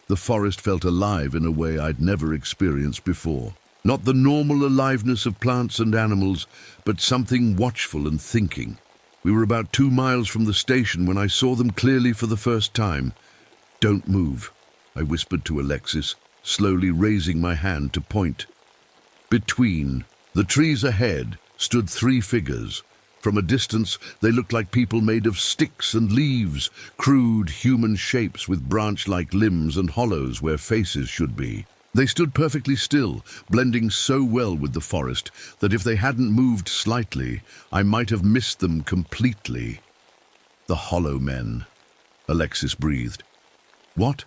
S1: the forest felt alive in a way I'd never experienced before. Not the normal aliveness of plants and animals, but something watchful and thinking. We were about 2 miles from the station when I saw them clearly for the first time. "Don't move," I whispered to Alexis, slowly raising my hand to point. Between the trees ahead stood 3 figures. From a distance, they looked like people made of sticks and leaves, crude human shapes with branch-like limbs and hollows where faces should be. They stood perfectly still, blending so well with the forest that if they hadn't moved slightly, I might have missed them completely. "The Hollow Men," Alexis breathed. "What?"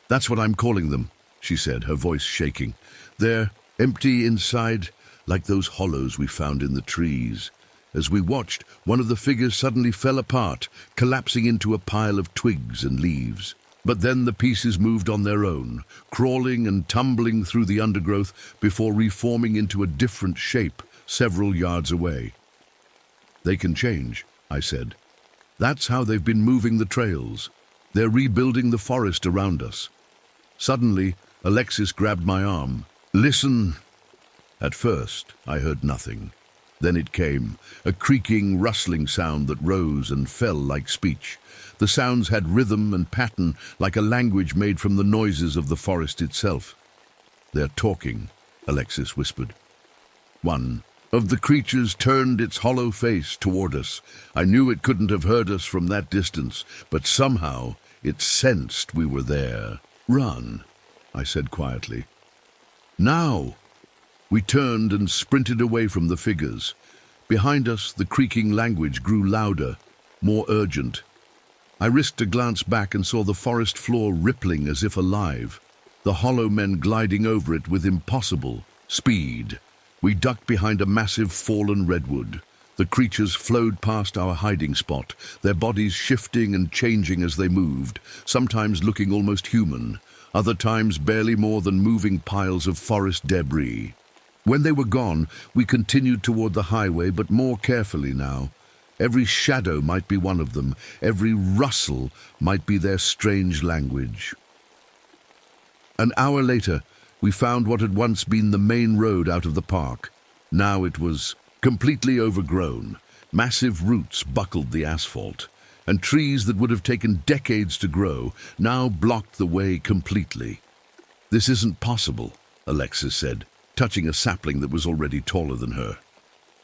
S1: "That's what I'm calling them," she said, her voice shaking. "They're empty inside, like those hollows we found in the trees." As we watched, one of the figures suddenly fell apart, collapsing into a pile of twigs and leaves. But then the pieces moved on their own, crawling and tumbling through the undergrowth before reforming into a different shape several yards away. "They can change," I said. "That's how they've been moving the trails. They're rebuilding the forest around us." Suddenly, Alexis grabbed my arm. "Listen." At first, I heard nothing. Then it came, a creaking, rustling sound that rose and fell like speech. The sounds had rhythm and pattern, like a language made from the noises of the forest itself. "They're talking," Alexis whispered. One of the creatures turned its hollow face toward us. I knew it couldn't have heard us from that distance, but somehow it sensed we were there. "Run," I said quietly. "Now!" We turned and sprinted away from the figures. Behind us, the creaking language grew louder, more urgent. I risked a glance back and saw the forest floor rippling as if alive, the Hollow Men gliding over it with impossible speed. We ducked behind a massive fallen redwood. The creatures flowed past our hiding spot, their bodies shifting and changing as they moved, sometimes looking almost human, other times barely more than moving piles of forest debris. When they were gone, we continued toward the highway, but more carefully now. Every shadow might be one of them. Every rustle might be their strange language. An hour later, we found what had once been the main road out of the park. Now it was completely overgrown. Massive roots buckled the asphalt, and trees that would have taken decades to grow now blocked the way completely. "This isn't possible," Alexis said, touching a sapling that was already taller than her.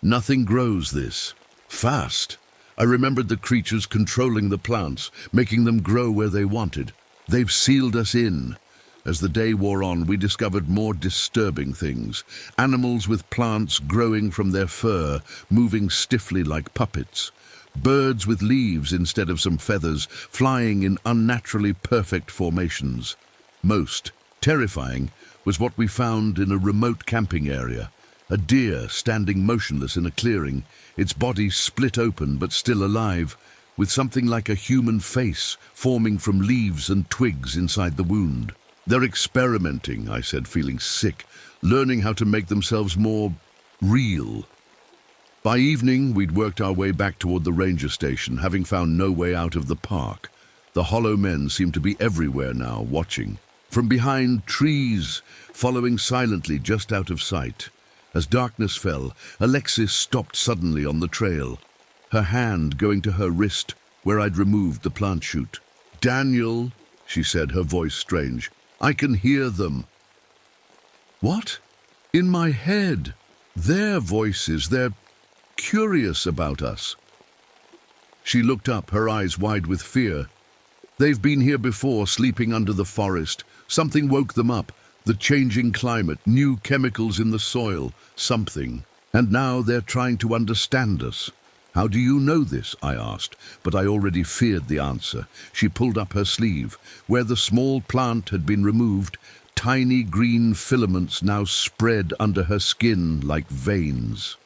S1: "Nothing grows this fast." I remembered the creatures controlling the plants, making them grow where they wanted. "They've sealed us in." As the day wore on, we discovered more disturbing things. Animals with plants growing from their fur, moving stiffly like puppets. Birds with leaves instead of some feathers, flying in unnaturally perfect formations. Most terrifying was what we found in a remote camping area. A deer standing motionless in a clearing, its body split open but still alive, with something like a human face forming from leaves and twigs inside the wound. "They're experimenting," I said, feeling sick, "learning how to make themselves more real." By evening, we'd worked our way back toward the ranger station, having found no way out of the park. The Hollow Men seemed to be everywhere now, watching. From behind trees, following silently just out of sight. As darkness fell, Alexis stopped suddenly on the trail, her hand going to her wrist where I'd removed the plant shoot. "Daniel," she said, her voice strange, "I can hear them." "What?" "In my head. Their voices, they're curious about us." She looked up, her eyes wide with fear. "They've been here before, sleeping under the forest. Something woke them up. The changing climate, new chemicals in the soil, something. And now they're trying to understand us." "How do you know this?" I asked, but I already feared the answer. She pulled up her sleeve. Where the small plant had been removed, tiny green filaments now spread under her skin like veins.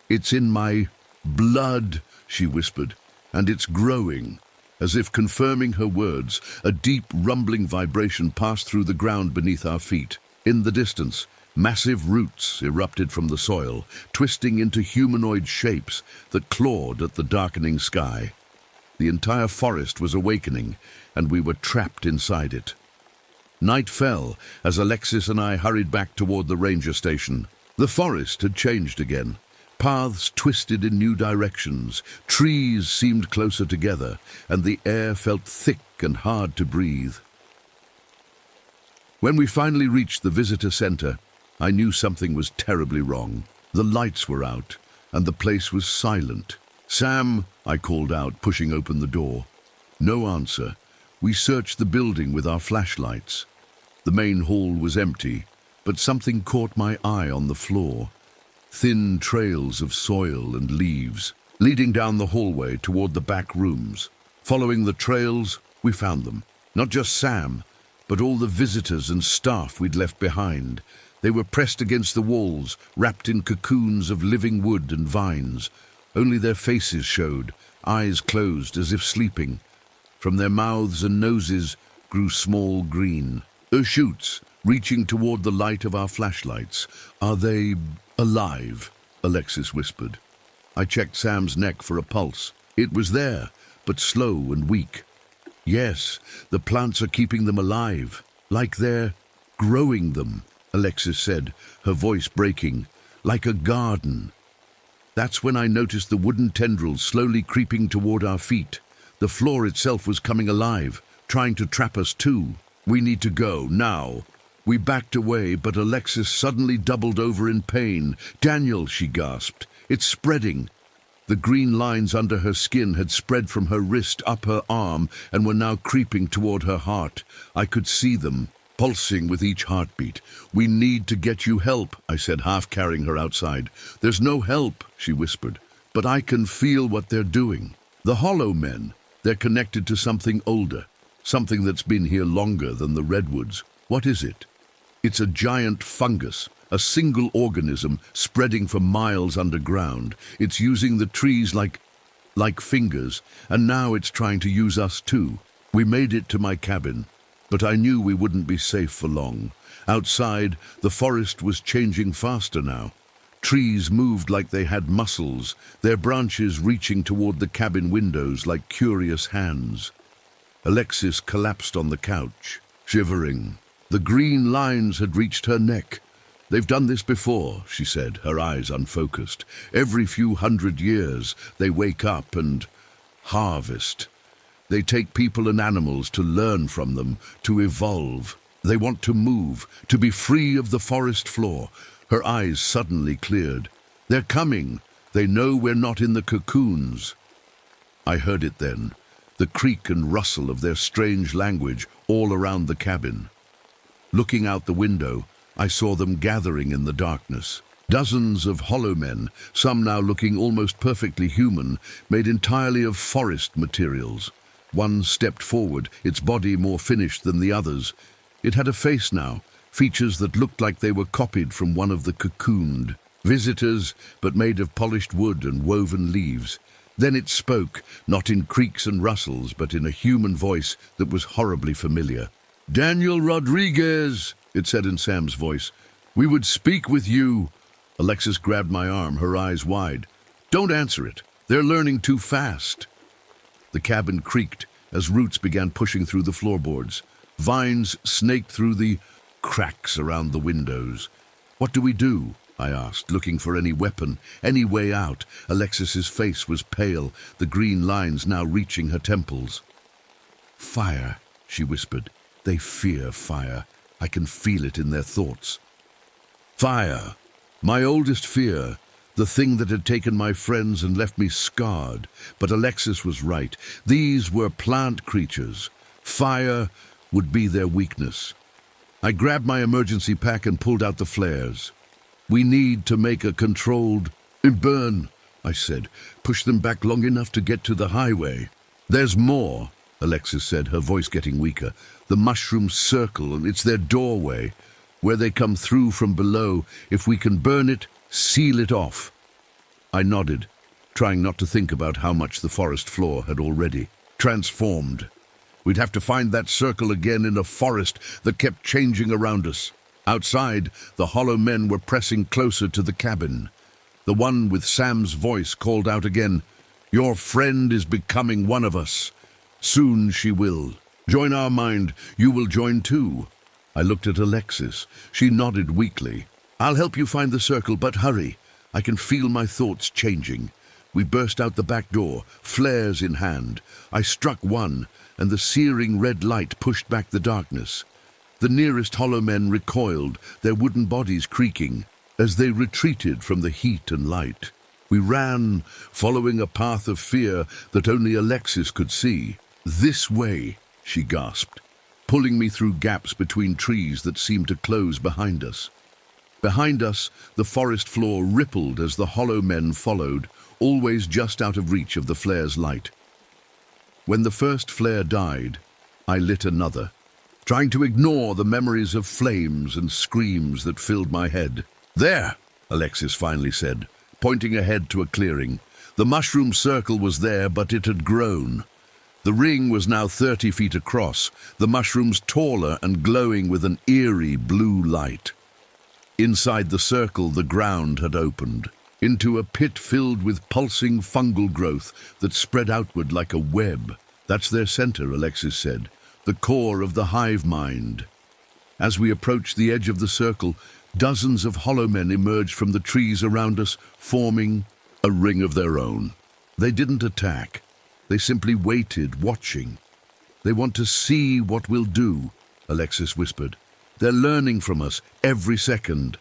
S1: "It's in my blood," she whispered, "and it's growing. As if confirming her words, a deep rumbling vibration passed through the ground beneath our feet. In the distance, massive roots erupted from the soil, twisting into humanoid shapes that clawed at the darkening sky. The entire forest was awakening, and we were trapped inside it. Night fell as Alexis and I hurried back toward the ranger station. The forest had changed again. Paths twisted in new directions, trees seemed closer together, and the air felt thick and hard to breathe. When we finally reached the visitor center, I knew something was terribly wrong. The lights were out, and the place was silent. "Sam," I called out, pushing open the door. No answer. We searched the building with our flashlights. The main hall was empty, but something caught my eye on the floor. Thin trails of soil and leaves, leading down the hallway toward the back rooms. Following the trails, we found them. Not just Sam, but all the visitors and staff we'd left behind. They were pressed against the walls, wrapped in cocoons of living wood and vines. Only their faces showed, eyes closed as if sleeping. From their mouths and noses grew small green shoots, reaching toward the light of our flashlights. "Are they alive?" Alexis whispered. I checked Sam's neck for a pulse. It was there, but slow and weak. "Yes, the plants are keeping them alive, like they're growing them," Alexis said, her voice breaking, "like a garden." That's when I noticed the wooden tendrils slowly creeping toward our feet. The floor itself was coming alive, trying to trap us too. "We need to go, now." We backed away, but Alexis suddenly doubled over in pain. "Daniel," she gasped, "it's spreading." The green lines under her skin had spread from her wrist up her arm and were now creeping toward her heart. I could see them, pulsing with each heartbeat. "We need to get you help," I said, half carrying her outside. "There's no help," she whispered, "but I can feel what they're doing. The Hollow Men, they're connected to something older, something that's been here longer than the redwoods." "What is it?" "It's a giant fungus, a single organism spreading for miles underground. It's using the trees like fingers, and now it's trying to use us too." We made it to my cabin, but I knew we wouldn't be safe for long. Outside, the forest was changing faster now. Trees moved like they had muscles, their branches reaching toward the cabin windows like curious hands. Alexis collapsed on the couch, shivering. The green lines had reached her neck. "They've done this before," she said, her eyes unfocused. "Every few 100 years, they wake up and harvest. They take people and animals to learn from them, to evolve. They want to move, to be free of the forest floor." Her eyes suddenly cleared. "They're coming. They know we're not in the cocoons." I heard it then, the creak and rustle of their strange language all around the cabin. Looking out the window, I saw them gathering in the darkness. Dozens of Hollow Men, some now looking almost perfectly human, made entirely of forest materials. One stepped forward, its body more finished than the others. It had a face now, features that looked like they were copied from one of the cocooned visitors, but made of polished wood and woven leaves. Then it spoke, not in creaks and rustles, but in a human voice that was horribly familiar. "Daniel Rodriguez," it said in Sam's voice. "We would speak with you." Alexis grabbed my arm, her eyes wide. "Don't answer it. They're learning too fast." The cabin creaked as roots began pushing through the floorboards. Vines snaked through the cracks around the windows. "What do we do?" I asked, looking for any weapon, any way out. Alexis's face was pale, the green lines now reaching her temples. "Fire," she whispered. "They fear fire. I can feel it in their thoughts." Fire, my oldest fear, the thing that had taken my friends and left me scarred. But Alexis was right. These were plant creatures. Fire would be their weakness. I grabbed my emergency pack and pulled out the flares. "We need to make a controlled burn," I said. "Push them back long enough to get to the highway." "There's more," Alexis said, her voice getting weaker. "The mushrooms circle, and it's their doorway. Where they come through from below, if we can burn it, seal it off." I nodded, trying not to think about how much the forest floor had already transformed. We'd have to find that circle again in a forest that kept changing around us. Outside, the hollow men were pressing closer to the cabin. The one with Sam's voice called out again, "Your friend is becoming one of us. Soon she will. Join our mind, you will join too." I looked at Alexis. She nodded weakly. "I'll help you find the circle, but hurry. I can feel my thoughts changing." We burst out the back door, flares in hand. I struck one, and the searing red light pushed back the darkness. The nearest hollow men recoiled, their wooden bodies creaking, as they retreated from the heat and light. We ran, following a path of fear that only Alexis could see. "This way," she gasped, pulling me through gaps between trees that seemed to close behind us. Behind us, the forest floor rippled as the hollow men followed, always just out of reach of the flare's light. When the first flare died, I lit another, trying to ignore the memories of flames and screams that filled my head. "There," Alexis finally said, pointing ahead to a clearing. The mushroom circle was there, but it had grown. The ring was now 30 feet across, the mushrooms taller and glowing with an eerie blue light. Inside the circle, the ground had opened into a pit filled with pulsing fungal growth that spread outward like a web. "That's their center," Alexis said, "the core of the hive mind." As we approached the edge of the circle, dozens of hollow men emerged from the trees around us, forming a ring of their own. They didn't attack. They simply waited, watching. "They want to see what we'll do," Alexis whispered. "They're learning from us every second."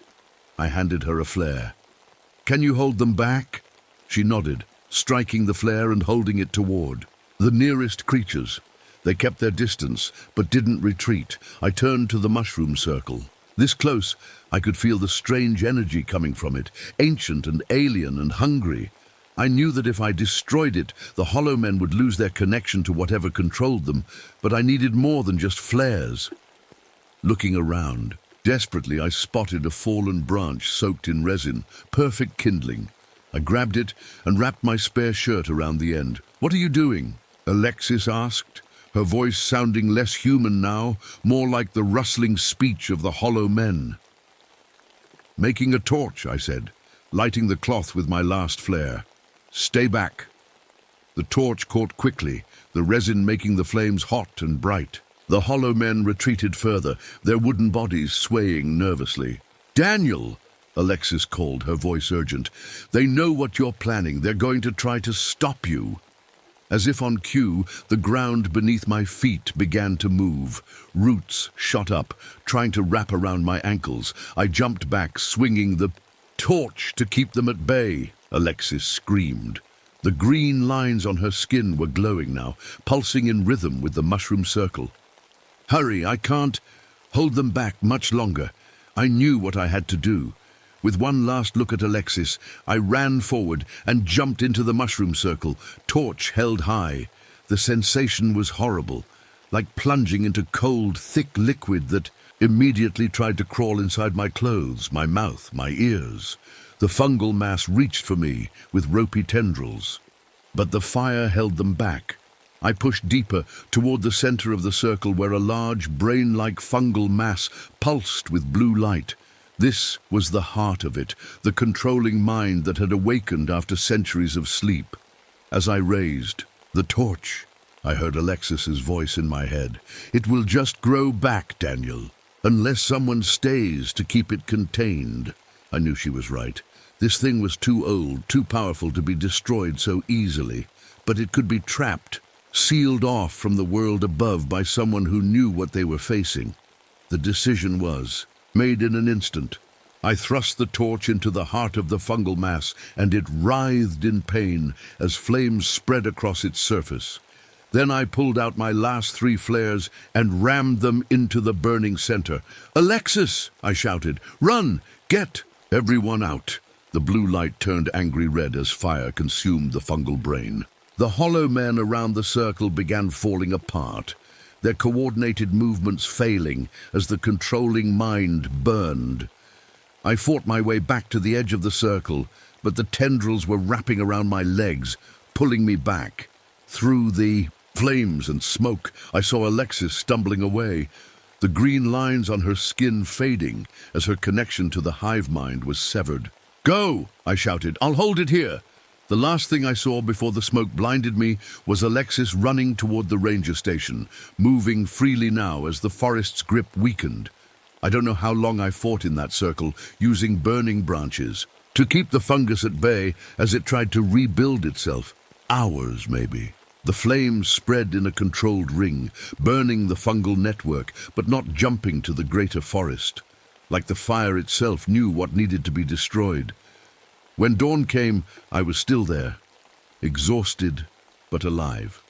S1: I handed her a flare. "Can you hold them back?" She nodded, striking the flare and holding it toward the nearest creatures. They kept their distance, but didn't retreat. I turned to the mushroom circle. This close, I could feel the strange energy coming from it, ancient and alien and hungry. I knew that if I destroyed it, the hollow men would lose their connection to whatever controlled them, but I needed more than just flares. Looking around, desperately I spotted a fallen branch soaked in resin, perfect kindling. I grabbed it and wrapped my spare shirt around the end. "What are you doing?" Alexis asked, her voice sounding less human now, more like the rustling speech of the hollow men. "Making a torch," I said, lighting the cloth with my last flare. "Stay back." The torch caught quickly, the resin making the flames hot and bright. The hollow men retreated further, their wooden bodies swaying nervously. "Daniel!" Alexis called, her voice urgent. "They know what you're planning. They're going to try to stop you." As if on cue, the ground beneath my feet began to move. Roots shot up, trying to wrap around my ankles. I jumped back, swinging the torch to keep them at bay. Alexis screamed. The green lines on her skin were glowing now, pulsing in rhythm with the mushroom circle. "Hurry, I can't hold them back much longer." I knew what I had to do. With one last look at Alexis, I ran forward and jumped into the mushroom circle, torch held high. The sensation was horrible, like plunging into cold, thick liquid that immediately tried to crawl inside my clothes, my mouth, my ears. The fungal mass reached for me with ropey tendrils, but the fire held them back. I pushed deeper toward the center of the circle where a large, brain-like fungal mass pulsed with blue light. This was the heart of it, the controlling mind that had awakened after centuries of sleep. As I raised the torch, I heard Alexis's voice in my head. "It will just grow back, Daniel, unless someone stays to keep it contained." I knew she was right. This thing was too old, too powerful to be destroyed so easily, but it could be trapped, sealed off from the world above by someone who knew what they were facing. The decision was made in an instant. I thrust the torch into the heart of the fungal mass, and it writhed in pain as flames spread across its surface. Then I pulled out my last 3 flares and rammed them into the burning center. "Alexis!" I shouted. "Run! Get everyone out!" The blue light turned angry red as fire consumed the fungal brain. The hollow men around the circle began falling apart, their coordinated movements failing as the controlling mind burned. I fought my way back to the edge of the circle, but the tendrils were wrapping around my legs, pulling me back. Through the Flames and smoke. I saw Alexis stumbling away, the green lines on her skin fading as her connection to the hive mind was severed. "Go!" I shouted. "I'll hold it here." The last thing I saw before the smoke blinded me was Alexis running toward the ranger station, moving freely now as the forest's grip weakened. I don't know how long I fought in that circle, using burning branches to keep the fungus at bay as it tried to rebuild itself. Hours, maybe. The flames spread in a controlled ring, burning the fungal network, but not jumping to the greater forest. Like the fire itself knew what needed to be destroyed. When dawn came, I was still there, exhausted but alive.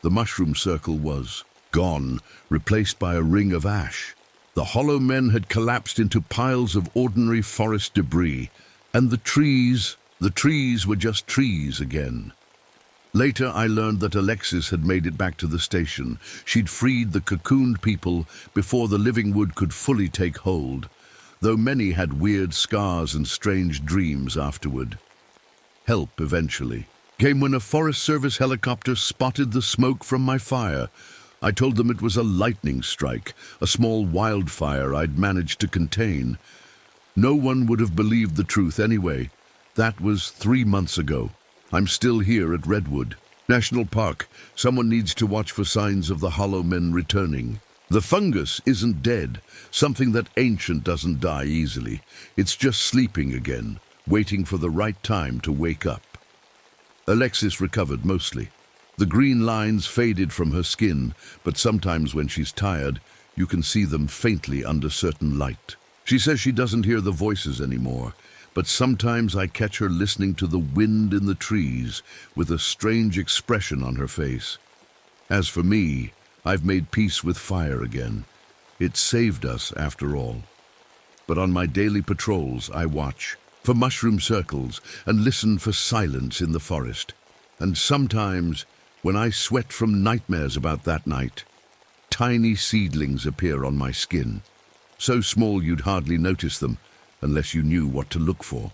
S1: The mushroom circle was gone, replaced by a ring of ash. The hollow men had collapsed into piles of ordinary forest debris, and the trees were just trees again. Later, I learned that Alexis had made it back to the station. She'd freed the cocooned people before the living wood could fully take hold, though many had weird scars and strange dreams afterward. Help, eventually, came when a Forest Service helicopter spotted the smoke from my fire. I told them it was a lightning strike, a small wildfire I'd managed to contain. No one would have believed the truth anyway. That was 3 months ago. I'm still here at Redwood National Park. Someone needs to watch for signs of the hollow men returning. The fungus isn't dead, something that ancient doesn't die easily. It's just sleeping again, waiting for the right time to wake up. Alexis recovered mostly. The green lines faded from her skin, but sometimes when she's tired, you can see them faintly under certain light. She says she doesn't hear the voices anymore, but sometimes I catch her listening to the wind in the trees with a strange expression on her face. As for me, I've made peace with fire again. It saved us, after all. But on my daily patrols, I watch for mushroom circles and listen for silence in the forest. And sometimes, when I sweat from nightmares about that night, tiny seedlings appear on my skin, so small you'd hardly notice them unless you knew what to look for.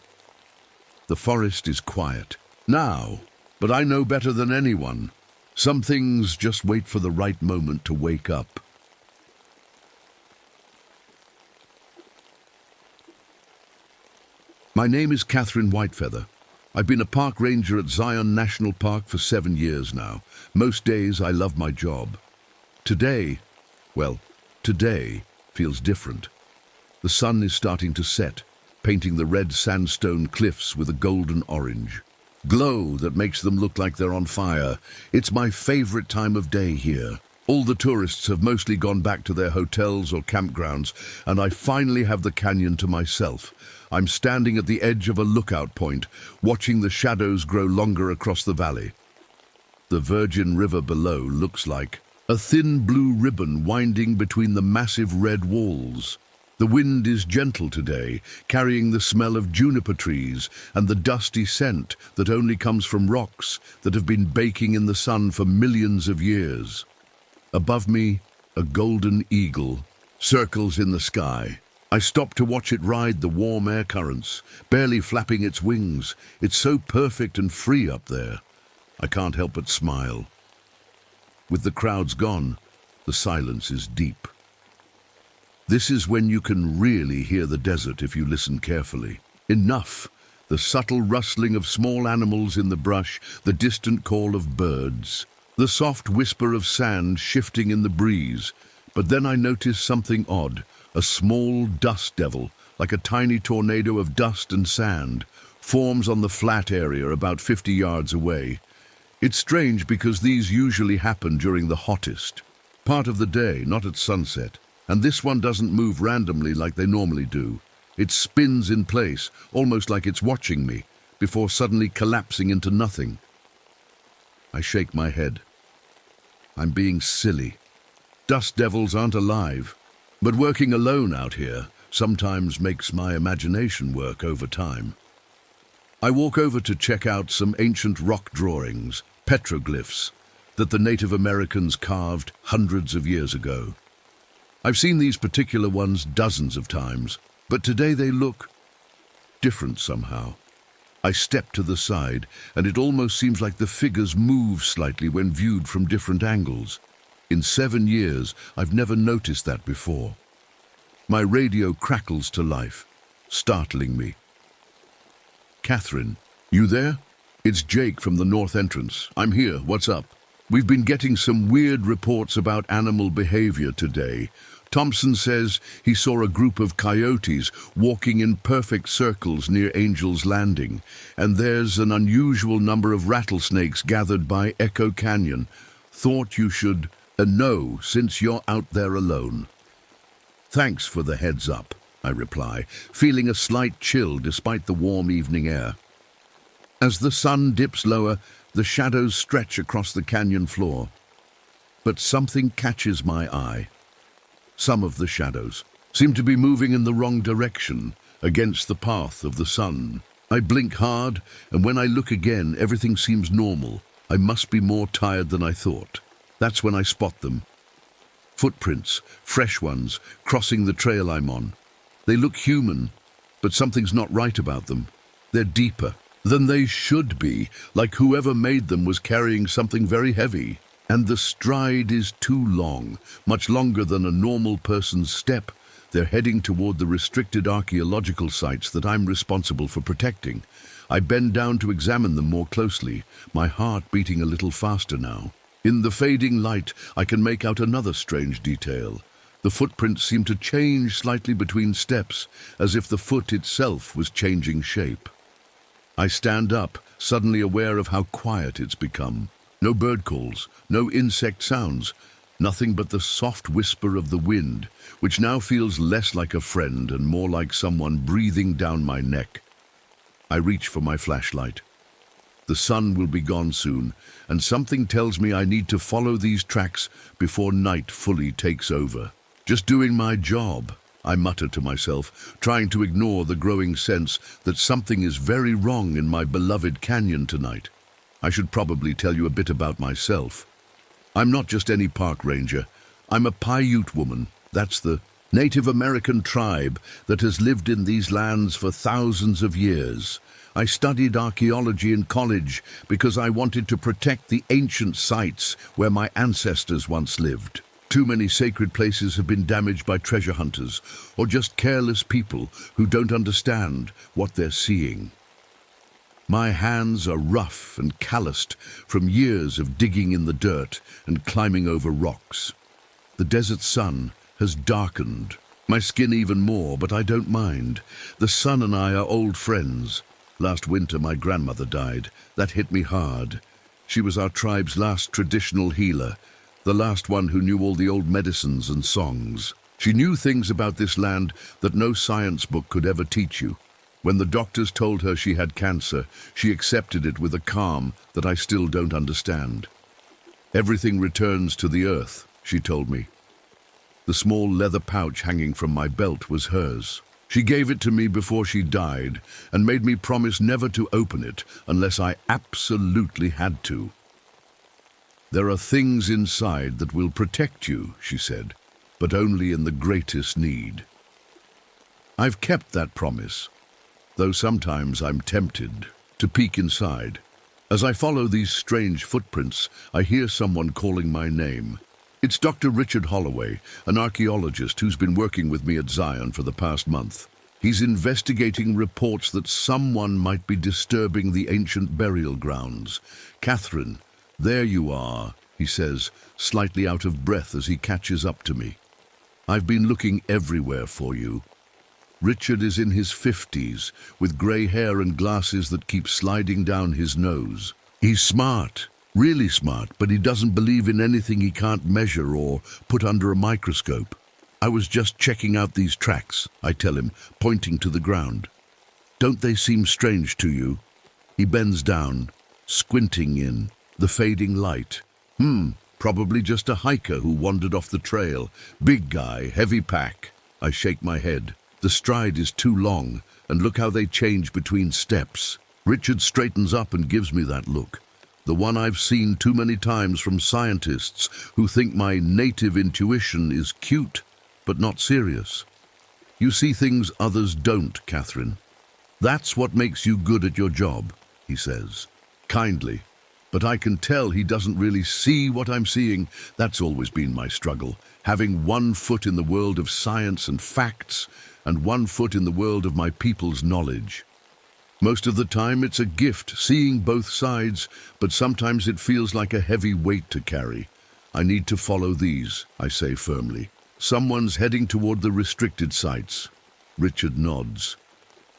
S1: The forest is quiet now, but I know better than anyone. Some things just wait for the right moment to wake up. My name is Catherine Whitefeather. I've been a park ranger at Zion National Park for 7 years now. Most days I love my job. Today feels different. The sun is starting to set, painting the red sandstone cliffs with a golden orange glow that makes them look like they're on fire. It's my favorite time of day here. All the tourists have mostly gone back to their hotels or campgrounds, and I finally have the canyon to myself. I'm standing at the edge of a lookout point, watching the shadows grow longer across the valley. The Virgin River below looks like a thin blue ribbon winding between the massive red walls. The wind is gentle today, carrying the smell of juniper trees and the dusty scent that only comes from rocks that have been baking in the sun for millions of years. Above me, a golden eagle circles in the sky. I stop to watch it ride the warm air currents, barely flapping its wings. It's so perfect and free up there. I can't help but smile. With the crowds gone, the silence is deep. This is when you can really hear the desert if you listen carefully. Enough. The subtle rustling of small animals in the brush, the distant call of birds, the soft whisper of sand shifting in the breeze. But then I notice something odd. A small dust devil, like a tiny tornado of dust and sand, forms on the flat area about 50 yards away. It's strange because these usually happen during the hottest part of the day, not at sunset. And this one doesn't move randomly like they normally do. It spins in place, almost like it's watching me, before suddenly collapsing into nothing. I shake my head. I'm being silly. Dust devils aren't alive. But working alone out here sometimes makes my imagination work over time. I walk over to check out some ancient rock drawings, petroglyphs, that the Native Americans carved hundreds of years ago. I've seen these particular ones dozens of times, but today they look different somehow. I step to the side, and it almost seems like the figures move slightly when viewed from different angles. In 7 years, I've never noticed that before. My radio crackles to life, startling me. Catherine, you there? It's Jake from the north entrance. I'm here. What's up? We've been getting some weird reports about animal behavior today. Thompson says he saw a group of coyotes walking in perfect circles near Angel's Landing, and there's an unusual number of rattlesnakes gathered by Echo Canyon. Thought you should know since you're out there alone. Thanks for the heads up, I reply, feeling a slight chill despite the warm evening air. As the sun dips lower, the shadows stretch across the canyon floor. But something catches my eye. Some of the shadows seem to be moving in the wrong direction, against the path of the sun. I blink hard, and when I look again, everything seems normal. I must be more tired than I thought. That's when I spot them. Footprints, fresh ones, crossing the trail I'm on. They look human, but something's not right about them. They're deeper than they should be, like whoever made them was carrying something very heavy. And the stride is too long, much longer than a normal person's step. They're heading toward the restricted archaeological sites that I'm responsible for protecting. I bend down to examine them more closely, my heart beating a little faster now. In the fading light, I can make out another strange detail. The footprints seem to change slightly between steps, as if the foot itself was changing shape. I stand up, suddenly aware of how quiet it's become. No bird calls, no insect sounds, nothing but the soft whisper of the wind, which now feels less like a friend and more like someone breathing down my neck. I reach for my flashlight. The sun will be gone soon, and something tells me I need to follow these tracks before night fully takes over. Just doing my job, I mutter to myself, trying to ignore the growing sense that something is very wrong in my beloved canyon tonight. I should probably tell you a bit about myself. I'm not just any park ranger. I'm a Paiute woman. That's the Native American tribe that has lived in these lands for thousands of years. I studied archaeology in college because I wanted to protect the ancient sites where my ancestors once lived. Too many sacred places have been damaged by treasure hunters or just careless people who don't understand what they're seeing. My hands are rough and calloused from years of digging in the dirt and climbing over rocks. The desert sun has darkened my skin even more, but I don't mind. The sun and I are old friends. Last winter my grandmother died. That hit me hard. She was our tribe's last traditional healer, the last one who knew all the old medicines and songs. She knew things about this land that no science book could ever teach you. When the doctors told her she had cancer, she accepted it with a calm that I still don't understand. Everything returns to the earth, she told me. The small leather pouch hanging from my belt was hers. She gave it to me before she died and made me promise never to open it unless I absolutely had to. There are things inside that will protect you, she said, but only in the greatest need. I've kept that promise, though sometimes I'm tempted to peek inside. As I follow these strange footprints, I hear someone calling my name. It's Dr. Richard Holloway, an archaeologist who's been working with me at Zion for the past month. He's investigating reports that someone might be disturbing the ancient burial grounds. Catherine, there you are, he says, slightly out of breath as he catches up to me. I've been looking everywhere for you. Richard is in his 50s, with grey hair and glasses that keep sliding down his nose. He's smart, really smart, but he doesn't believe in anything he can't measure or put under a microscope. I was just checking out these tracks, I tell him, pointing to the ground. Don't they seem strange to you? He bends down, squinting in the fading light. Probably just a hiker who wandered off the trail. Big guy, heavy pack. I shake my head. The stride is too long, and look how they change between steps. Richard straightens up and gives me that look. The one I've seen too many times from scientists who think my native intuition is cute, but not serious. You see things others don't, Catherine. "That's what makes you good at your job," he says, kindly. But I can tell he doesn't really see what I'm seeing. That's always been my struggle, having one foot in the world of science and facts, and one foot in the world of my people's knowledge. Most of the time it's a gift, seeing both sides, but sometimes it feels like a heavy weight to carry. I need to follow these, I say firmly. Someone's heading toward the restricted sites. Richard nods.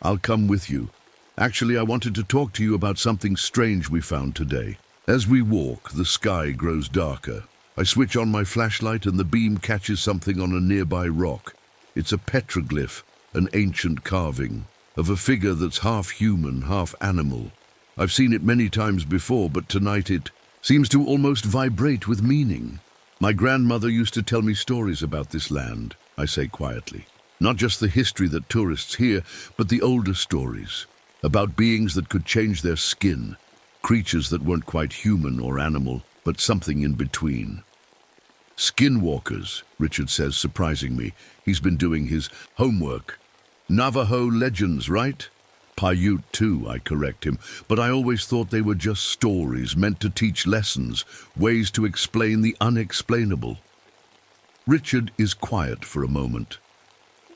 S1: I'll come with you. Actually, I wanted to talk to you about something strange we found today. As we walk, the sky grows darker. I switch on my flashlight and the beam catches something on a nearby rock. It's a petroglyph, an ancient carving, of a figure that's half human, half animal. I've seen it many times before, but tonight it seems to almost vibrate with meaning. My grandmother used to tell me stories about this land, I say quietly. Not just the history that tourists hear, but the older stories, about beings that could change their skin, creatures that weren't quite human or animal, but something in between. Skinwalkers, Richard says, surprising me. He's been doing his homework. Navajo legends, right? Paiute too, I correct him, but I always thought they were just stories meant to teach lessons, ways to explain the unexplainable. Richard is quiet for a moment.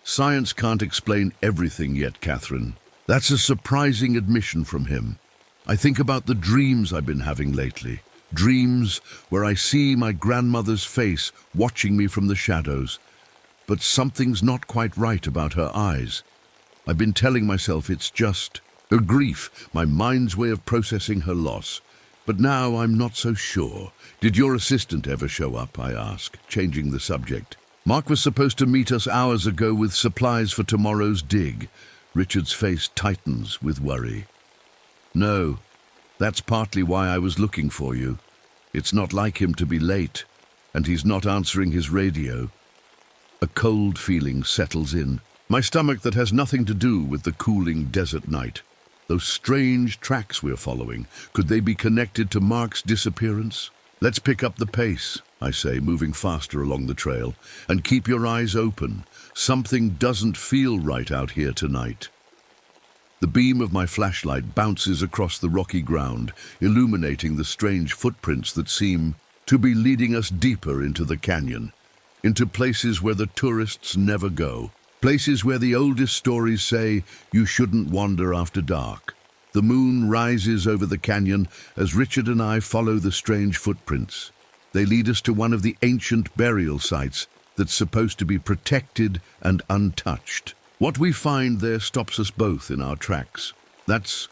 S1: Science can't explain everything yet, Catherine. That's a surprising admission from him. I think about the dreams I've been having lately. Dreams where I see my grandmother's face watching me from the shadows. But something's not quite right about her eyes. I've been telling myself it's just a grief, my mind's way of processing her loss. But now I'm not so sure. Did your assistant ever show up, I ask, changing the subject. Mark was supposed to meet us hours ago with supplies for tomorrow's dig. Richard's face tightens with worry. No, that's partly why I was looking for you. It's not like him to be late, and he's not answering his radio. A cold feeling settles in. My stomach that has nothing to do with the cooling desert night. Those strange tracks we're following, could they be connected to Mark's disappearance? Let's pick up the pace, I say, moving faster along the trail. And keep your eyes open. Something doesn't feel right out here tonight. The beam of my flashlight bounces across the rocky ground, illuminating the strange footprints that seem to be leading us deeper into the canyon, into places where the tourists never go, places where the oldest stories say you shouldn't wander after dark. The moon rises over the canyon as Richard and I follow the strange footprints. They lead us to one of the ancient burial sites that's supposed to be protected and untouched. What we find there stops us both in our tracks. That's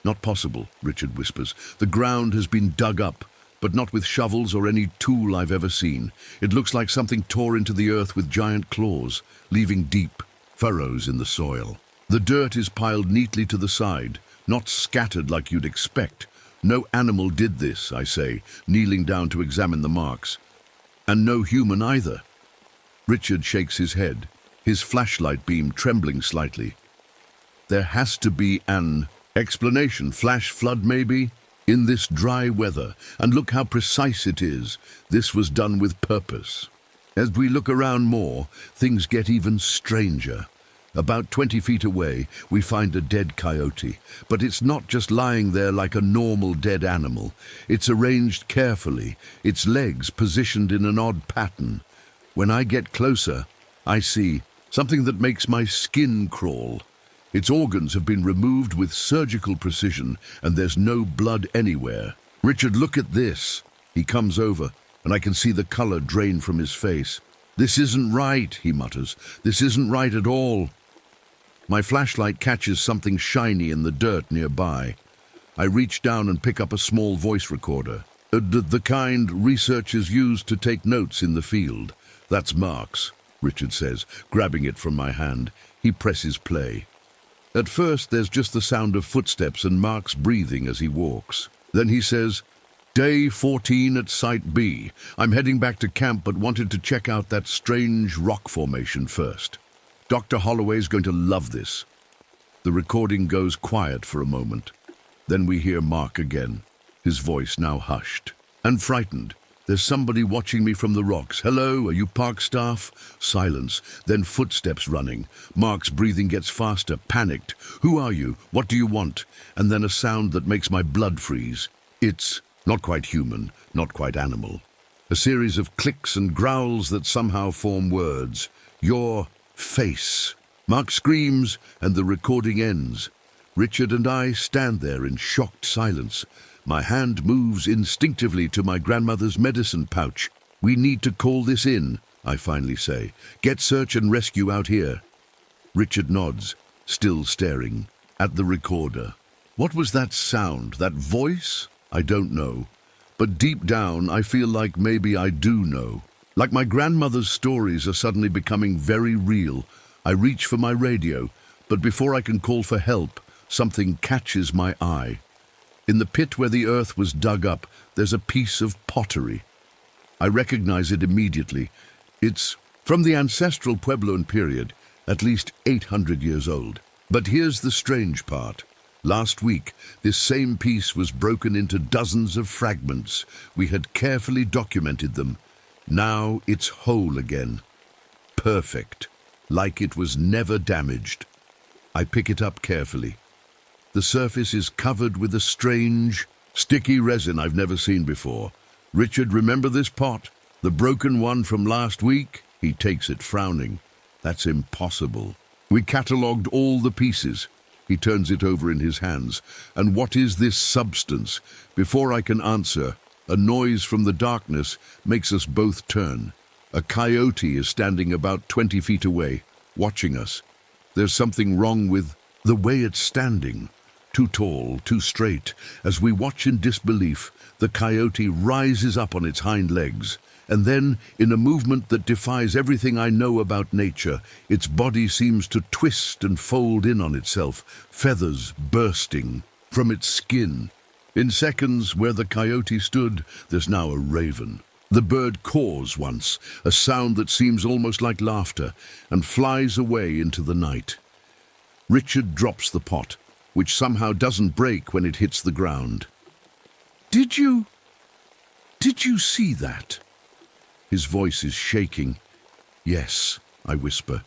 S1: not possible, Richard whispers. The ground has been dug up, but not with shovels or any tool I've ever seen. It looks like something tore into the earth with giant claws, leaving deep furrows in the soil. The dirt is piled neatly to the side, not scattered like you'd expect. No animal did this, I say, kneeling down to examine the marks. And no human either. Richard shakes his head, his flashlight beam trembling slightly. There has to be an explanation, flash flood maybe, in this dry weather, and look how precise it is. This was done with purpose. As we look around more, things get even stranger. About 20 feet away, we find a dead coyote, but it's not just lying there like a normal dead animal. It's arranged carefully, its legs positioned in an odd pattern. When I get closer, I see something that makes my skin crawl. Its organs have been removed with surgical precision, and there's no blood anywhere. Richard, look at this. He comes over, and I can see the color drain from his face. This isn't right, he mutters. This isn't right at all. My flashlight catches something shiny in the dirt nearby. I reach down and pick up a small voice recorder. The kind researchers use to take notes in the field. That's Mark's, Richard says, grabbing it from my hand. He presses play. At first, there's just the sound of footsteps and Mark's breathing as he walks. Then he says, Day 14 at Site B. I'm heading back to camp but wanted to check out that strange rock formation first. Dr. Holloway's going to love this. The recording goes quiet for a moment. Then we hear Mark again, his voice now hushed and frightened. There's somebody watching me from the rocks. Hello, are you park staff? Silence, then footsteps running. Mark's breathing gets faster, panicked. Who are you? What do you want? And then a sound that makes my blood freeze. It's not quite human, not quite animal. A series of clicks and growls that somehow form words. Your face. Mark screams, and the recording ends. Richard and I stand there in shocked silence. My hand moves instinctively to my grandmother's medicine pouch. We need to call this in, I finally say. Get search and rescue out here. Richard nods, still staring at the recorder. What was that sound, that voice? I don't know. But deep down, I feel like maybe I do know. Like my grandmother's stories are suddenly becoming very real. I reach for my radio, but before I can call for help, something catches my eye. In the pit where the earth was dug up, there's a piece of pottery. I recognize it immediately. It's from the ancestral Puebloan period, at least 800 years old. But here's the strange part. Last week, this same piece was broken into dozens of fragments. We had carefully documented them. Now it's whole again. Perfect. Like it was never damaged. I pick it up carefully. The surface is covered with a strange, sticky resin I've never seen before. Richard, remember this pot? The broken one from last week? He takes it, frowning. That's impossible. We catalogued all the pieces. He turns it over in his hands. And what is this substance? Before I can answer, a noise from the darkness makes us both turn. A coyote is standing about 20 feet away, watching us. There's something wrong with the way it's standing. Too tall, too straight. As we watch in disbelief, the coyote rises up on its hind legs. And then, in a movement that defies everything I know about nature, its body seems to twist and fold in on itself, feathers bursting from its skin. In seconds, where the coyote stood, there's now a raven. The bird caws once, a sound that seems almost like laughter, and flies away into the night. Richard drops the pot, which somehow doesn't break when it hits the ground. Did you see that? His voice is shaking. Yes, I whisper.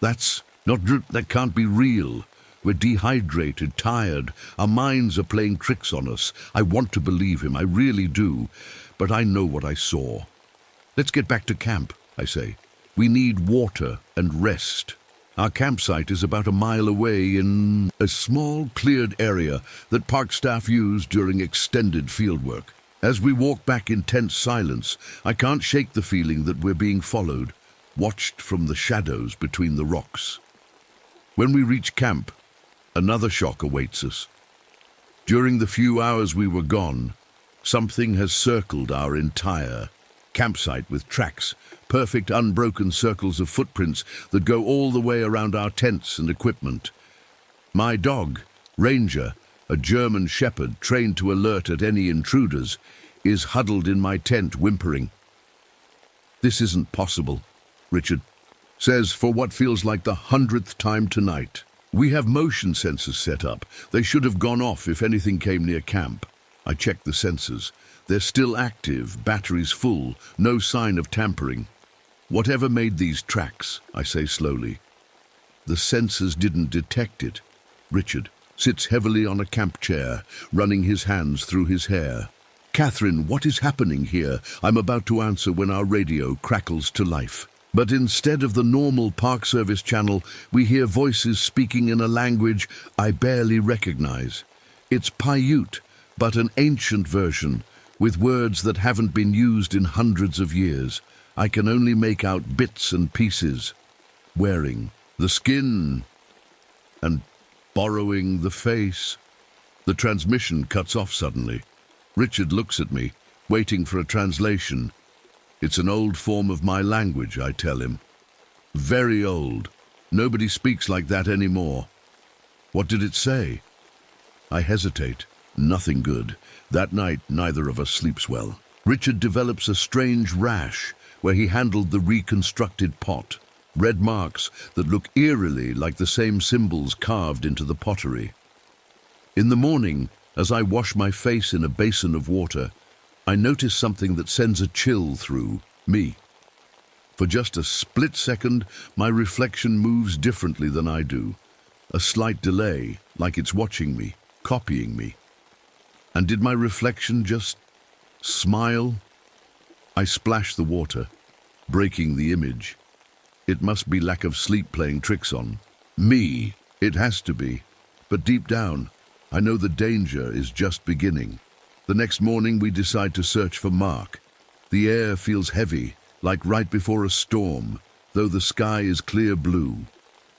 S1: That can't be real. We're dehydrated, tired. Our minds are playing tricks on us. I want to believe him, I really do. But I know what I saw. Let's get back to camp, I say. We need water and rest. Our campsite is about a mile away in a small cleared area that park staff use during extended fieldwork. As we walk back in tense silence, I can't shake the feeling that we're being followed, watched from the shadows between the rocks. When we reach camp, another shock awaits us. During the few hours we were gone, something has circled our entire campsite with tracks, perfect unbroken circles of footprints that go all the way around our tents and equipment. My dog, Ranger, a German shepherd trained to alert at any intruders, is huddled in my tent whimpering. This isn't possible, Richard says for what feels like the 100th time tonight. We have motion sensors set up. They should have gone off if anything came near camp. I check the sensors. They're still active, batteries full, no sign of tampering. Whatever made these tracks, I say slowly. The sensors didn't detect it. Richard sits heavily on a camp chair, running his hands through his hair. Catherine, what is happening here? I'm about to answer when our radio crackles to life. But instead of the normal Park Service channel, we hear voices speaking in a language I barely recognize. It's Paiute, but an ancient version, with words that haven't been used in hundreds of years. I can only make out bits and pieces. Wearing the skin and borrowing the face. The transmission cuts off suddenly. Richard looks at me, waiting for a translation. It's an old form of my language, I tell him. Very old. Nobody speaks like that anymore. What did it say? I hesitate. Nothing good. That night, neither of us sleeps well. Richard develops a strange rash where he handled the reconstructed pot. Red marks that look eerily like the same symbols carved into the pottery. In the morning, as I wash my face in a basin of water, I notice something that sends a chill through me. For just a split second, my reflection moves differently than I do. A slight delay, like it's watching me, copying me. And did my reflection just smile? I splash the water, breaking the image. It must be lack of sleep playing tricks on me. It has to be. But deep down, I know the danger is just beginning. The next morning we decide to search for Mark. The air feels heavy, like right before a storm, though the sky is clear blue.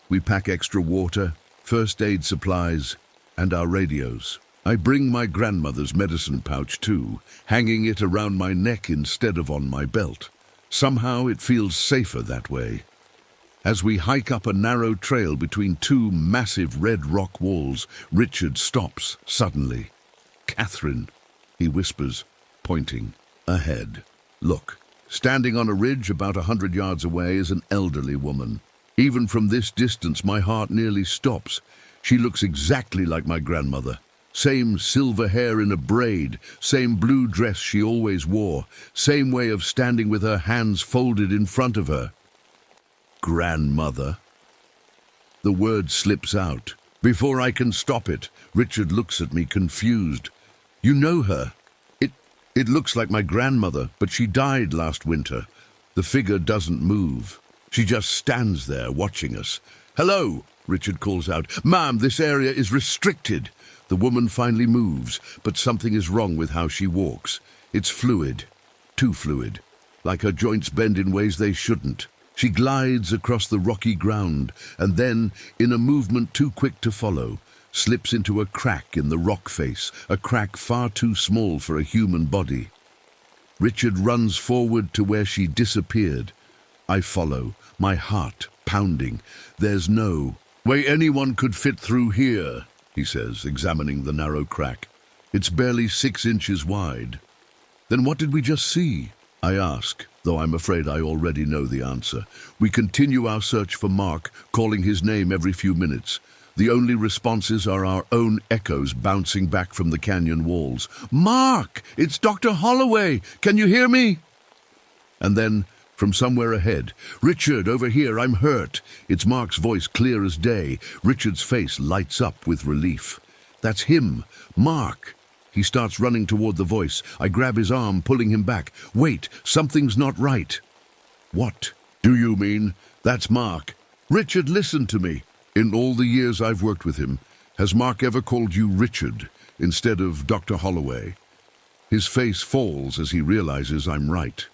S1: We pack extra water, first aid supplies, and our radios. I bring my grandmother's medicine pouch too, hanging it around my neck instead of on my belt. Somehow it feels safer that way. As we hike up a narrow trail between two massive red rock walls, Richard stops suddenly. "Catherine," he whispers, pointing ahead. "Look." Standing on a ridge about 100 yards away is an elderly woman. Even from this distance, my heart nearly stops. She looks exactly like my grandmother. Same silver hair in a braid, same blue dress she always wore, same way of standing with her hands folded in front of her. Grandmother. The word slips out. Before I can stop it, Richard looks at me confused. "You know her? It looks like my grandmother, but she died last winter." The figure doesn't move. She just stands there watching us. "Hello," Richard calls out. "Ma'am, this area is restricted." The woman finally moves, but something is wrong with how she walks. It's fluid, too fluid, like her joints bend in ways they shouldn't. She glides across the rocky ground, and then, in a movement too quick to follow, slips into a crack in the rock face, a crack far too small for a human body. Richard runs forward to where she disappeared. I follow, my heart pounding. "There's no way anyone could fit through here," he says, examining the narrow crack. "It's barely 6 inches wide." "Then what did we just see?" I ask, though I'm afraid I already know the answer. We continue our search for Mark, calling his name every few minutes. The only responses are our own echoes bouncing back from the canyon walls. "Mark! It's Dr. Holloway! Can you hear me?" And then, from somewhere ahead, "Richard, over here, I'm hurt." It's Mark's voice, clear as day. Richard's face lights up with relief. "That's him, Mark." He starts running toward the voice. I grab his arm, pulling him back. "Wait, something's not right." "What do you mean?" "That's Mark." "Richard, listen to me. In all the years I've worked with him, has Mark ever called you Richard instead of Dr. Holloway?" His face falls as he realizes I'm right.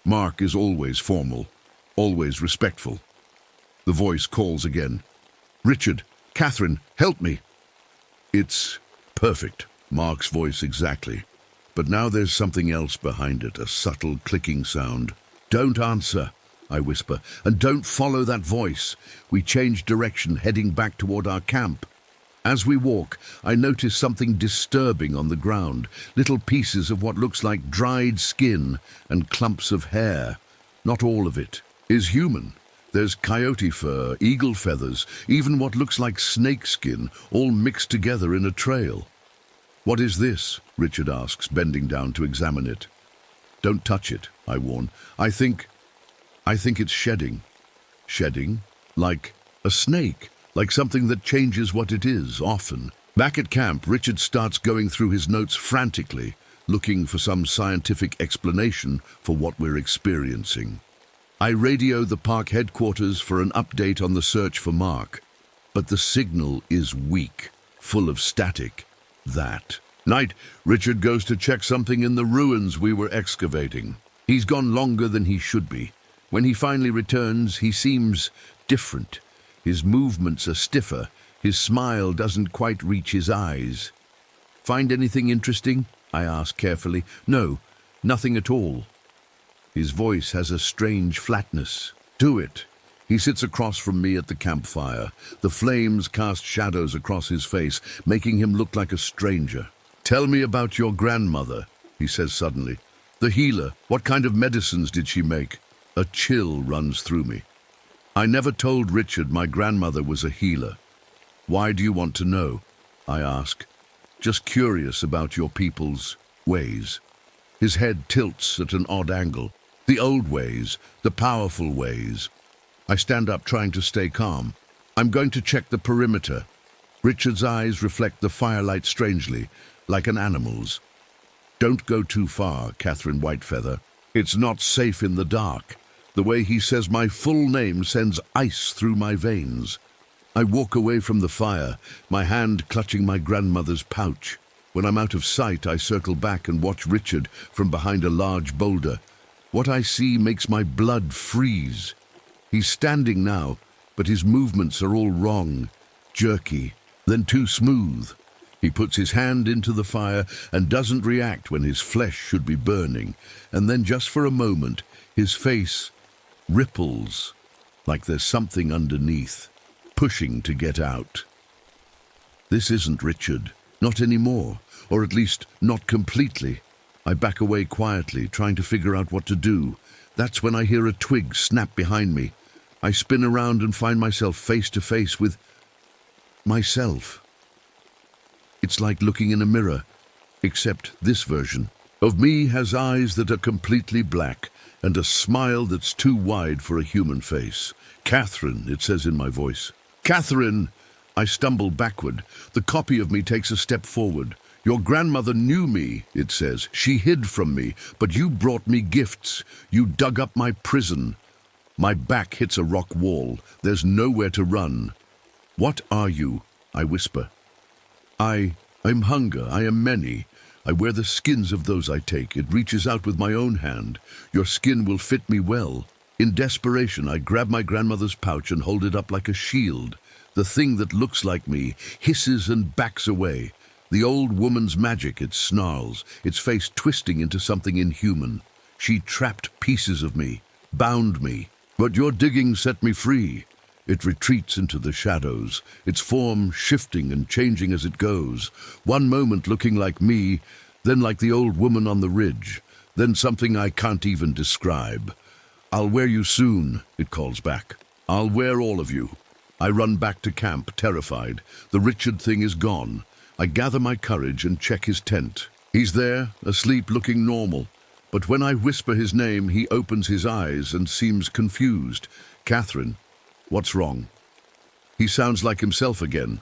S1: Mark is always formal, always respectful. The voice calls again. "Richard, Catherine, help me." It's perfect, Mark's voice exactly. But now there's something else behind it, a subtle clicking sound. "Don't answer," I whisper, "and don't follow that voice." We change direction, heading back toward our camp. As we walk, I notice something disturbing on the ground. Little pieces of what looks like dried skin and clumps of hair. Not all of it is human. There's coyote fur, eagle feathers, even what looks like snake skin, all mixed together in a trail. "What is this?" Richard asks, bending down to examine it. "Don't touch it," I warn. I think it's shedding. Shedding? Like a snake. Like something that changes what it is, often. Back at camp, Richard starts going through his notes frantically, looking for some scientific explanation for what we're experiencing. I radio the park headquarters for an update on the search for Mark, but the signal is weak, full of static. That night, Richard goes to check something in the ruins we were excavating. He's gone longer than he should be. When he finally returns, he seems different. His movements are stiffer. His smile doesn't quite reach his eyes. "Find anything interesting?" I ask carefully. "No, nothing at all." His voice has a strange flatness to it. He sits across from me at the campfire. The flames cast shadows across his face, making him look like a stranger. "Tell me about your grandmother," he says suddenly. "The healer, what kind of medicines did she make?" A chill runs through me. I never told Richard my grandmother was a healer. "Why do you want to know?" I ask. "Just curious about your people's ways." His head tilts at an odd angle. The old ways, the powerful ways. I stand up, trying to stay calm. I'm going to check the perimeter. Richard's eyes reflect the firelight strangely, like an animal's. Don't go too far, Catherine Whitefeather. It's not safe in the dark. The way he says my full name sends ice through my veins. I walk away from the fire, my hand clutching my grandmother's pouch. When I'm out of sight, I circle back and watch Richard from behind a large boulder. What I see makes my blood freeze. He's standing now, but his movements are all wrong, jerky, then too smooth. He puts his hand into the fire and doesn't react when his flesh should be burning. And then just for a moment, his face ripples, like there's something underneath, pushing to get out. This isn't Richard, not anymore, or at least not completely. I back away quietly, trying to figure out what to do. That's when I hear a twig snap behind me. I spin around and find myself face to face with myself. It's like looking in a mirror, except this version of me has eyes that are completely black and a smile that's too wide for a human face. Catherine, it says in my voice. Catherine! I stumble backward. The copy of me takes a step forward. Your grandmother knew me, it says. She hid from me, but you brought me gifts. You dug up my prison. My back hits a rock wall. There's nowhere to run. What are you? I whisper. I'm hunger. I am many. I wear the skins of those I take. It reaches out with my own hand. Your skin will fit me well. In desperation, I grab my grandmother's pouch and hold it up like a shield. The thing that looks like me hisses and backs away. The old woman's magic, it snarls, its face twisting into something inhuman. She trapped pieces of me, bound me. But your digging set me free. It retreats into the shadows, its form shifting and changing as it goes. One moment looking like me, then like the old woman on the ridge, then something I can't even describe. I'll wear you soon, it calls back. I'll wear all of you. I run back to camp, terrified. The Richard thing is gone. I gather my courage and check his tent. He's there, asleep, looking normal. But when I whisper his name, he opens his eyes and seems confused. Catherine, what's wrong? He sounds like himself again.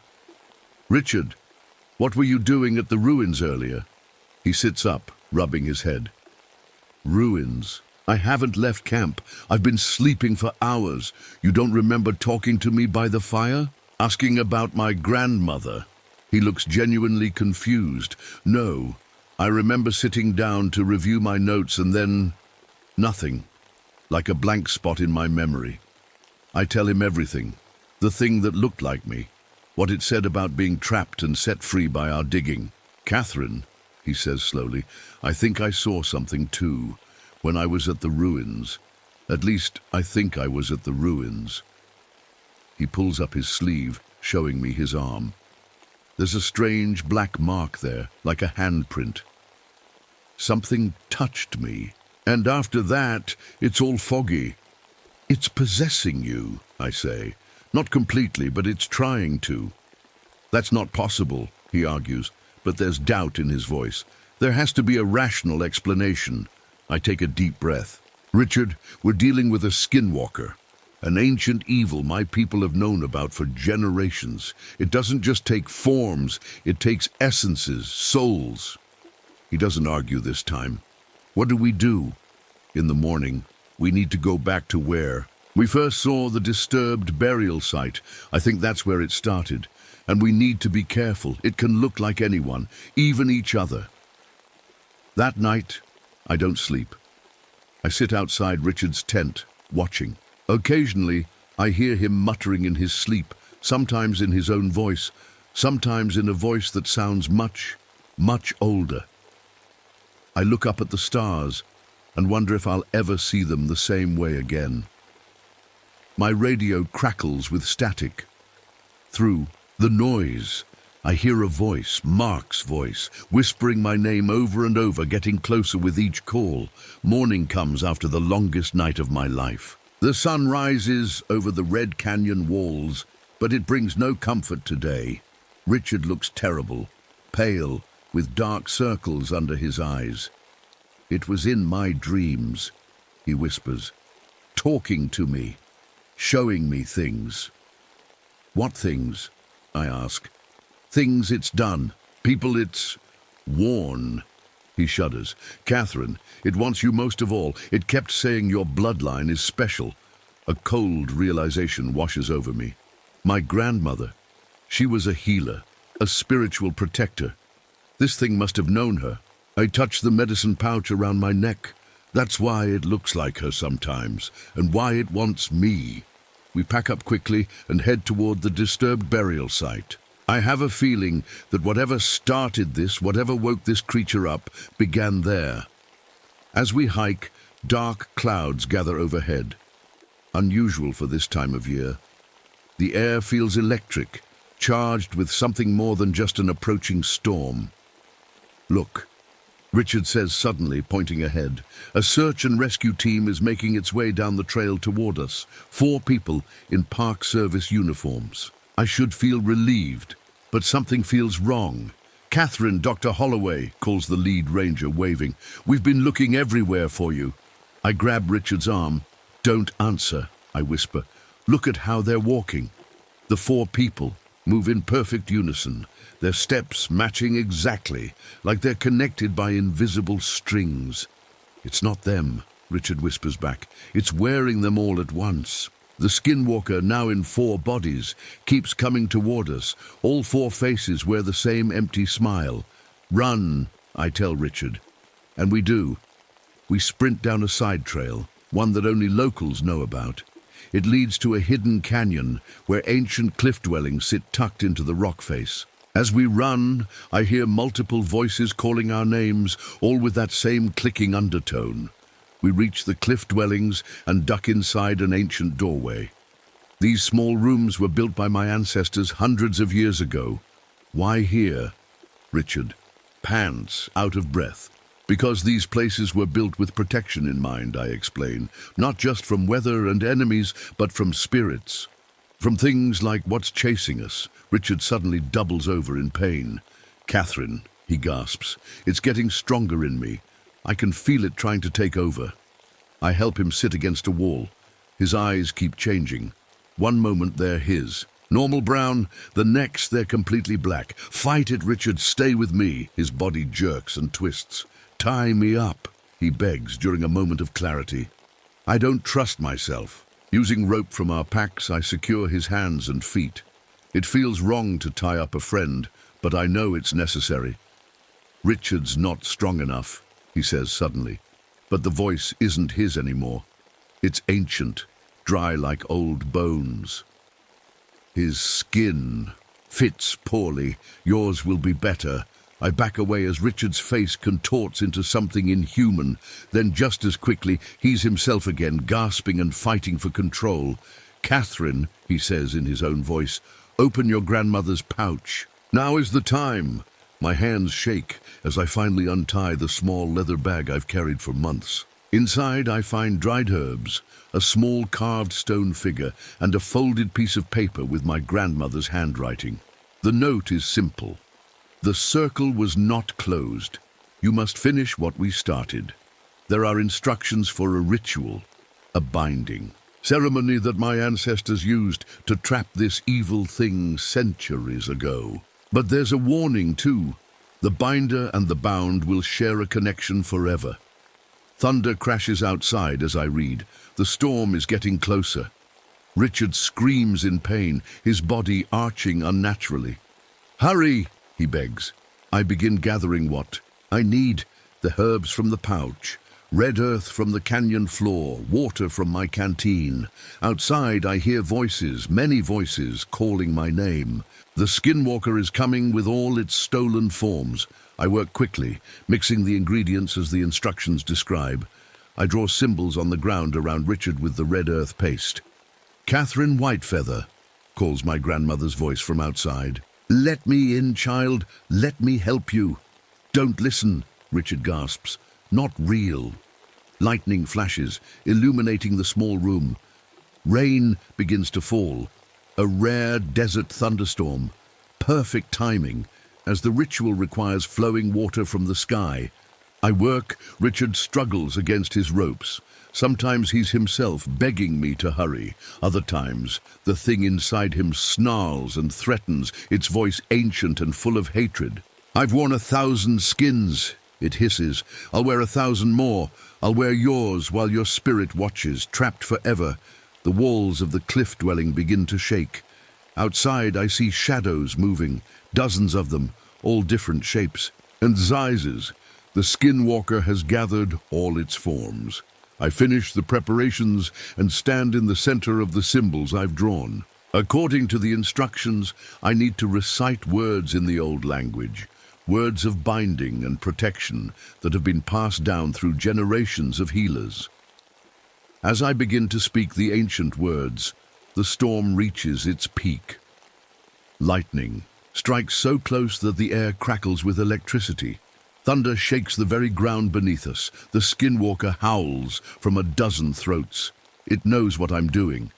S1: Richard, what were you doing at the ruins earlier? He sits up, rubbing his head. Ruins? I haven't left camp. I've been sleeping for hours. You don't remember talking to me by the fire? Asking about my grandmother? He looks genuinely confused. No, I remember sitting down to review my notes and then nothing, like a blank spot in my memory. I tell him everything, the thing that looked like me, what it said about being trapped and set free by our digging. Catherine, he says slowly, I think I saw something too, when I was at the ruins. At least, I think I was at the ruins. He pulls up his sleeve, showing me his arm. There's a strange black mark there, like a handprint. Something touched me, and after that, it's all foggy. It's possessing you, I say. Not completely, but it's trying to. That's not possible, he argues, but there's doubt in his voice. There has to be a rational explanation. I take a deep breath. Richard, we're dealing with a skinwalker. An ancient evil my people have known about for generations. It doesn't just take forms, it takes essences, souls. He doesn't argue this time. What do we do? In the morning, we need to go back to where we first saw the disturbed burial site. I think that's where it started. And we need to be careful. It can look like anyone, even each other. That night, I don't sleep. I sit outside Richard's tent, watching. Occasionally, I hear him muttering in his sleep, sometimes in his own voice, sometimes in a voice that sounds much, much older. I look up at the stars and wonder if I'll ever see them the same way again. My radio crackles with static. Through the noise, I hear a voice, Mark's voice, whispering my name over and over, getting closer with each call. Morning comes after the longest night of my life. The sun rises over the Red Canyon walls, but it brings no comfort today. Richard looks terrible, pale, with dark circles under his eyes. It was in my dreams, he whispers, talking to me, showing me things. What things? I ask. Things it's done, people it's worn. He shudders. Catherine, it wants you most of all. It kept saying your bloodline is special. A cold realization washes over me. My grandmother, she was a healer, a spiritual protector. This thing must have known her. I touch the medicine pouch around my neck. That's why it looks like her sometimes, and why it wants me. We pack up quickly and head toward the disturbed burial site. I have a feeling that whatever started this, whatever woke this creature up, began there. As we hike, dark clouds gather overhead. Unusual for this time of year. The air feels electric, charged with something more than just an approaching storm. Look, Richard says suddenly, pointing ahead. A search and rescue team is making its way down the trail toward us. 4 people in Park Service uniforms. I should feel relieved, but something feels wrong. Catherine, Dr. Holloway, calls the lead ranger, waving. We've been looking everywhere for you. I grab Richard's arm. Don't answer, I whisper. Look at how they're walking. The 4 people move in perfect unison, their steps matching exactly, like they're connected by invisible strings. It's not them, Richard whispers back. It's wearing them all at once. The skinwalker, now in 4 bodies, keeps coming toward us. All 4 faces wear the same empty smile. Run, I tell Richard. And we do. We sprint down a side trail, one that only locals know about. It leads to a hidden canyon where ancient cliff dwellings sit tucked into the rock face. As we run, I hear multiple voices calling our names, all with that same clicking undertone. We reach the cliff dwellings and duck inside an ancient doorway. These small rooms were built by my ancestors hundreds of years ago. Why here? Richard pants, out of breath. Because these places were built with protection in mind, I explain. Not just from weather and enemies, but from spirits. From things like what's chasing us. Richard suddenly doubles over in pain. Catherine, he gasps. It's getting stronger in me. I can feel it trying to take over. I help him sit against a wall. His eyes keep changing. One moment they're his. Normal brown, the next they're completely black. Fight it, Richard, stay with me. His body jerks and twists. Tie me up, he begs during a moment of clarity. I don't trust myself. Using rope from our packs, I secure his hands and feet. It feels wrong to tie up a friend, but I know it's necessary. Richard's not strong enough, he says suddenly, but the voice isn't his anymore. It's ancient, dry like old bones. His skin fits poorly. Yours will be better. I back away as Richard's face contorts into something inhuman. Then just as quickly, he's himself again, gasping and fighting for control. Catherine, he says in his own voice, open your grandmother's pouch. Now is the time. My hands shake as I finally untie the small leather bag I've carried for months. Inside I find dried herbs, a small carved stone figure, and a folded piece of paper with my grandmother's handwriting. The note is simple. The circle was not closed. You must finish what we started. There are instructions for a ritual, a binding. Ceremony that my ancestors used to trap this evil thing centuries ago. But there's a warning too. The binder and the bound will share a connection forever. Thunder crashes outside as I read. The storm is getting closer. Richard screams in pain, his body arching unnaturally. Hurry, he begs. I begin gathering what I need. The herbs from the pouch, red earth from the canyon floor, water from my canteen. Outside I hear voices, many voices, calling my name. The skinwalker is coming with all its stolen forms. I work quickly, mixing the ingredients as the instructions describe. I draw symbols on the ground around Richard with the red earth paste. Catherine Whitefeather, calls my grandmother's voice from outside. Let me in, child. Let me help you. Don't listen, Richard gasps. Not real. Lightning flashes, illuminating the small room. Rain begins to fall. A rare desert thunderstorm. Perfect timing, as the ritual requires flowing water from the sky. I work, Richard struggles against his ropes. Sometimes he's himself begging me to hurry. Other times, the thing inside him snarls and threatens, its voice ancient and full of hatred. "I've worn 1,000 skins," it hisses. "I'll wear 1,000 more. I'll wear yours while your spirit watches, trapped forever." The walls of the cliff dwelling begin to shake. Outside, I see shadows moving, dozens of them, all different shapes, and sizes. The skinwalker has gathered all its forms. I finish the preparations and stand in the center of the symbols I've drawn. According to the instructions, I need to recite words in the old language, words of binding and protection that have been passed down through generations of healers. As I begin to speak the ancient words, the storm reaches its peak. Lightning strikes so close that the air crackles with electricity. Thunder shakes the very ground beneath us. The skinwalker howls from a dozen throats. It knows what I'm doing.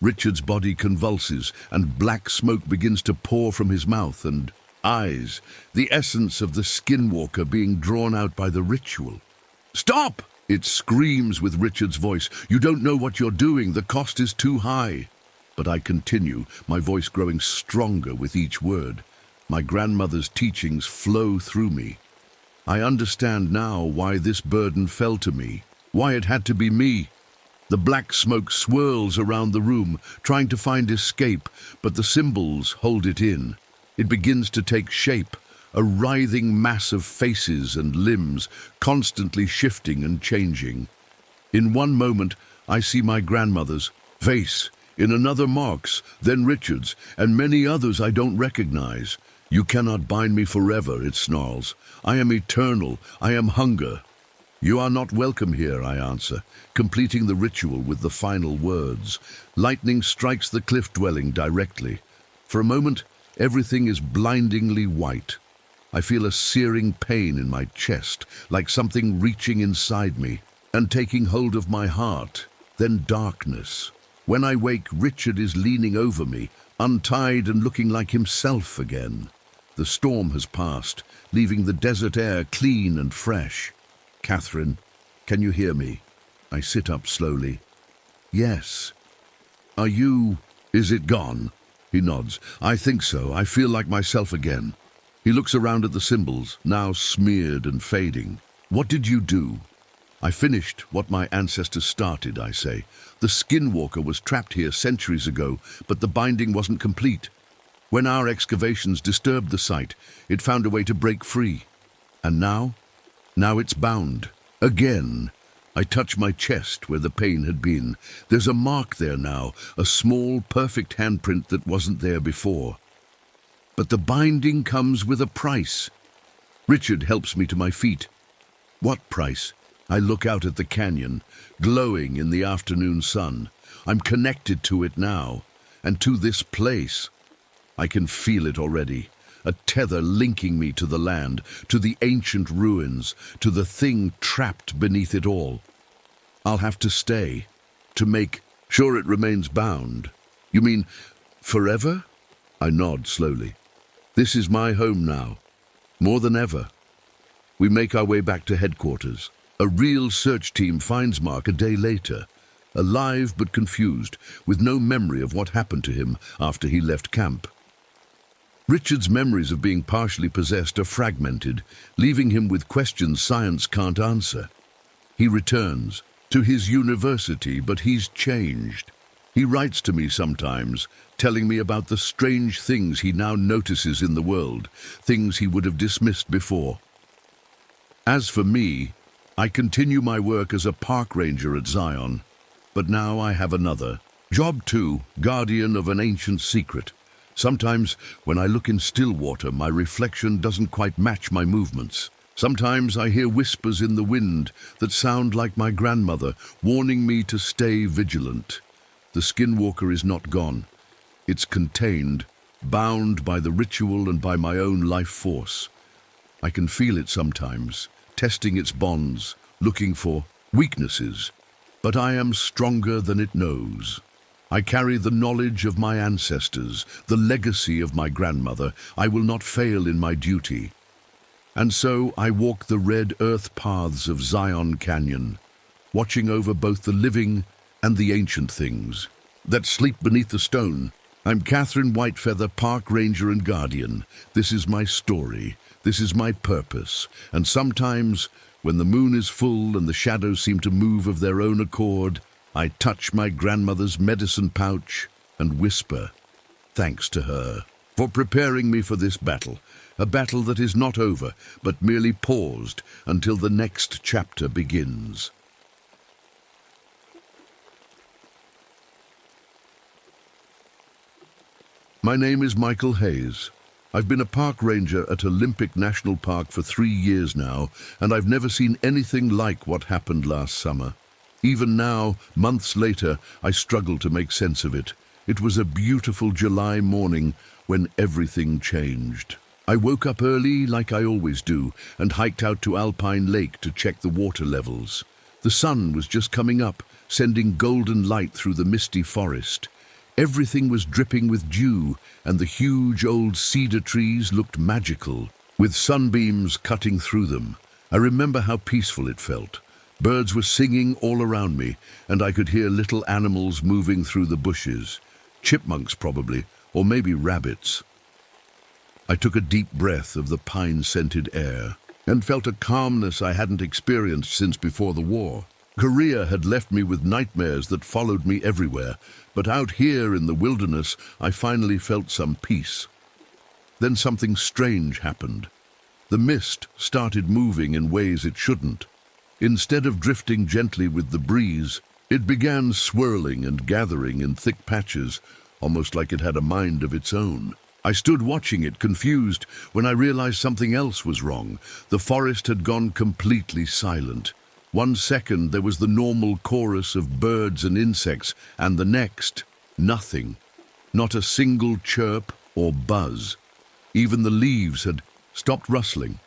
S1: Richard's body convulses, and black smoke begins to pour from his mouth and eyes, the essence of the skinwalker being drawn out by the ritual. "Stop!" it screams with Richard's voice. "You don't know what you're doing. The cost is too high." But I continue, my voice growing stronger with each word. My grandmother's teachings flow through me. I understand now why this burden fell to me, why it had to be me. The black smoke swirls around the room, trying to find escape, but the symbols hold it in. It begins to take shape, a writhing mass of faces and limbs, constantly shifting and changing. In one moment, I see my grandmother's face, in another Mark's, then Richard's, and many others I don't recognize. "You cannot bind me forever," it snarls. "I am eternal. I am hunger." "You are not welcome here," I answer, completing the ritual with the final words. Lightning strikes the cliff dwelling directly. For a moment, everything is blindingly white. I feel a searing pain in my chest, like something reaching inside me and taking hold of my heart. Then darkness. When I wake, Richard is leaning over me, untied and looking like himself again. The storm has passed, leaving the desert air clean and fresh. "Catherine, can you hear me?" I sit up slowly. "Yes." "Are you... Is it gone?" He nods. "I think so. I feel like myself again." He looks around at the symbols, now smeared and fading. "What did you do?" "I finished what my ancestors started," I say. "The skinwalker was trapped here centuries ago, but the binding wasn't complete. When our excavations disturbed the site, it found a way to break free. And now? Now it's bound. Again." I touch my chest where the pain had been. There's a mark there now, a small, perfect handprint that wasn't there before. But the binding comes with a price. Richard helps me to my feet. "What price?" I look out at the canyon, glowing in the afternoon sun. I'm connected to it now, and to this place. I can feel it already, a tether linking me to the land, to the ancient ruins, to the thing trapped beneath it all. I'll have to stay, to make sure it remains bound. "You mean forever?" I nod slowly. "This is my home now, more than ever." We make our way back to headquarters. A real search team finds Mark a day later, alive but confused, with no memory of what happened to him after he left camp. Richard's memories of being partially possessed are fragmented, leaving him with questions science can't answer. He returns to his university, but he's changed. He writes to me sometimes, telling me about the strange things he now notices in the world, things he would have dismissed before. As for me, I continue my work as a park ranger at Zion, but now I have another job too, guardian of an ancient secret. Sometimes, when I look in still water, my reflection doesn't quite match my movements. Sometimes I hear whispers in the wind that sound like my grandmother, warning me to stay vigilant. The skinwalker is not gone. It's contained, bound by the ritual and by my own life force. I can feel it sometimes, testing its bonds, looking for weaknesses. But I am stronger than it knows. I carry the knowledge of my ancestors, the legacy of my grandmother. I will not fail in my duty. And so I walk the red earth paths of Zion Canyon, watching over both the living and the ancient things that sleep beneath the stone. I'm Catherine Whitefeather, Park Ranger and Guardian. This is my story. This is my purpose. And sometimes, when the moon is full and the shadows seem to move of their own accord, I touch my grandmother's medicine pouch and whisper, thanks to her for preparing me for this battle, a battle that is not over, but merely paused until the next chapter begins. My name is Michael Hayes. I've been a park ranger at Olympic National Park for 3 years now, and I've never seen anything like what happened last summer. Even now, months later, I struggle to make sense of it. It was a beautiful July morning when everything changed. I woke up early, like I always do, and hiked out to Alpine Lake to check the water levels. The sun was just coming up, sending golden light through the misty forest. Everything was dripping with dew, and the huge old cedar trees looked magical, with sunbeams cutting through them. I remember how peaceful it felt. Birds were singing all around me, and I could hear little animals moving through the bushes. Chipmunks probably, or maybe rabbits. I took a deep breath of the pine-scented air, and felt a calmness I hadn't experienced since before the war. Korea had left me with nightmares that followed me everywhere, but out here in the wilderness I finally felt some peace. Then something strange happened. The mist started moving in ways it shouldn't. Instead of drifting gently with the breeze, it began swirling and gathering in thick patches, almost like it had a mind of its own. I stood watching it, confused, when I realized something else was wrong. The forest had gone completely silent. 1 second there was the normal chorus of birds and insects, and the next, nothing. Not a single chirp or buzz. Even the leaves had stopped rustling.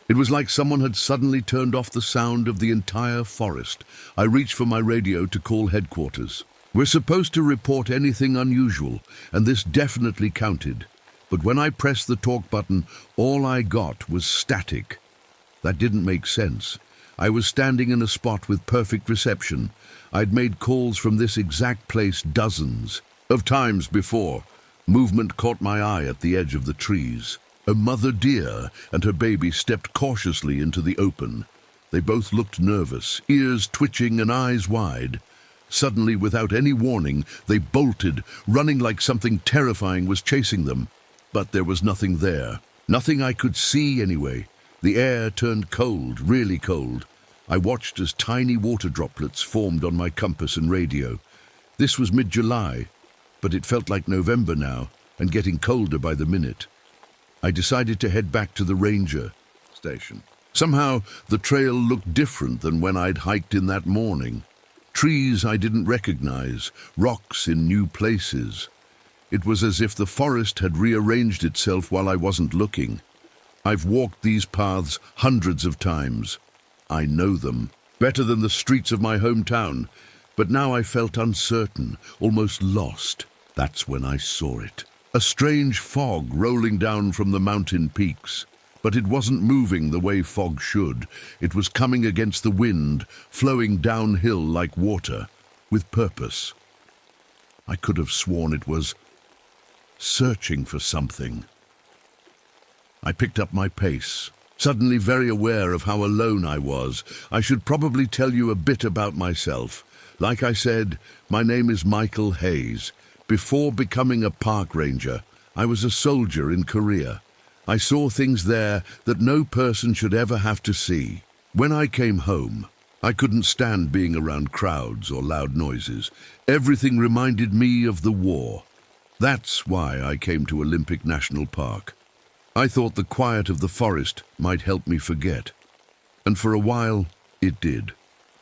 S1: It was like someone had suddenly turned off the sound of the entire forest. I reached for my radio to call headquarters. We're supposed to report anything unusual, and this definitely counted. But when I pressed the talk button, all I got was static. That didn't make sense. I was standing in a spot with perfect reception. I'd made calls from this exact place dozens of times before. Movement caught my eye at the edge of the trees. A mother deer and her baby stepped cautiously into the open. They both looked nervous, ears twitching and eyes wide. Suddenly, without any warning, they bolted, running like something terrifying was chasing them. But there was nothing there. Nothing I could see anyway. The air turned cold, really cold. I watched as tiny water droplets formed on my compass and radio. This was mid-July, but it felt like November now, and getting colder by the minute. I decided to head back to the ranger station. Somehow, the trail looked different than when I'd hiked in that morning. Trees I didn't recognize, rocks in new places. It was as if the forest had rearranged itself while I wasn't looking. I've walked these paths hundreds of times. I know them better than the streets of my hometown, but now I felt uncertain, almost lost. That's when I saw it. A strange fog rolling down from the mountain peaks. But it wasn't moving the way fog should. It was coming against the wind, flowing downhill like water, with purpose. I could have sworn it was searching for something. I picked up my pace, suddenly very aware of how alone I was. I should probably tell you a bit about myself. Like I said, my name is Michael Hayes. Before becoming a park ranger, I was a soldier in Korea. I saw things there that no person should ever have to see. When I came home, I couldn't stand being around crowds or loud noises. Everything reminded me of the war. That's why I came to Olympic National Park. I thought the quiet of the forest might help me forget. And for a while, it did.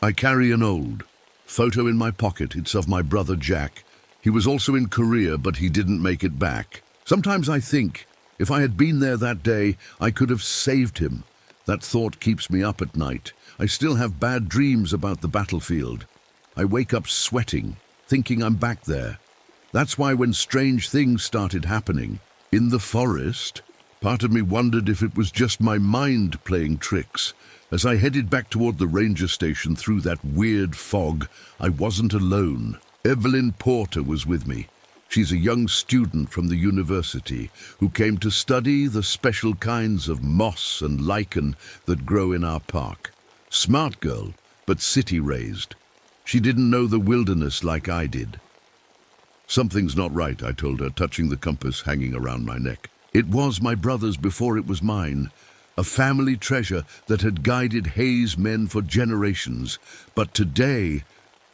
S1: I carry an old photo in my pocket. It's of my brother Jack. He was also in Korea, but he didn't make it back. Sometimes I think, if I had been there that day, I could have saved him. That thought keeps me up at night. I still have bad dreams about the battlefield. I wake up sweating, thinking I'm back there. That's why when strange things started happening, in the forest, Part of me wondered if it was just my mind playing tricks. As I headed back toward the ranger station through that weird fog, I wasn't alone. Evelyn Porter was with me. She's a young student from the university who came to study the special kinds of moss and lichen that grow in our park. Smart girl, but city-raised. She didn't know the wilderness like I did. Something's not right, I told her, touching the compass hanging around my neck. It was my brother's before it was mine, a family treasure that had guided Hayes men for generations. But today,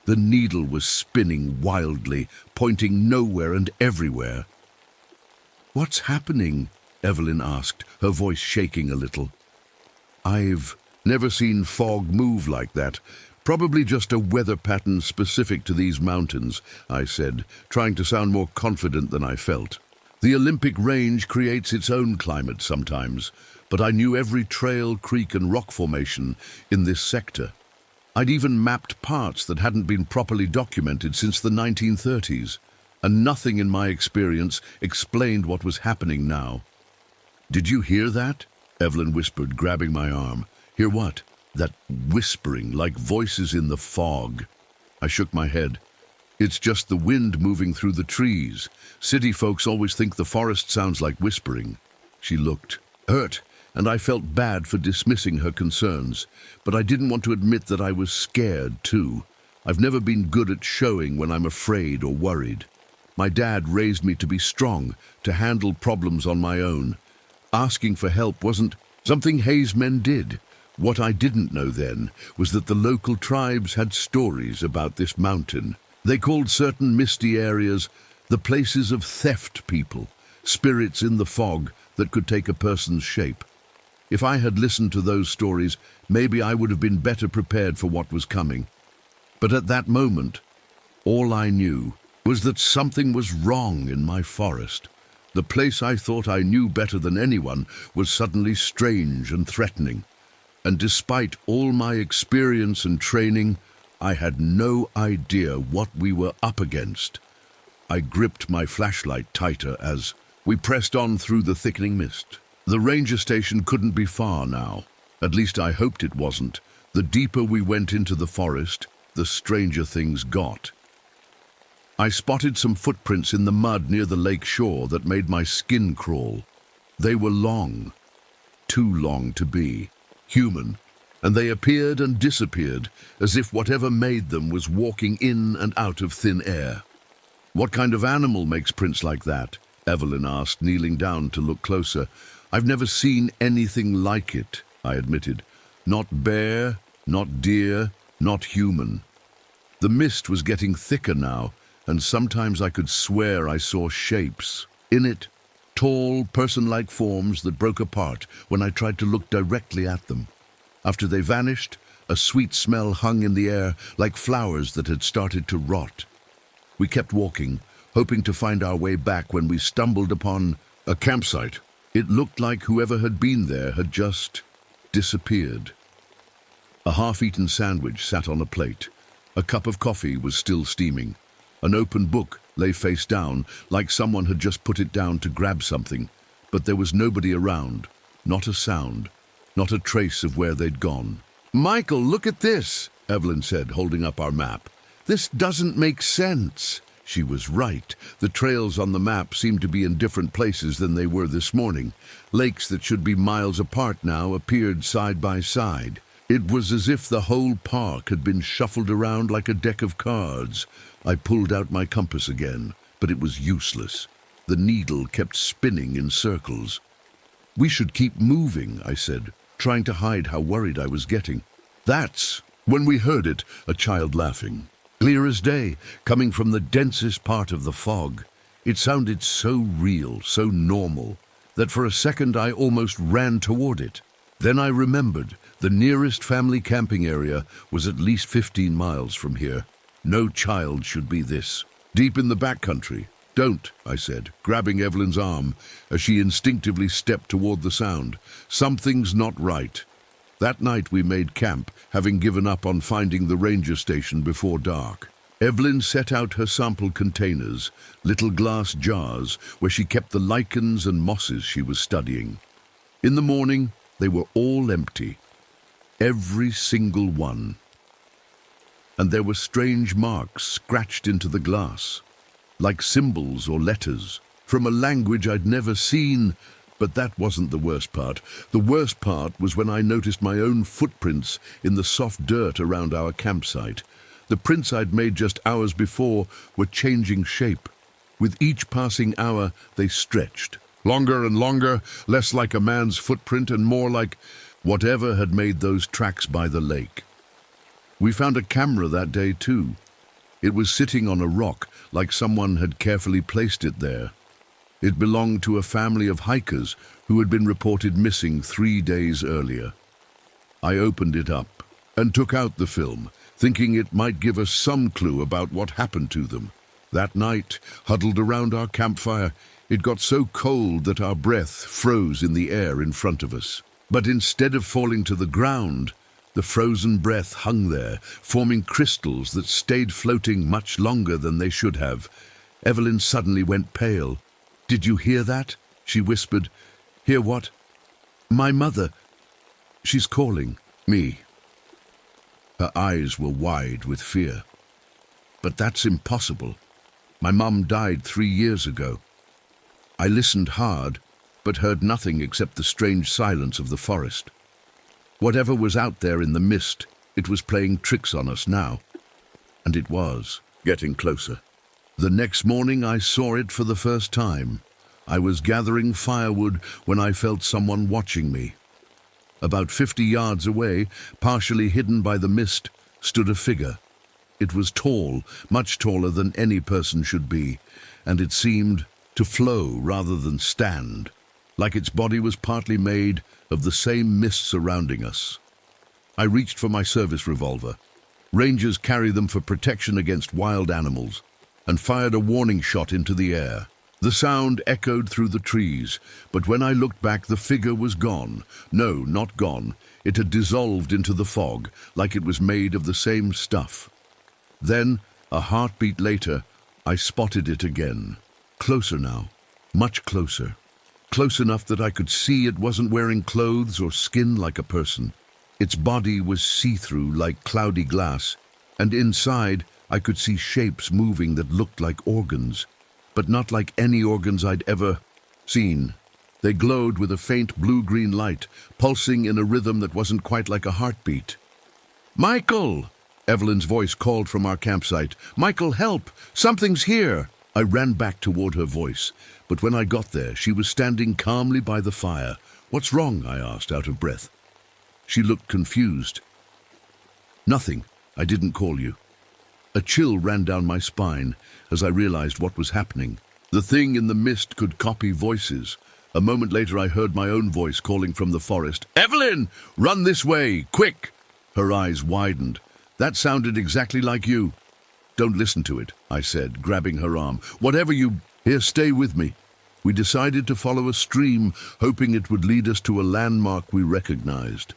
S1: the needle was spinning wildly, pointing nowhere and everywhere. "What's happening?" Evelyn asked, her voice shaking a little. "I've never seen fog move like that. Probably just a weather pattern specific to these mountains," I said, trying to sound more confident than I felt. The Olympic Range creates its own climate sometimes, but I knew every trail, creek and rock formation in this sector. I'd even mapped parts that hadn't been properly documented since the 1930s, and nothing in my experience explained what was happening now. "Did you hear that?" Evelyn whispered, grabbing my arm. "Hear what?" "That whispering, like voices in the fog." I shook my head. "It's just the wind moving through the trees. City folks always think the forest sounds like whispering." She looked hurt, and I felt bad for dismissing her concerns, but I didn't want to admit that I was scared too. I've never been good at showing when I'm afraid or worried. My dad raised me to be strong, to handle problems on my own. Asking for help wasn't something Hayes men did. What I didn't know then was that the local tribes had stories about this mountain. They called certain misty areas the places of theft people, spirits in the fog that could take a person's shape. If I had listened to those stories, maybe I would have been better prepared for what was coming. But at that moment, all I knew was that something was wrong in my forest. The place I thought I knew better than anyone was suddenly strange and threatening. And despite all my experience and training, I had no idea what we were up against. I gripped my flashlight tighter as we pressed on through the thickening mist. The ranger station couldn't be far now. At least I hoped it wasn't. The deeper we went into the forest, the stranger things got. I spotted some footprints in the mud near the lake shore that made my skin crawl. They were long, too long to be human, and they appeared and disappeared as if whatever made them was walking in and out of thin air. "What kind of animal makes prints like that?" Evelyn asked, kneeling down to look closer. "I've never seen anything like it," I admitted. "Not bear, not deer, not human." The mist was getting thicker now, and sometimes I could swear I saw shapes. In it, tall, person-like forms that broke apart when I tried to look directly at them. After they vanished, a sweet smell hung in the air like flowers that had started to rot. We kept walking, hoping to find our way back when we stumbled upon a campsite. It looked like whoever had been there had just disappeared. A half-eaten sandwich sat on a plate. A cup of coffee was still steaming. An open book lay face down, like someone had just put it down to grab something. But there was nobody around, not a sound, not a trace of where they'd gone. "Michael, look at this," Evelyn said, holding up our map. "This doesn't make sense." She was right. The trails on the map seemed to be in different places than they were this morning. Lakes that should be miles apart now appeared side by side. It was as if the whole park had been shuffled around like a deck of cards. I pulled out my compass again, but it was useless. The needle kept spinning in circles. "We should keep moving," I said, trying to hide how worried I was getting. That's when we heard it, a child laughing. Clear as day, coming from the densest part of the fog. It sounded so real, so normal, that for a second I almost ran toward it. Then I remembered the nearest family camping area was at least 15 miles from here. No child should be this deep in the backcountry. "Don't," I said, grabbing Evelyn's arm as she instinctively stepped toward the sound. "Something's not right." That night we made camp, having given up on finding the ranger station before dark. Evelyn set out her sample containers, little glass jars where she kept the lichens and mosses she was studying. In the morning, they were all empty. Every single one. And there were strange marks scratched into the glass, like symbols or letters, from a language I'd never seen. But that wasn't the worst part. The worst part was when I noticed my own footprints in the soft dirt around our campsite. The prints I'd made just hours before were changing shape. With each passing hour, they stretched. Longer and longer, less like a man's footprint and more like whatever had made those tracks by the lake. We found a camera that day too. It was sitting on a rock, like someone had carefully placed it there. It belonged to a family of hikers who had been reported missing 3 days earlier. I opened it up and took out the film, thinking it might give us some clue about what happened to them. That night, huddled around our campfire, it got so cold that our breath froze in the air in front of us. But instead of falling to the ground, the frozen breath hung there, forming crystals that stayed floating much longer than they should have. Evelyn suddenly went pale. "Did you hear that?" she whispered. "Hear what?" "My mother. She's calling me." Her eyes were wide with fear. "But that's impossible. My mum died 3 years ago." I listened hard, but heard nothing except the strange silence of the forest. Whatever was out there in the mist, it was playing tricks on us now. And it was getting closer. The next morning I saw it for the first time. I was gathering firewood when I felt someone watching me. About 50 yards away, partially hidden by the mist, stood a figure. It was tall, much taller than any person should be, and it seemed to flow rather than stand, like its body was partly made of the same mist surrounding us. I reached for my service revolver. Rangers carry them for protection against wild animals, and fired a warning shot into the air. The sound echoed through the trees, but when I looked back, the figure was gone. No, not gone. It had dissolved into the fog, like it was made of the same stuff. Then, a heartbeat later, I spotted it again. Closer now, much closer. Close enough that I could see it wasn't wearing clothes or skin like a person. Its body was see-through like cloudy glass, and inside I could see shapes moving that looked like organs, but not like any organs I'd ever seen. They glowed with a faint blue-green light, pulsing in a rhythm that wasn't quite like a heartbeat. "Michael!" Evelyn's voice called from our campsite. "Michael, help! Something's here!" I ran back toward her voice, but when I got there, she was standing calmly by the fire. "What's wrong?" I asked, out of breath. She looked confused. "Nothing. I didn't call you." A chill ran down my spine as I realized what was happening. The thing in the mist could copy voices. A moment later, I heard my own voice calling from the forest. "Evelyn, run this way, quick!" Her eyes widened. "That sounded exactly like you." "Don't listen to it," I said, grabbing her arm. "Whatever you... Here, stay with me." We decided to follow a stream, hoping it would lead us to a landmark we recognized.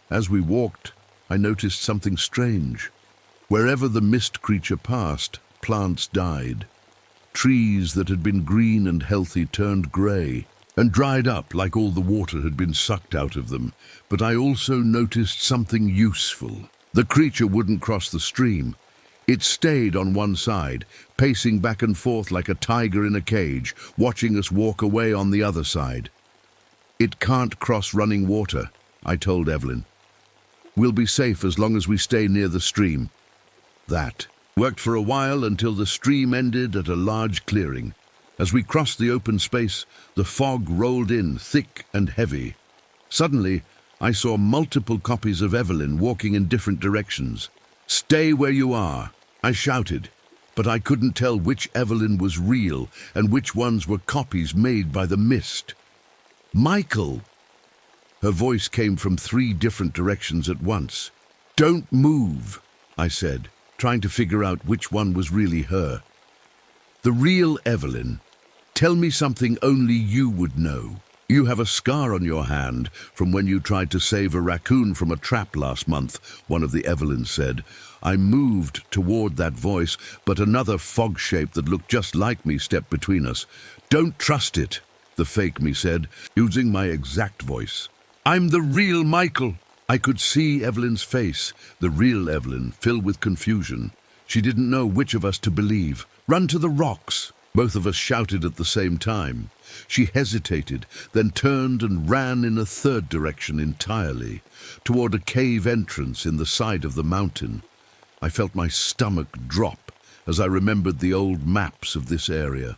S1: As we walked, I noticed something strange. Wherever the mist creature passed, plants died. Trees that had been green and healthy turned gray and dried up like all the water had been sucked out of them. But I also noticed something useful. The creature wouldn't cross the stream. It stayed on one side, pacing back and forth like a tiger in a cage, watching us walk away on the other side. "It can't cross running water," I told Evelyn. "We'll be safe as long as we stay near the stream." That worked for a while until the stream ended at a large clearing. As we crossed the open space, the fog rolled in, thick and heavy. Suddenly, I saw multiple copies of Evelyn walking in different directions. "Stay where you are," I shouted, but I couldn't tell which Evelyn was real and which ones were copies made by the mist. "Michael!" Her voice came from 3 different directions at once. "Don't move," I said, trying to figure out which one was really her. "The real Evelyn. Tell me something only you would know." "You have a scar on your hand from when you tried to save a raccoon from a trap last month," one of the Evelyns said. I moved toward that voice, but another fog shape that looked just like me stepped between us. "Don't trust it," the fake me said, using my exact voice. "I'm the real Michael." I could see Evelyn's face, the real Evelyn, filled with confusion. She didn't know which of us to believe. "Run to the rocks," both of us shouted at the same time. She hesitated, then turned and ran in a third direction entirely, toward a cave entrance in the side of the mountain. I felt my stomach drop as I remembered the old maps of this area.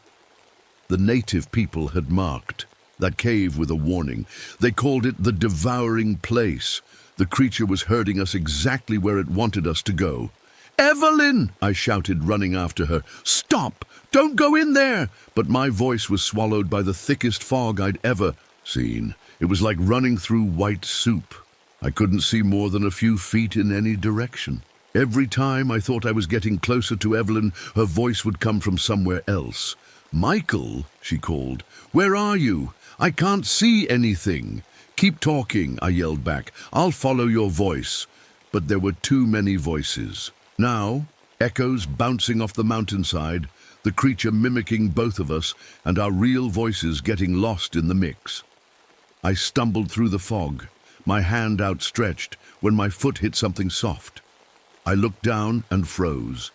S1: The native people had marked that cave with a warning. They called it the Devouring Place. The creature was herding us exactly where it wanted us to go. "Evelyn!" I shouted, running after her. "Stop! Don't go in there!" But my voice was swallowed by the thickest fog I'd ever seen. It was like running through white soup. I couldn't see more than a few feet in any direction. Every time I thought I was getting closer to Evelyn, her voice would come from somewhere else. "Michael," she called, "where are you? I can't see anything." "Keep talking," I yelled back. "I'll follow your voice." But there were too many voices. Now, echoes bouncing off the mountainside, the creature mimicking both of us, and our real voices getting lost in the mix. I stumbled through the fog, my hand outstretched, when my foot hit something soft. I looked down and froze.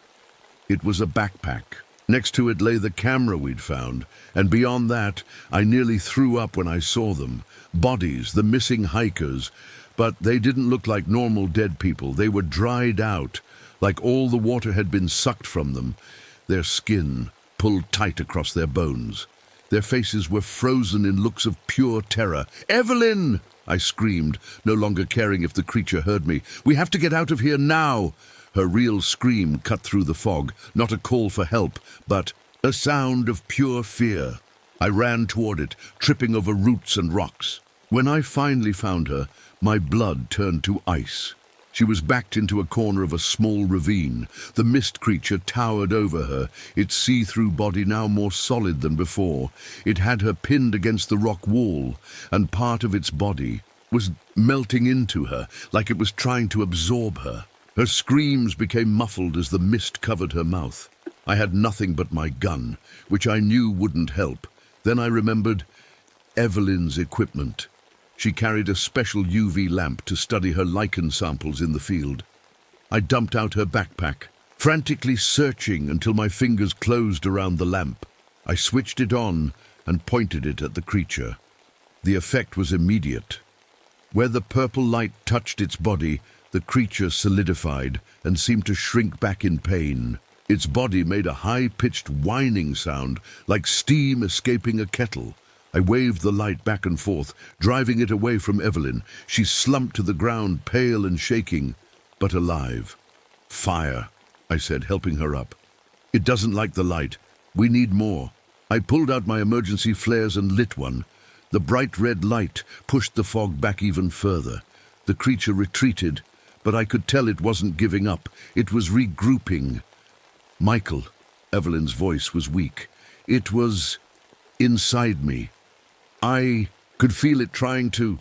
S1: It was a backpack. Next to it lay the camera we'd found, and beyond that, I nearly threw up when I saw them. Bodies, the missing hikers, but they didn't look like normal dead people. They were dried out, like all the water had been sucked from them, their skin pulled tight across their bones. Their faces were frozen in looks of pure terror. "Evelyn!" I screamed, no longer caring if the creature heard me. "We have to get out of here now!" Her real scream cut through the fog, not a call for help, but a sound of pure fear. I ran toward it, tripping over roots and rocks. When I finally found her, my blood turned to ice. She was backed into a corner of a small ravine. The mist creature towered over her, its see-through body now more solid than before. It had her pinned against the rock wall, and part of its body was melting into her, like it was trying to absorb her. Her screams became muffled as the mist covered her mouth. I had nothing but my gun, which I knew wouldn't help. Then I remembered Evelyn's equipment. She carried a special UV lamp to study her lichen samples in the field. I dumped out her backpack, frantically searching until my fingers closed around the lamp. I switched it on and pointed it at the creature. The effect was immediate. Where the purple light touched its body, the creature solidified and seemed to shrink back in pain. Its body made a high-pitched whining sound, like steam escaping a kettle. I waved the light back and forth, driving it away from Evelyn. She slumped to the ground, pale and shaking, but alive. "Fire," I said, helping her up. "It doesn't like the light. We need more." I pulled out my emergency flares and lit one. The bright red light pushed the fog back even further. The creature retreated, but I could tell it wasn't giving up. It was regrouping. "Michael," Evelyn's voice was weak. "It was inside me. I could feel it trying to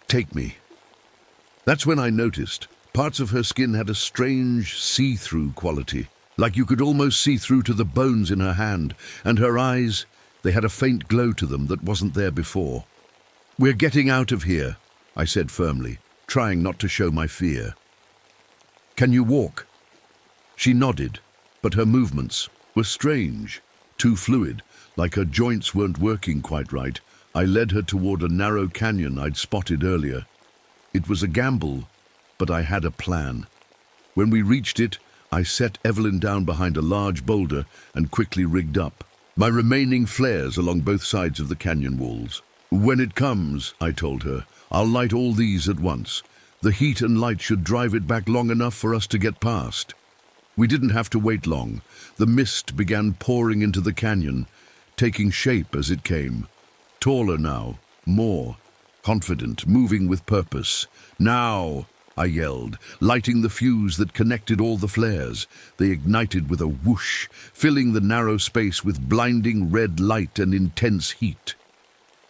S1: take me." That's when I noticed parts of her skin had a strange see-through quality, like you could almost see through to the bones in her hand, and her eyes, they had a faint glow to them that wasn't there before. "We're getting out of here," I said firmly, trying not to show my fear. "Can you walk?" She nodded, but her movements were strange, too fluid, like her joints weren't working quite right. I led her toward a narrow canyon I'd spotted earlier. It was a gamble, but I had a plan. When we reached it, I set Evelyn down behind a large boulder and quickly rigged up my remaining flares along both sides of the canyon walls. "When it comes," I told her, "I'll light all these at once. The heat and light should drive it back long enough for us to get past." We didn't have to wait long. The mist began pouring into the canyon, taking shape as it came. Taller now, more confident, moving with purpose. "Now!" I yelled, lighting the fuse that connected all the flares. They ignited with a whoosh, filling the narrow space with blinding red light and intense heat.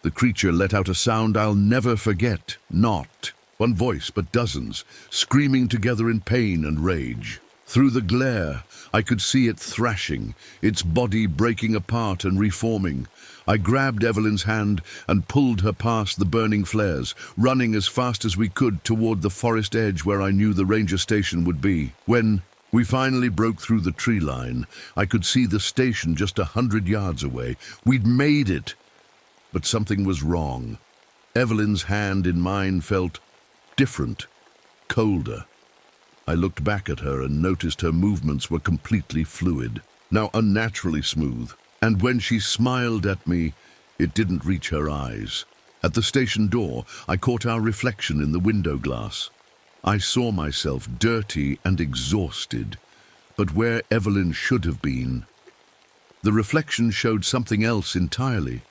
S1: The creature let out a sound I'll never forget. Not one voice, but dozens, screaming together in pain and rage. Through the glare, I could see it thrashing, its body breaking apart and reforming. I grabbed Evelyn's hand and pulled her past the burning flares, running as fast as we could toward the forest edge where I knew the ranger station would be. When we finally broke through the tree line, I could see the station just 100 yards away. We'd made it. But something was wrong. Evelyn's hand in mine felt different, colder. I looked back at her and noticed her movements were completely fluid, now unnaturally smooth. And when she smiled at me, it didn't reach her eyes. At the station door, I caught our reflection in the window glass. I saw myself dirty and exhausted, but where Evelyn should have been. The reflection showed something else entirely.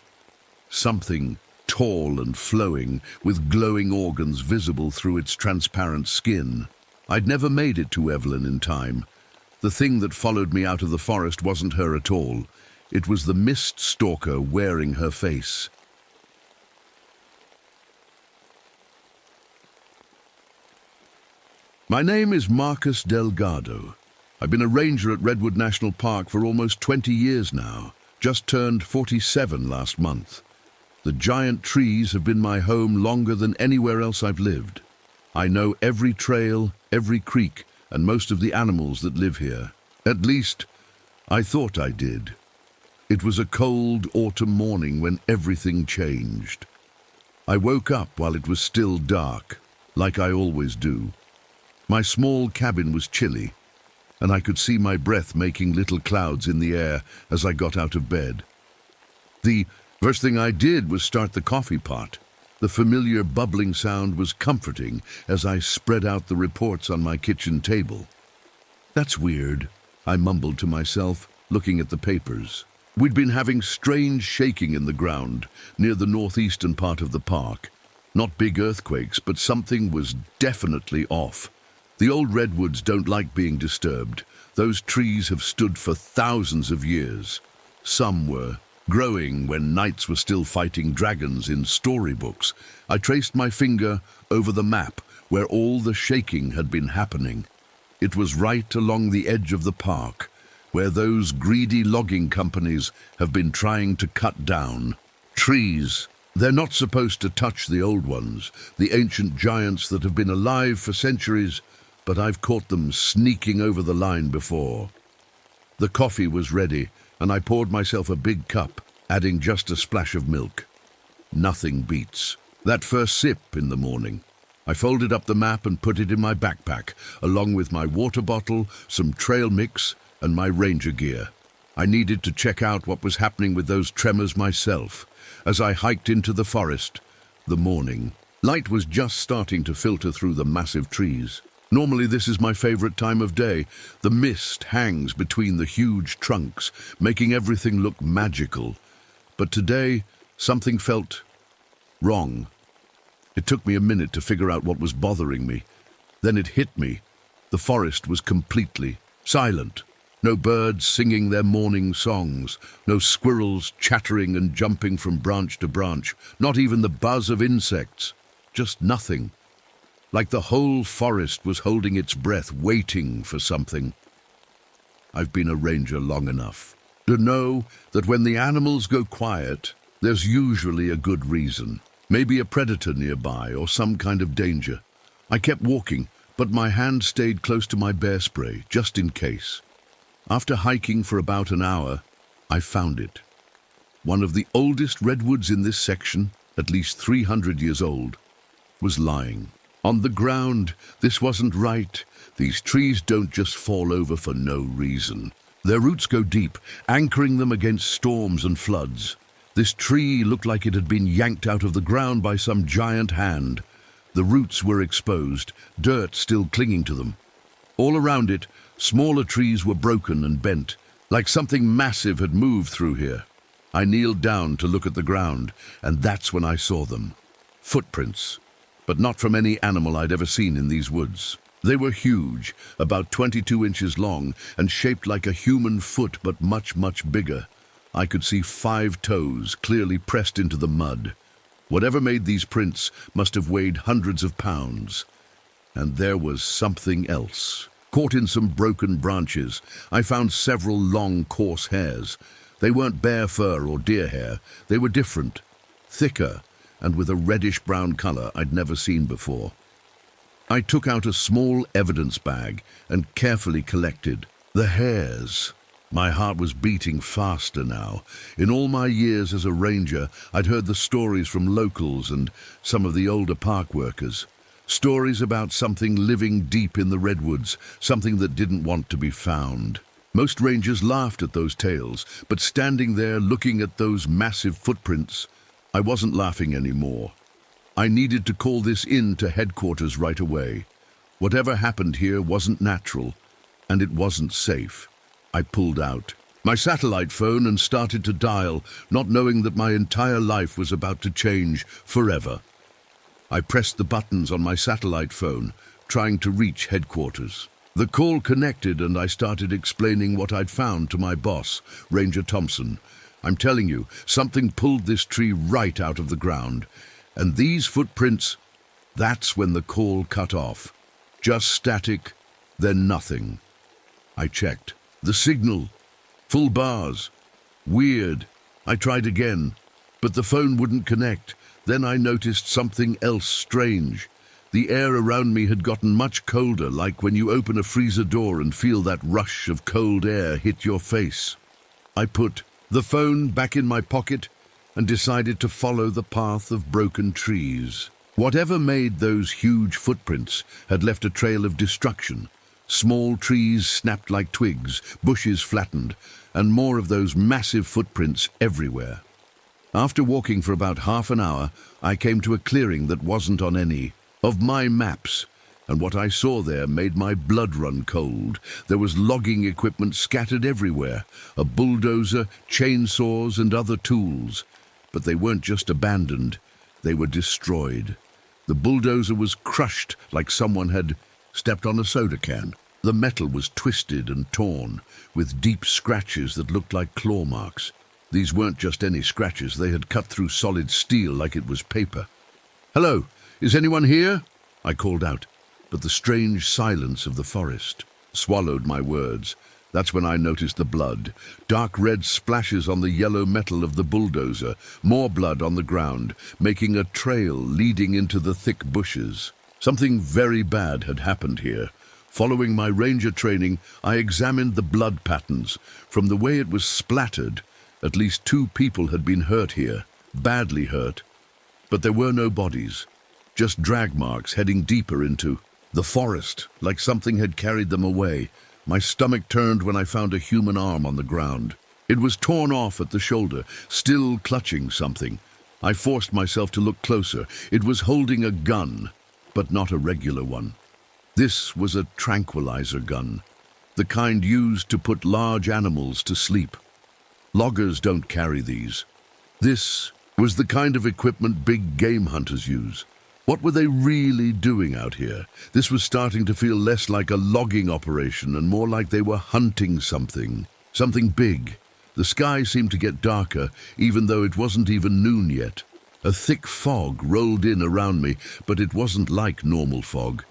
S1: Something tall and flowing, with glowing organs visible through its transparent skin. I'd never made it to Evelyn in time. The thing that followed me out of the forest wasn't her at all. It was the mist stalker wearing her face. My name is Marcus Delgado. I've been a ranger at Redwood National Park for almost 20 years now. Just turned 47 last month. The giant trees have been my home longer than anywhere else I've lived. I know every trail, every creek, and most of the animals that live here. At least, I thought I did. It was a cold autumn morning when everything changed. I woke up while it was still dark, like I always do. My small cabin was chilly, and I could see my breath making little clouds in the air as I got out of bed. The first thing I did was start the coffee pot. The familiar bubbling sound was comforting as I spread out the reports on my kitchen table. That's weird, I mumbled to myself, looking at the papers. We'd been having strange shaking in the ground near the northeastern part of the park. Not big earthquakes, but something was definitely off. The old redwoods don't like being disturbed. Those trees have stood for thousands of years. Some were growing when knights were still fighting dragons in storybooks. I traced my finger over the map where all the shaking had been happening. It was right along the edge of the park, where those greedy logging companies have been trying to cut down trees. They're not supposed to touch the old ones, the ancient giants that have been alive for centuries, but I've caught them sneaking over the line before. The coffee was ready, and I poured myself a big cup, adding just a splash of milk. Nothing beats that first sip in the morning. I folded up the map and put it in my backpack, along with my water bottle, some trail mix, and my ranger gear. I needed to check out what was happening with those tremors myself. As I hiked into the forest, the morning light was just starting to filter through the massive trees. Normally this is my favorite time of day. The mist hangs between the huge trunks, making everything look magical. But today, something felt wrong. It took me a minute to figure out what was bothering me. Then it hit me. The forest was completely silent. No birds singing their morning songs, no squirrels chattering and jumping from branch to branch, not even the buzz of insects. Just nothing. Like the whole forest was holding its breath, waiting for something. I've been a ranger long enough to know that when the animals go quiet, there's usually a good reason. Maybe a predator nearby or some kind of danger. I kept walking, but my hand stayed close to my bear spray, just in case. After hiking for about an hour, I found it. One of the oldest redwoods in this section, at least 300 years old, was lying on the ground. This wasn't right. These trees don't just fall over for no reason. Their roots go deep, anchoring them against storms and floods. This tree looked like it had been yanked out of the ground by some giant hand. The roots were exposed, dirt still clinging to them. All around it, smaller trees were broken and bent, like something massive had moved through here. I kneeled down to look at the ground, and that's when I saw them. Footprints, but not from any animal I'd ever seen in these woods. They were huge, about 22 inches long, and shaped like a human foot, but much, much bigger. I could see 5 toes clearly pressed into the mud. Whatever made these prints must have weighed hundreds of pounds. And there was something else. Caught in some broken branches, I found several long, coarse hairs. They weren't bear fur or deer hair. They were different, thicker, and with a reddish-brown color I'd never seen before. I took out a small evidence bag and carefully collected the hairs. My heart was beating faster now. In all my years as a ranger, I'd heard the stories from locals and some of the older park workers. Stories about something living deep in the redwoods, something that didn't want to be found. Most rangers laughed at those tales, but standing there looking at those massive footprints, I wasn't laughing anymore. I needed to call this in to headquarters right away. Whatever happened here wasn't natural, and it wasn't safe. I pulled out my satellite phone and started to dial, not knowing that my entire life was about to change forever. I pressed the buttons on my satellite phone, trying to reach headquarters. The call connected and I started explaining what I'd found to my boss, Ranger Thompson. I'm telling you, something pulled this tree right out of the ground. And these footprints, that's when the call cut off. Just static, then nothing. I checked. The signal, full bars. Weird. I tried again, but the phone wouldn't connect. Then I noticed something else strange. The air around me had gotten much colder, like when you open a freezer door and feel that rush of cold air hit your face. I put the phone back in my pocket and decided to follow the path of broken trees. Whatever made those huge footprints had left a trail of destruction. Small trees snapped like twigs, bushes flattened, and more of those massive footprints everywhere. After walking for about half an hour, I came to a clearing that wasn't on any of my maps, and what I saw there made my blood run cold. There was logging equipment scattered everywhere, a bulldozer, chainsaws, and other tools. But they weren't just abandoned, they were destroyed. The bulldozer was crushed like someone had stepped on a soda can. The metal was twisted and torn, with deep scratches that looked like claw marks. These weren't just any scratches, they had cut through solid steel like it was paper. "Hello, is anyone here?" I called out, but the strange silence of the forest swallowed my words. That's when I noticed the blood. Dark red splashes on the yellow metal of the bulldozer, more blood on the ground, making a trail leading into the thick bushes. Something very bad had happened here. Following my ranger training, I examined the blood patterns. From the way it was splattered, at least 2 people had been hurt here, badly hurt. But there were no bodies, just drag marks heading deeper into the forest, like something had carried them away. My stomach turned when I found a human arm on the ground. It was torn off at the shoulder, still clutching something. I forced myself to look closer. It was holding a gun, but not a regular one. This was a tranquilizer gun, the kind used to put large animals to sleep. Loggers don't carry these. This was the kind of equipment big game hunters use. What were they really doing out here? This was starting to feel less like a logging operation and more like they were hunting something big. The sky seemed to get darker, even though it wasn't even noon yet. A thick fog rolled in around me, but it wasn't like normal fog.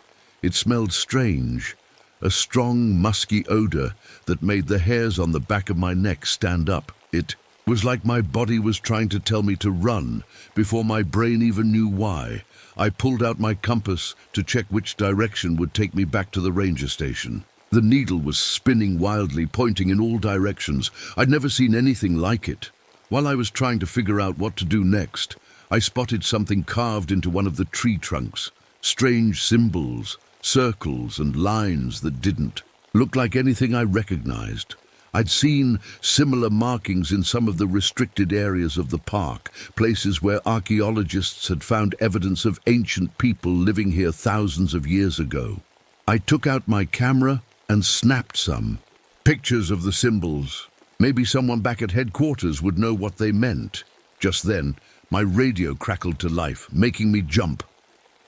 S1: It smelled strange, a strong, musky odor that made the hairs on the back of my neck stand up. It was like my body was trying to tell me to run before my brain even knew why. I pulled out my compass to check which direction would take me back to the ranger station. The needle was spinning wildly, pointing in all directions. I'd never seen anything like it. While I was trying to figure out what to do next, I spotted something carved into one of the tree trunks. Strange symbols, circles and lines that didn't look like anything I recognized. I'd seen similar markings in some of the restricted areas of the park, places where archaeologists had found evidence of ancient people living here thousands of years ago. I took out my camera and snapped some pictures of the symbols. Maybe someone back at headquarters would know what they meant. Just then, my radio crackled to life, making me jump.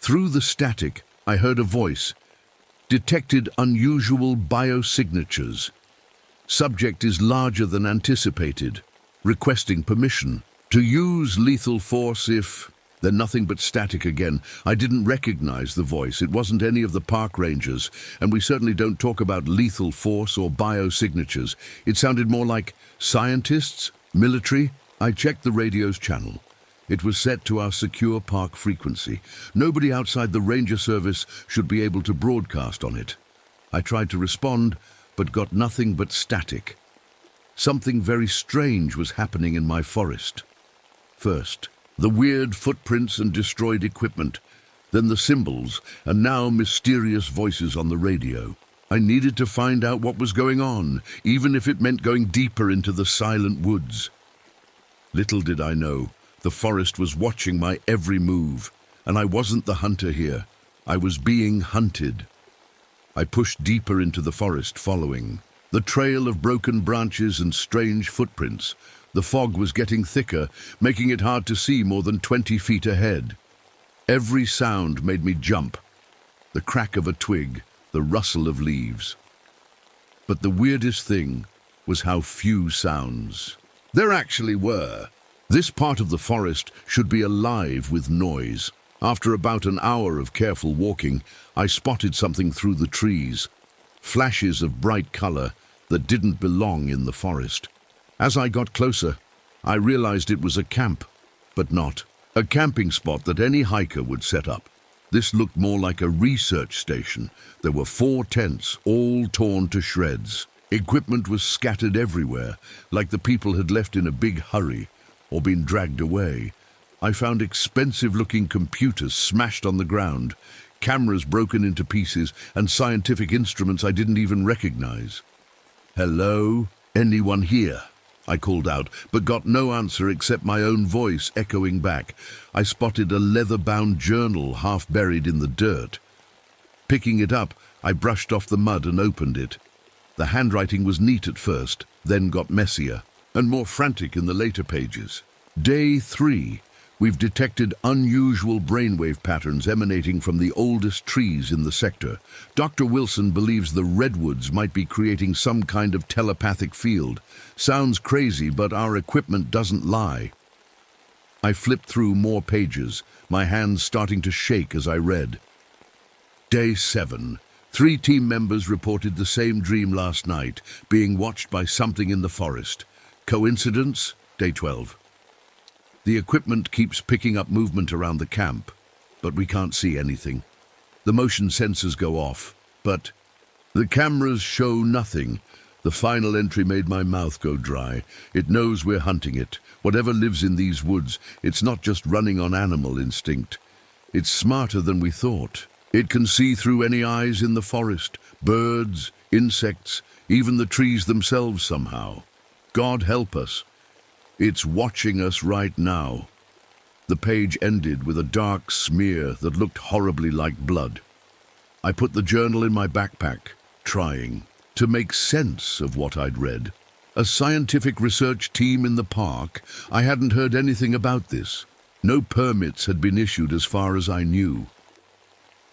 S1: Through the static, I heard a voice. Detected unusual biosignatures. Subject is larger than anticipated. Requesting permission to use lethal force if Then nothing but static again. I didn't recognize the voice. It wasn't any of the park rangers, and we certainly don't talk about lethal force or biosignatures. It sounded more like scientists, military. I checked the radio's channel. It was set to our secure park frequency. Nobody outside the ranger service should be able to broadcast on it. I tried to respond, but got nothing but static. Something very strange was happening in my forest. First, the weird footprints and destroyed equipment, then the symbols, and now mysterious voices on the radio. I needed to find out what was going on, even if it meant going deeper into the silent woods. Little did I know, the forest was watching my every move, and I wasn't the hunter here. I was being hunted. I pushed deeper into the forest, following the trail of broken branches and strange footprints. The fog was getting thicker, making it hard to see more than 20 feet ahead. Every sound made me jump. The crack of a twig, the rustle of leaves. But the weirdest thing was how few sounds there actually were. This part of the forest should be alive with noise. After about an hour of careful walking, I spotted something through the trees, flashes of bright color that didn't belong in the forest. As I got closer, I realized it was a camp, but not a camping spot that any hiker would set up. This looked more like a research station. There were 4 tents, all torn to shreds. Equipment was scattered everywhere, like the people had left in a big hurry or been dragged away. I found expensive-looking computers smashed on the ground, cameras broken into pieces, and scientific instruments I didn't even recognize. "Hello? Anyone here?" I called out, but got no answer except my own voice echoing back. I spotted a leather-bound journal half buried in the dirt. Picking it up, I brushed off the mud and opened it. The handwriting was neat at first, then got messier and more frantic in the later pages. Day 3. We've detected unusual brainwave patterns emanating from the oldest trees in the sector. Dr. Wilson believes the redwoods might be creating some kind of telepathic field. Sounds crazy, but our equipment doesn't lie. I flipped through more pages, my hands starting to shake as I read. Day 7. 3 team members reported the same dream last night, being watched by something in the forest. Coincidence? Day 12. The equipment keeps picking up movement around the camp, but we can't see anything. The motion sensors go off, but the cameras show nothing. The final entry made my mouth go dry. It knows we're hunting it. Whatever lives in these woods, it's not just running on animal instinct. It's smarter than we thought. It can see through any eyes in the forest, birds, insects, even the trees themselves somehow. God help us. It's watching us right now. The page ended with a dark smear that looked horribly like blood. I put the journal in my backpack, trying to make sense of what I'd read. A scientific research team in the park? I hadn't heard anything about this. No permits had been issued as far as I knew.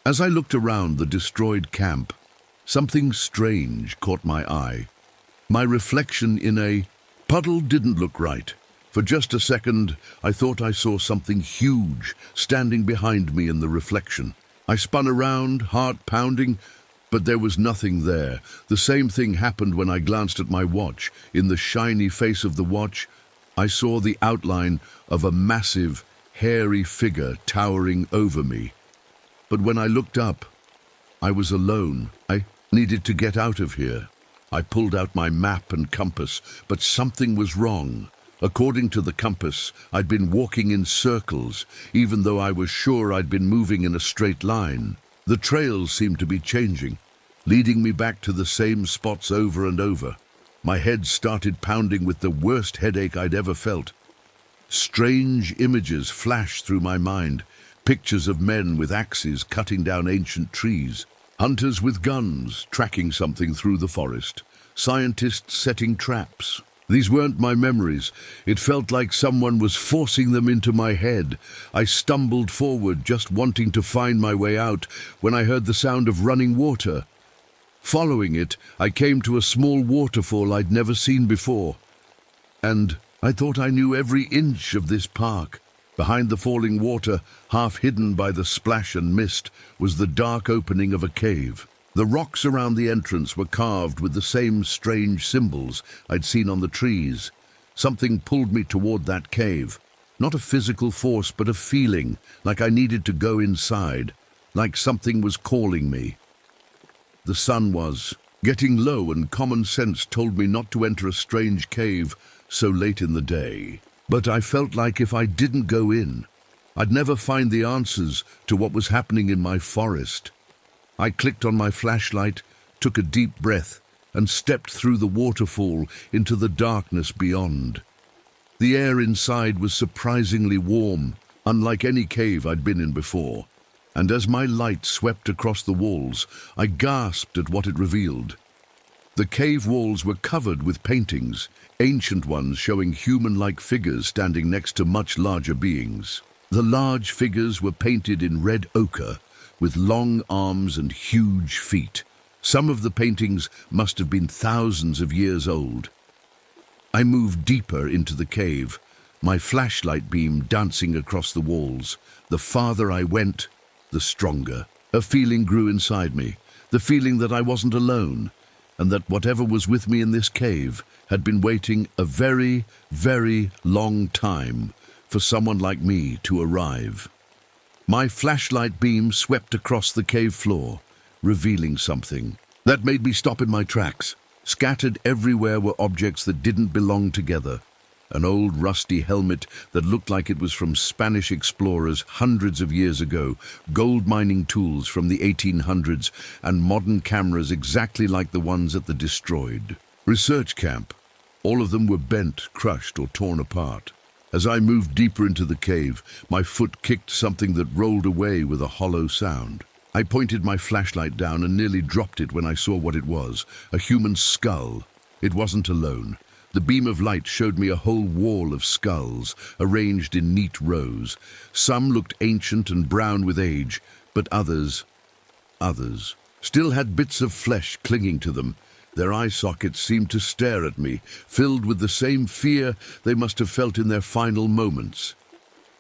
S1: As I looked around the destroyed camp, something strange caught my eye. My reflection in a puddle didn't look right. For just a second, I thought I saw something huge standing behind me in the reflection. I spun around, heart pounding, but there was nothing there. The same thing happened when I glanced at my watch. In the shiny face of the watch, I saw the outline of a massive, hairy figure towering over me. But when I looked up, I was alone. I needed to get out of here. I pulled out my map and compass, but something was wrong. According to the compass, I'd been walking in circles, even though I was sure I'd been moving in a straight line. The trails seemed to be changing, leading me back to the same spots over and over. My head started pounding with the worst headache I'd ever felt. Strange images flashed through my mind, pictures of men with axes cutting down ancient trees, hunters with guns tracking something through the forest, scientists setting traps. These weren't my memories. It felt like someone was forcing them into my head. I stumbled forward, just wanting to find my way out, when I heard the sound of running water. Following it, I came to a small waterfall I'd never seen before. And I thought I knew every inch of this park, Behind the falling water, half hidden by the splash and mist, was the dark opening of a cave. The rocks around the entrance were carved with the same strange symbols I'd seen on the trees. Something pulled me toward that cave. Not a physical force, but a feeling, like I needed to go inside, like something was calling me. The sun was getting low, and common sense told me not to enter a strange cave so late in the day. But I felt like if I didn't go in, I'd never find the answers to what was happening in my forest. I clicked on my flashlight, took a deep breath, and stepped through the waterfall into the darkness beyond. The air inside was surprisingly warm, unlike any cave I'd been in before. And as my light swept across the walls, I gasped at what it revealed. The cave walls were covered with paintings, ancient ones showing human-like figures standing next to much larger beings. The large figures were painted in red ochre, with long arms and huge feet. Some of the paintings must have been thousands of years old. I moved deeper into the cave, my flashlight beam dancing across the walls. The farther I went, the stronger. A feeling grew inside me, the feeling that I wasn't alone, and that whatever was with me in this cave had been waiting a very, very long time for someone like me to arrive. My flashlight beam swept across the cave floor, revealing something. That made me stop in my tracks. Scattered everywhere were objects that didn't belong together. An old rusty helmet that looked like it was from Spanish explorers hundreds of years ago, gold mining tools from the 1800s, and modern cameras exactly like the ones at the destroyed research camp. All of them were bent, crushed, or torn apart. As I moved deeper into the cave, my foot kicked something that rolled away with a hollow sound. I pointed my flashlight down and nearly dropped it when I saw what it was, a human skull. It wasn't alone. The beam of light showed me a whole wall of skulls, arranged in neat rows. Some looked ancient and brown with age, but others still had bits of flesh clinging to them. Their eye sockets seemed to stare at me, filled with the same fear they must have felt in their final moments.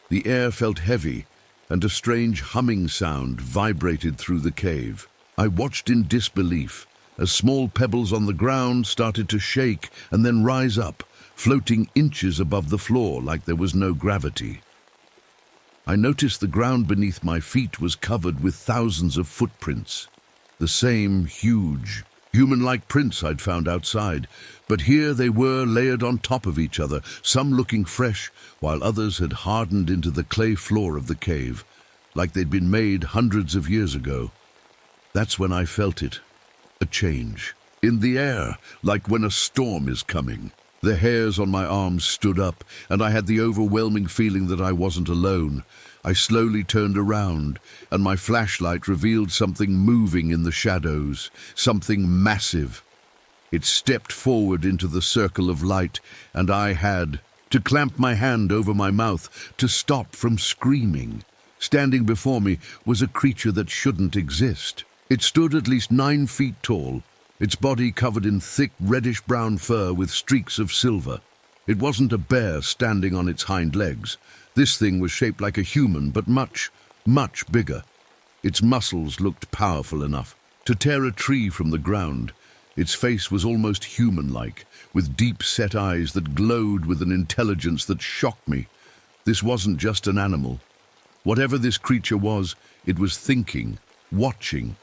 S1: The air felt heavy, and a strange humming sound vibrated through the cave. I watched in disbelief as small pebbles on the ground started to shake and then rise up, floating inches above the floor like there was no gravity. I noticed the ground beneath my feet was covered with thousands of footprints, the same huge, human-like prints I'd found outside, but here they were layered on top of each other, some looking fresh, while others had hardened into the clay floor of the cave, like they'd been made hundreds of years ago. That's when I felt it. A change. In the air, like when a storm is coming. The hairs on my arms stood up, and I had the overwhelming feeling that I wasn't alone. I slowly turned around, and my flashlight revealed something moving in the shadows, something massive. It stepped forward into the circle of light, and I had to clamp my hand over my mouth to stop from screaming. Standing before me was a creature that shouldn't exist. It stood at least 9 feet tall, its body covered in thick reddish-brown fur with streaks of silver. It wasn't a bear standing on its hind legs. This thing was shaped like a human, but much, much bigger. Its muscles looked powerful enough to tear a tree from the ground. Its face was almost human-like, with deep-set eyes that glowed with an intelligence that shocked me. This wasn't just an animal. Whatever this creature was, it was thinking, watching,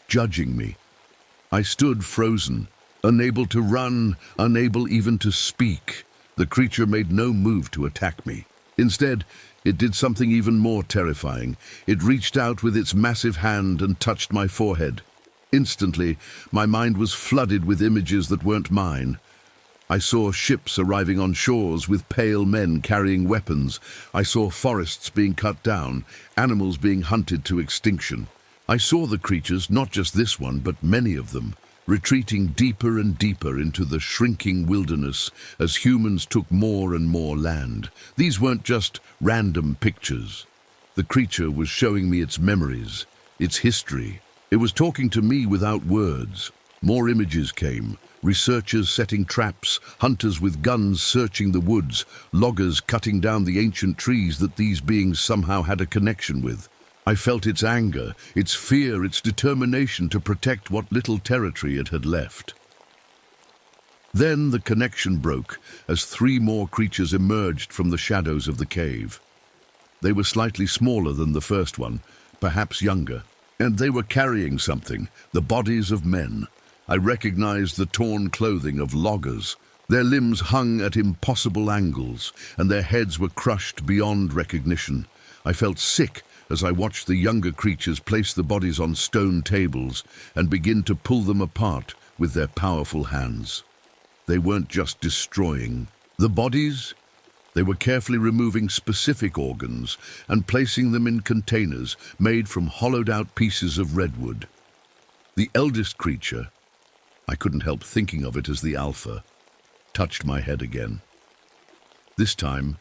S1: judging me. I stood frozen, unable to run, unable even to speak. The creature made no move to attack me. Instead, it did something even more terrifying. It reached out with its massive hand and touched my forehead. Instantly, my mind was flooded with images that weren't mine. I saw ships arriving on shores with pale men carrying weapons. I saw forests being cut down, animals being hunted to extinction. I saw the creatures, not just this one, but many of them, retreating deeper and deeper into the shrinking wilderness as humans took more and more land. These weren't just random pictures. The creature was showing me its memories, its history. It was talking to me without words. More images came, Researchers setting traps, hunters with guns searching the woods, loggers cutting down the ancient trees that these beings somehow had a connection with. I felt its anger, its fear, its determination to protect what little territory it had left. Then the connection broke as 3 more creatures emerged from the shadows of the cave. They were slightly smaller than the first one, perhaps younger, and they were carrying something, the bodies of men. I recognized the torn clothing of loggers. Their limbs hung at impossible angles, and their heads were crushed beyond recognition. I felt sick as I watched the younger creatures place the bodies on stone tables and begin to pull them apart with their powerful hands. They weren't just destroying the bodies. They were carefully removing specific organs and placing them in containers made from hollowed-out pieces of redwood. The eldest creature, I couldn't help thinking of it as the Alpha, touched my head again. This time,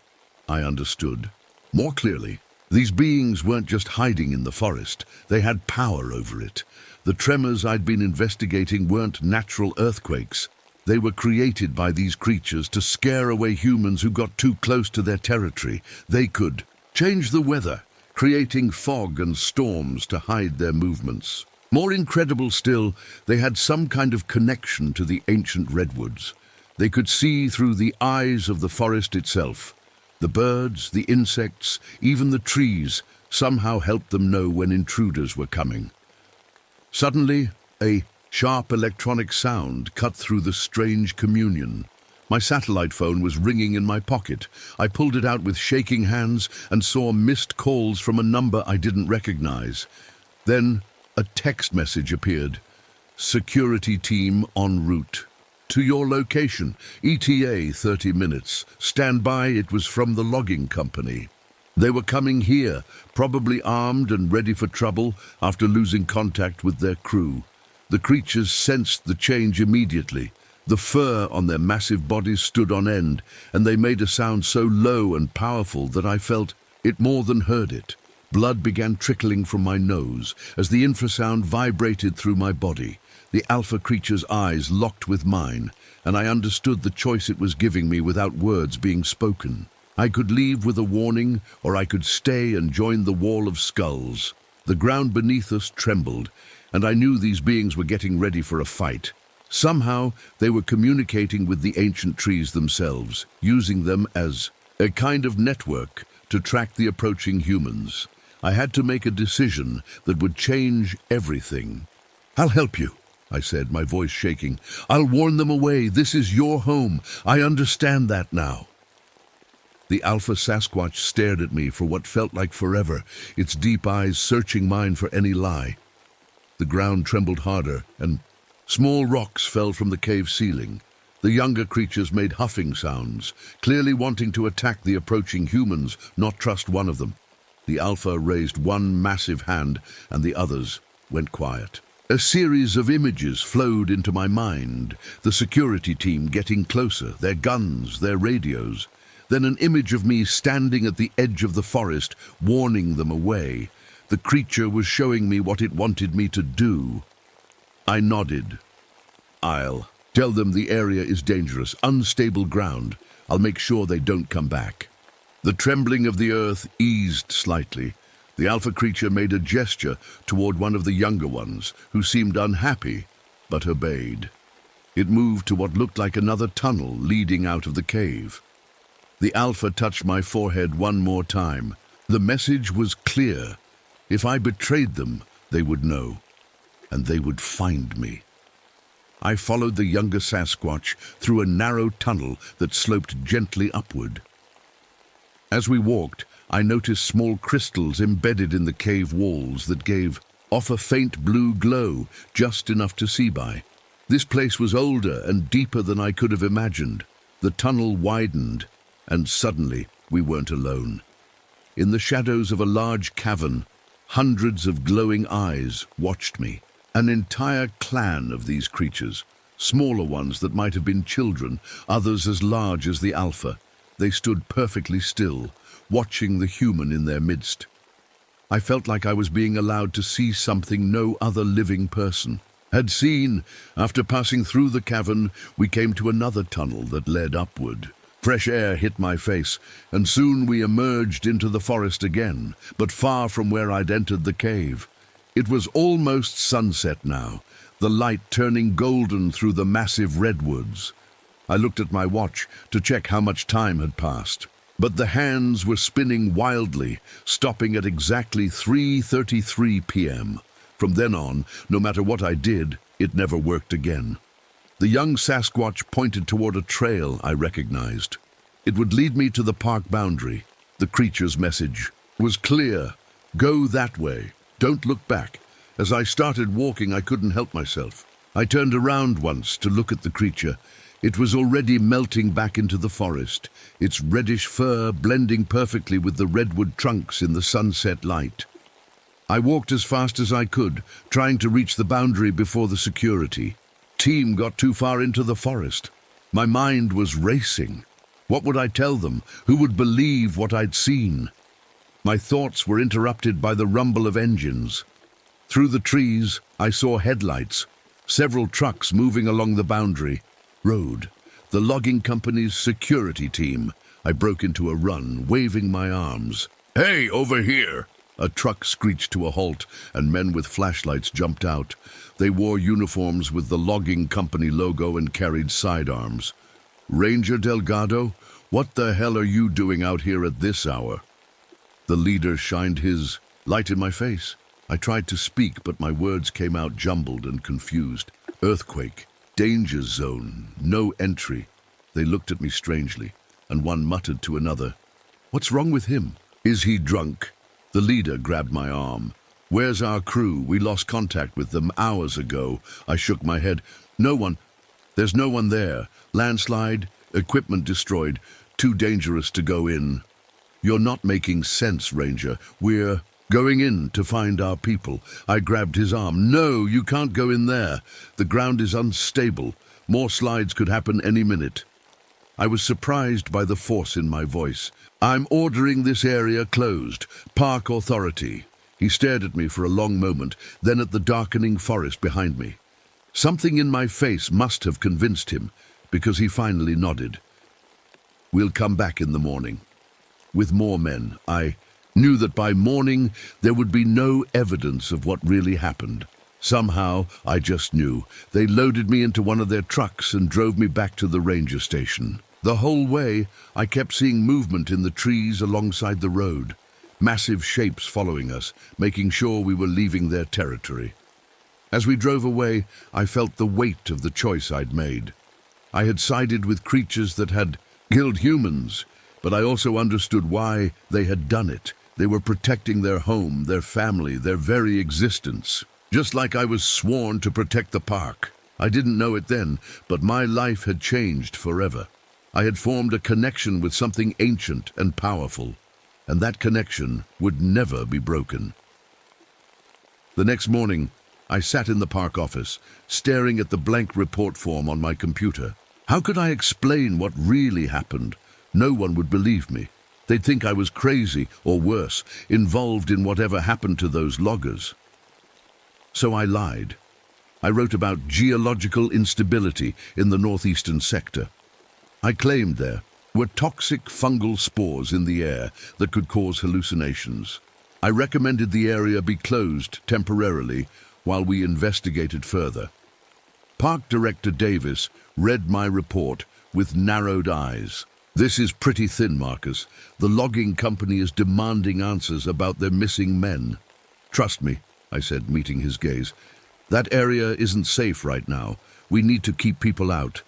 S1: I understood more clearly. These beings weren't just hiding in the forest, they had power over it. The tremors I'd been investigating weren't natural earthquakes. They were created by these creatures to scare away humans who got too close to their territory. They could change the weather, creating fog and storms to hide their movements. More incredible still, they had some kind of connection to the ancient redwoods. They could see through the eyes of the forest itself. The birds, the insects, even the trees somehow helped them know when intruders were coming. Suddenly, a sharp electronic sound cut through the strange communion. My satellite phone was ringing in my pocket. I pulled it out with shaking hands and saw missed calls from a number I didn't recognize. Then a text message appeared. Security team en route. To your location, ETA 30 minutes. Stand by, it was from the logging company. They were coming here, probably armed and ready for trouble after losing contact with their crew. The creatures sensed the change immediately. The fur on their massive bodies stood on end, and they made a sound so low and powerful that I felt it more than heard it. Blood began trickling from my nose as the infrasound vibrated through my body. The Alpha creature's eyes locked with mine, and I understood the choice it was giving me without words being spoken. I could leave with a warning, or I could stay and join the wall of skulls. The ground beneath us trembled, and I knew these beings were getting ready for a fight. Somehow, they were communicating with the ancient trees themselves, using them as a kind of network to track the approaching humans. I had to make a decision that would change everything. "I'll help you," I said, my voice shaking. "I'll warn them away. This is your home. I understand that now." The Alpha Sasquatch stared at me for what felt like forever, its deep eyes searching mine for any lie. The ground trembled harder, and small rocks fell from the cave ceiling. The younger creatures made huffing sounds, clearly wanting to attack the approaching humans, not trust one of them. The Alpha raised one massive hand, and the others went quiet. A series of images flowed into my mind, the security team getting closer, their guns, their radios. Then an image of me standing at the edge of the forest, warning them away. The creature was showing me what it wanted me to do. I nodded. "I'll tell them the area is dangerous, unstable ground. I'll make sure they don't come back." The trembling of the earth eased slightly. The Alpha creature made a gesture toward one of the younger ones, who seemed unhappy, but obeyed. It moved to what looked like another tunnel leading out of the cave. The Alpha touched my forehead one more time. The message was clear. If I betrayed them, they would know, and they would find me. I followed the younger Sasquatch through a narrow tunnel that sloped gently upward. As we walked, I noticed small crystals embedded in the cave walls that gave off a faint blue glow, just enough to see by. This place was older and deeper than I could have imagined. The tunnel widened, and suddenly we weren't alone. In the shadows of a large cavern, hundreds of glowing eyes watched me. An entire clan of these creatures, smaller ones that might have been children, others as large as the Alpha. They stood perfectly still, watching the human in their midst. I felt like I was being allowed to see something no other living person had seen. After passing through the cavern, we came to another tunnel that led upward. Fresh air hit my face, and soon we emerged into the forest again, but far from where I'd entered the cave. It was almost sunset now, the light turning golden through the massive redwoods. I looked at my watch to check how much time had passed, but the hands were spinning wildly, stopping at exactly 3:33 p.m. From then on, no matter what I did, it never worked again. The young Sasquatch pointed toward a trail I recognized. It would lead me to the park boundary. The creature's message was clear. Go that way. Don't look back. As I started walking, I couldn't help myself. I turned around once to look at the creature. It was already melting back into the forest, its reddish fur blending perfectly with the redwood trunks in the sunset light. I walked as fast as I could, trying to reach the boundary before the security team got too far into the forest. My mind was racing. What would I tell them? Who would believe what I'd seen? My thoughts were interrupted by the rumble of engines. Through the trees, I saw headlights, several trucks moving along the boundary road. The logging company's security team. I broke into a run, waving my arms. "Hey, over here!" A truck screeched to a halt, and men with flashlights jumped out. They wore uniforms with the logging company logo and carried sidearms. "Ranger Delgado, what the hell are you doing out here at this hour?" The leader shined his light in my face. I tried to speak, but my words came out jumbled and confused. Earthquake, danger zone, no entry. They looked at me strangely, and one muttered to another, "What's wrong with him? Is he drunk?" The leader grabbed my arm. "Where's our crew? We lost contact with them hours ago." I shook my head. "No one. There's no one there. Landslide, equipment destroyed, too dangerous to go in." "You're not making sense, Ranger. We're going in to find our people." I grabbed his arm. "No, you can't go in there. The ground is unstable. More slides could happen any minute." I was surprised by the force in my voice. "I'm ordering this area closed. Park Authority." He stared at me for a long moment, then at the darkening forest behind me. Something in my face must have convinced him, because he finally nodded. "We'll come back in the morning." With more men, I knew that by morning there would be no evidence of what really happened. Somehow, I just knew. They loaded me into one of their trucks and drove me back to the ranger station. The whole way, I kept seeing movement in the trees alongside the road. Massive shapes following us, making sure we were leaving their territory. As we drove away, I felt the weight of the choice I'd made. I had sided with creatures that had killed humans, but I also understood why they had done it. They were protecting their home, their family, their very existence. Just like I was sworn to protect the park. I didn't know it then, but my life had changed forever. I had formed a connection with something ancient and powerful, and that connection would never be broken. The next morning, I sat in the park office, staring at the blank report form on my computer. How could I explain what really happened? No one would believe me. They'd think I was crazy, or worse, involved in whatever happened to those loggers. So I lied. I wrote about geological instability in the northeastern sector. I claimed there were toxic fungal spores in the air that could cause hallucinations. I recommended the area be closed temporarily while we investigated further. Park Director Davis read my report with narrowed eyes. "This is pretty thin, Marcus. The logging company is demanding answers about their missing men." "Trust me," I said, meeting his gaze. "That area isn't safe right now. We need to keep people out."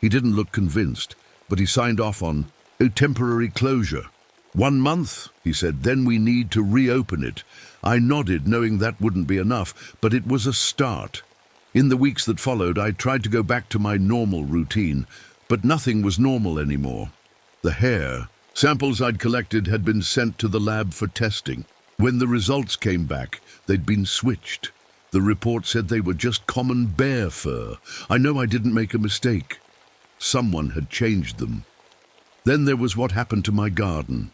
S1: He didn't look convinced, but he signed off on a temporary closure. "1 month," he said, "then we need to reopen it." I nodded, knowing that wouldn't be enough, but it was a start. In the weeks that followed, I tried to go back to my normal routine, but nothing was normal anymore. The hair samples I'd collected had been sent to the lab for testing. When the results came back, they'd been switched. The report said they were just common bear fur. I know I didn't make a mistake. Someone had changed them. Then there was what happened to my garden.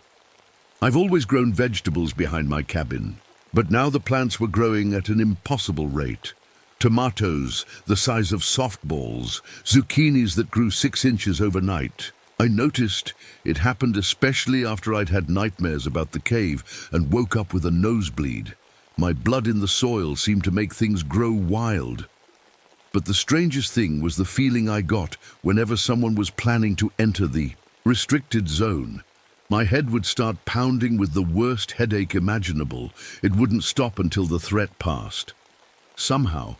S1: I've always grown vegetables behind my cabin, but now the plants were growing at an impossible rate. Tomatoes the size of softballs, zucchinis that grew 6 inches overnight. I noticed it happened especially after I'd had nightmares about the cave and woke up with a nosebleed. My blood in the soil seemed to make things grow wild. But the strangest thing was the feeling I got whenever someone was planning to enter the restricted zone. My head would start pounding with the worst headache imaginable. It wouldn't stop until the threat passed. Somehow,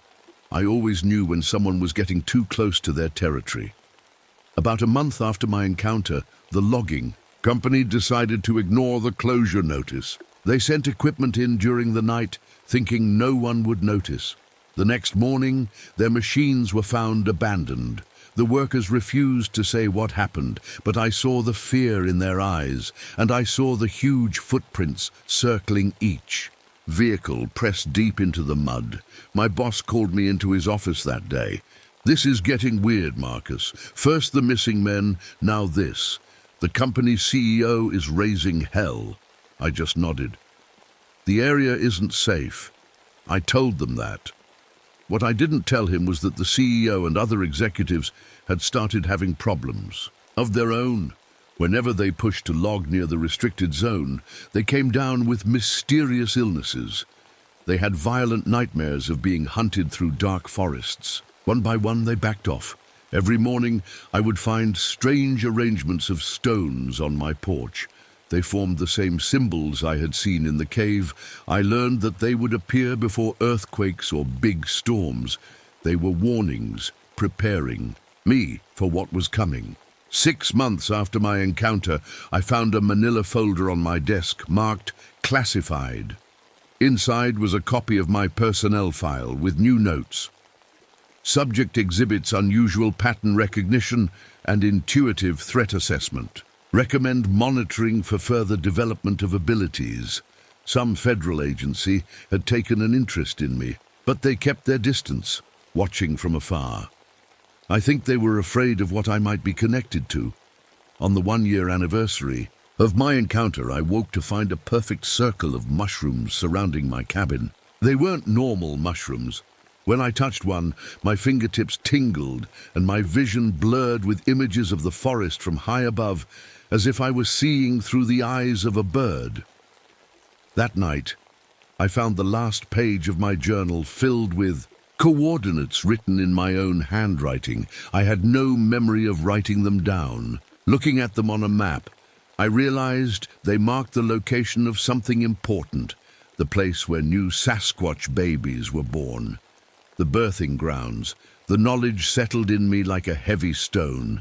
S1: I always knew when someone was getting too close to their territory. About a month after my encounter, the logging company decided to ignore the closure notice. They sent equipment in during the night, thinking no one would notice. The next morning, their machines were found abandoned. The workers refused to say what happened, but I saw the fear in their eyes, and I saw the huge footprints circling each vehicle pressed deep into the mud. My boss called me into his office that day. "This is getting weird, Marcus. First the missing men, now this. The company's CEO is raising hell." I just nodded. "The area isn't safe." I told them that. What I didn't tell him was that the CEO and other executives had started having problems of their own. Whenever they pushed to log near the restricted zone, they came down with mysterious illnesses. They had violent nightmares of being hunted through dark forests. One by one, they backed off. Every morning, I would find strange arrangements of stones on my porch. They formed the same symbols I had seen in the cave. I learned that they would appear before earthquakes or big storms. They were warnings, preparing me for what was coming. 6 months after my encounter, I found a manila folder on my desk marked classified. Inside was a copy of my personnel file with new notes. Subject exhibits unusual pattern recognition and intuitive threat assessment. Recommend monitoring for further development of abilities. Some federal agency had taken an interest in me, but they kept their distance, watching from afar. I think they were afraid of what I might be connected to. On the 1-year anniversary of my encounter, I woke to find a perfect circle of mushrooms surrounding my cabin. They weren't normal mushrooms. When I touched one, my fingertips tingled and my vision blurred with images of the forest from high above, as if I was seeing through the eyes of a bird. That night, I found the last page of my journal filled with coordinates written in my own handwriting. I had no memory of writing them down. Looking at them on a map, I realized they marked the location of something important, the place where new Sasquatch babies were born. The birthing grounds. The knowledge settled in me like a heavy stone.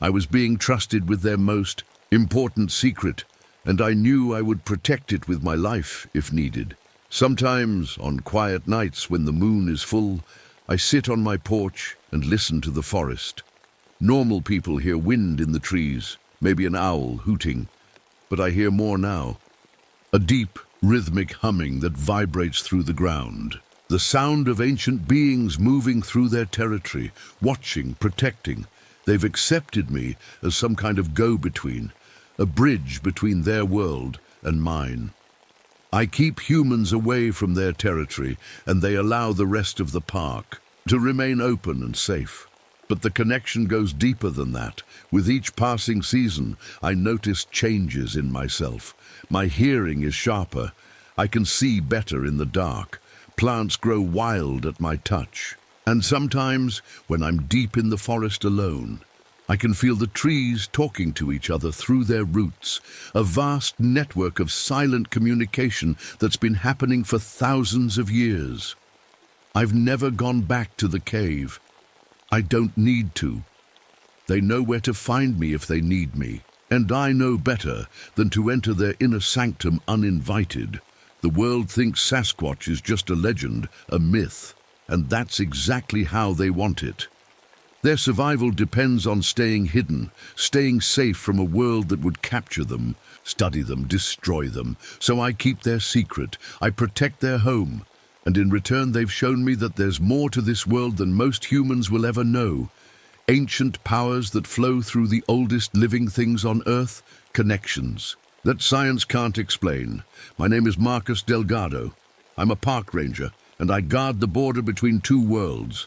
S1: I was being trusted with their most important secret, and I knew I would protect it with my life if needed. Sometimes, on quiet nights when the moon is full, I sit on my porch and listen to the forest. Normal people hear wind in the trees, maybe an owl hooting, but I hear more now. A deep, rhythmic humming that vibrates through the ground. The sound of ancient beings moving through their territory, watching, protecting. They've accepted me as some kind of go-between, a bridge between their world and mine. I keep humans away from their territory, and they allow the rest of the park to remain open and safe. But the connection goes deeper than that. With each passing season, I notice changes in myself. My hearing is sharper. I can see better in the dark. Plants grow wild at my touch. And sometimes, when I'm deep in the forest alone, I can feel the trees talking to each other through their roots, a vast network of silent communication that's been happening for thousands of years. I've never gone back to the cave. I don't need to. They know where to find me if they need me, and I know better than to enter their inner sanctum uninvited. The world thinks Sasquatch is just a legend, a myth, and that's exactly how they want it. Their survival depends on staying hidden, staying safe from a world that would capture them, study them, destroy them. So I keep their secret, I protect their home, and in return they've shown me that there's more to this world than most humans will ever know. Ancient powers that flow through the oldest living things on Earth, connections that science can't explain. My name is Marcus Delgado. I'm a park ranger, and I guard the border between two worlds.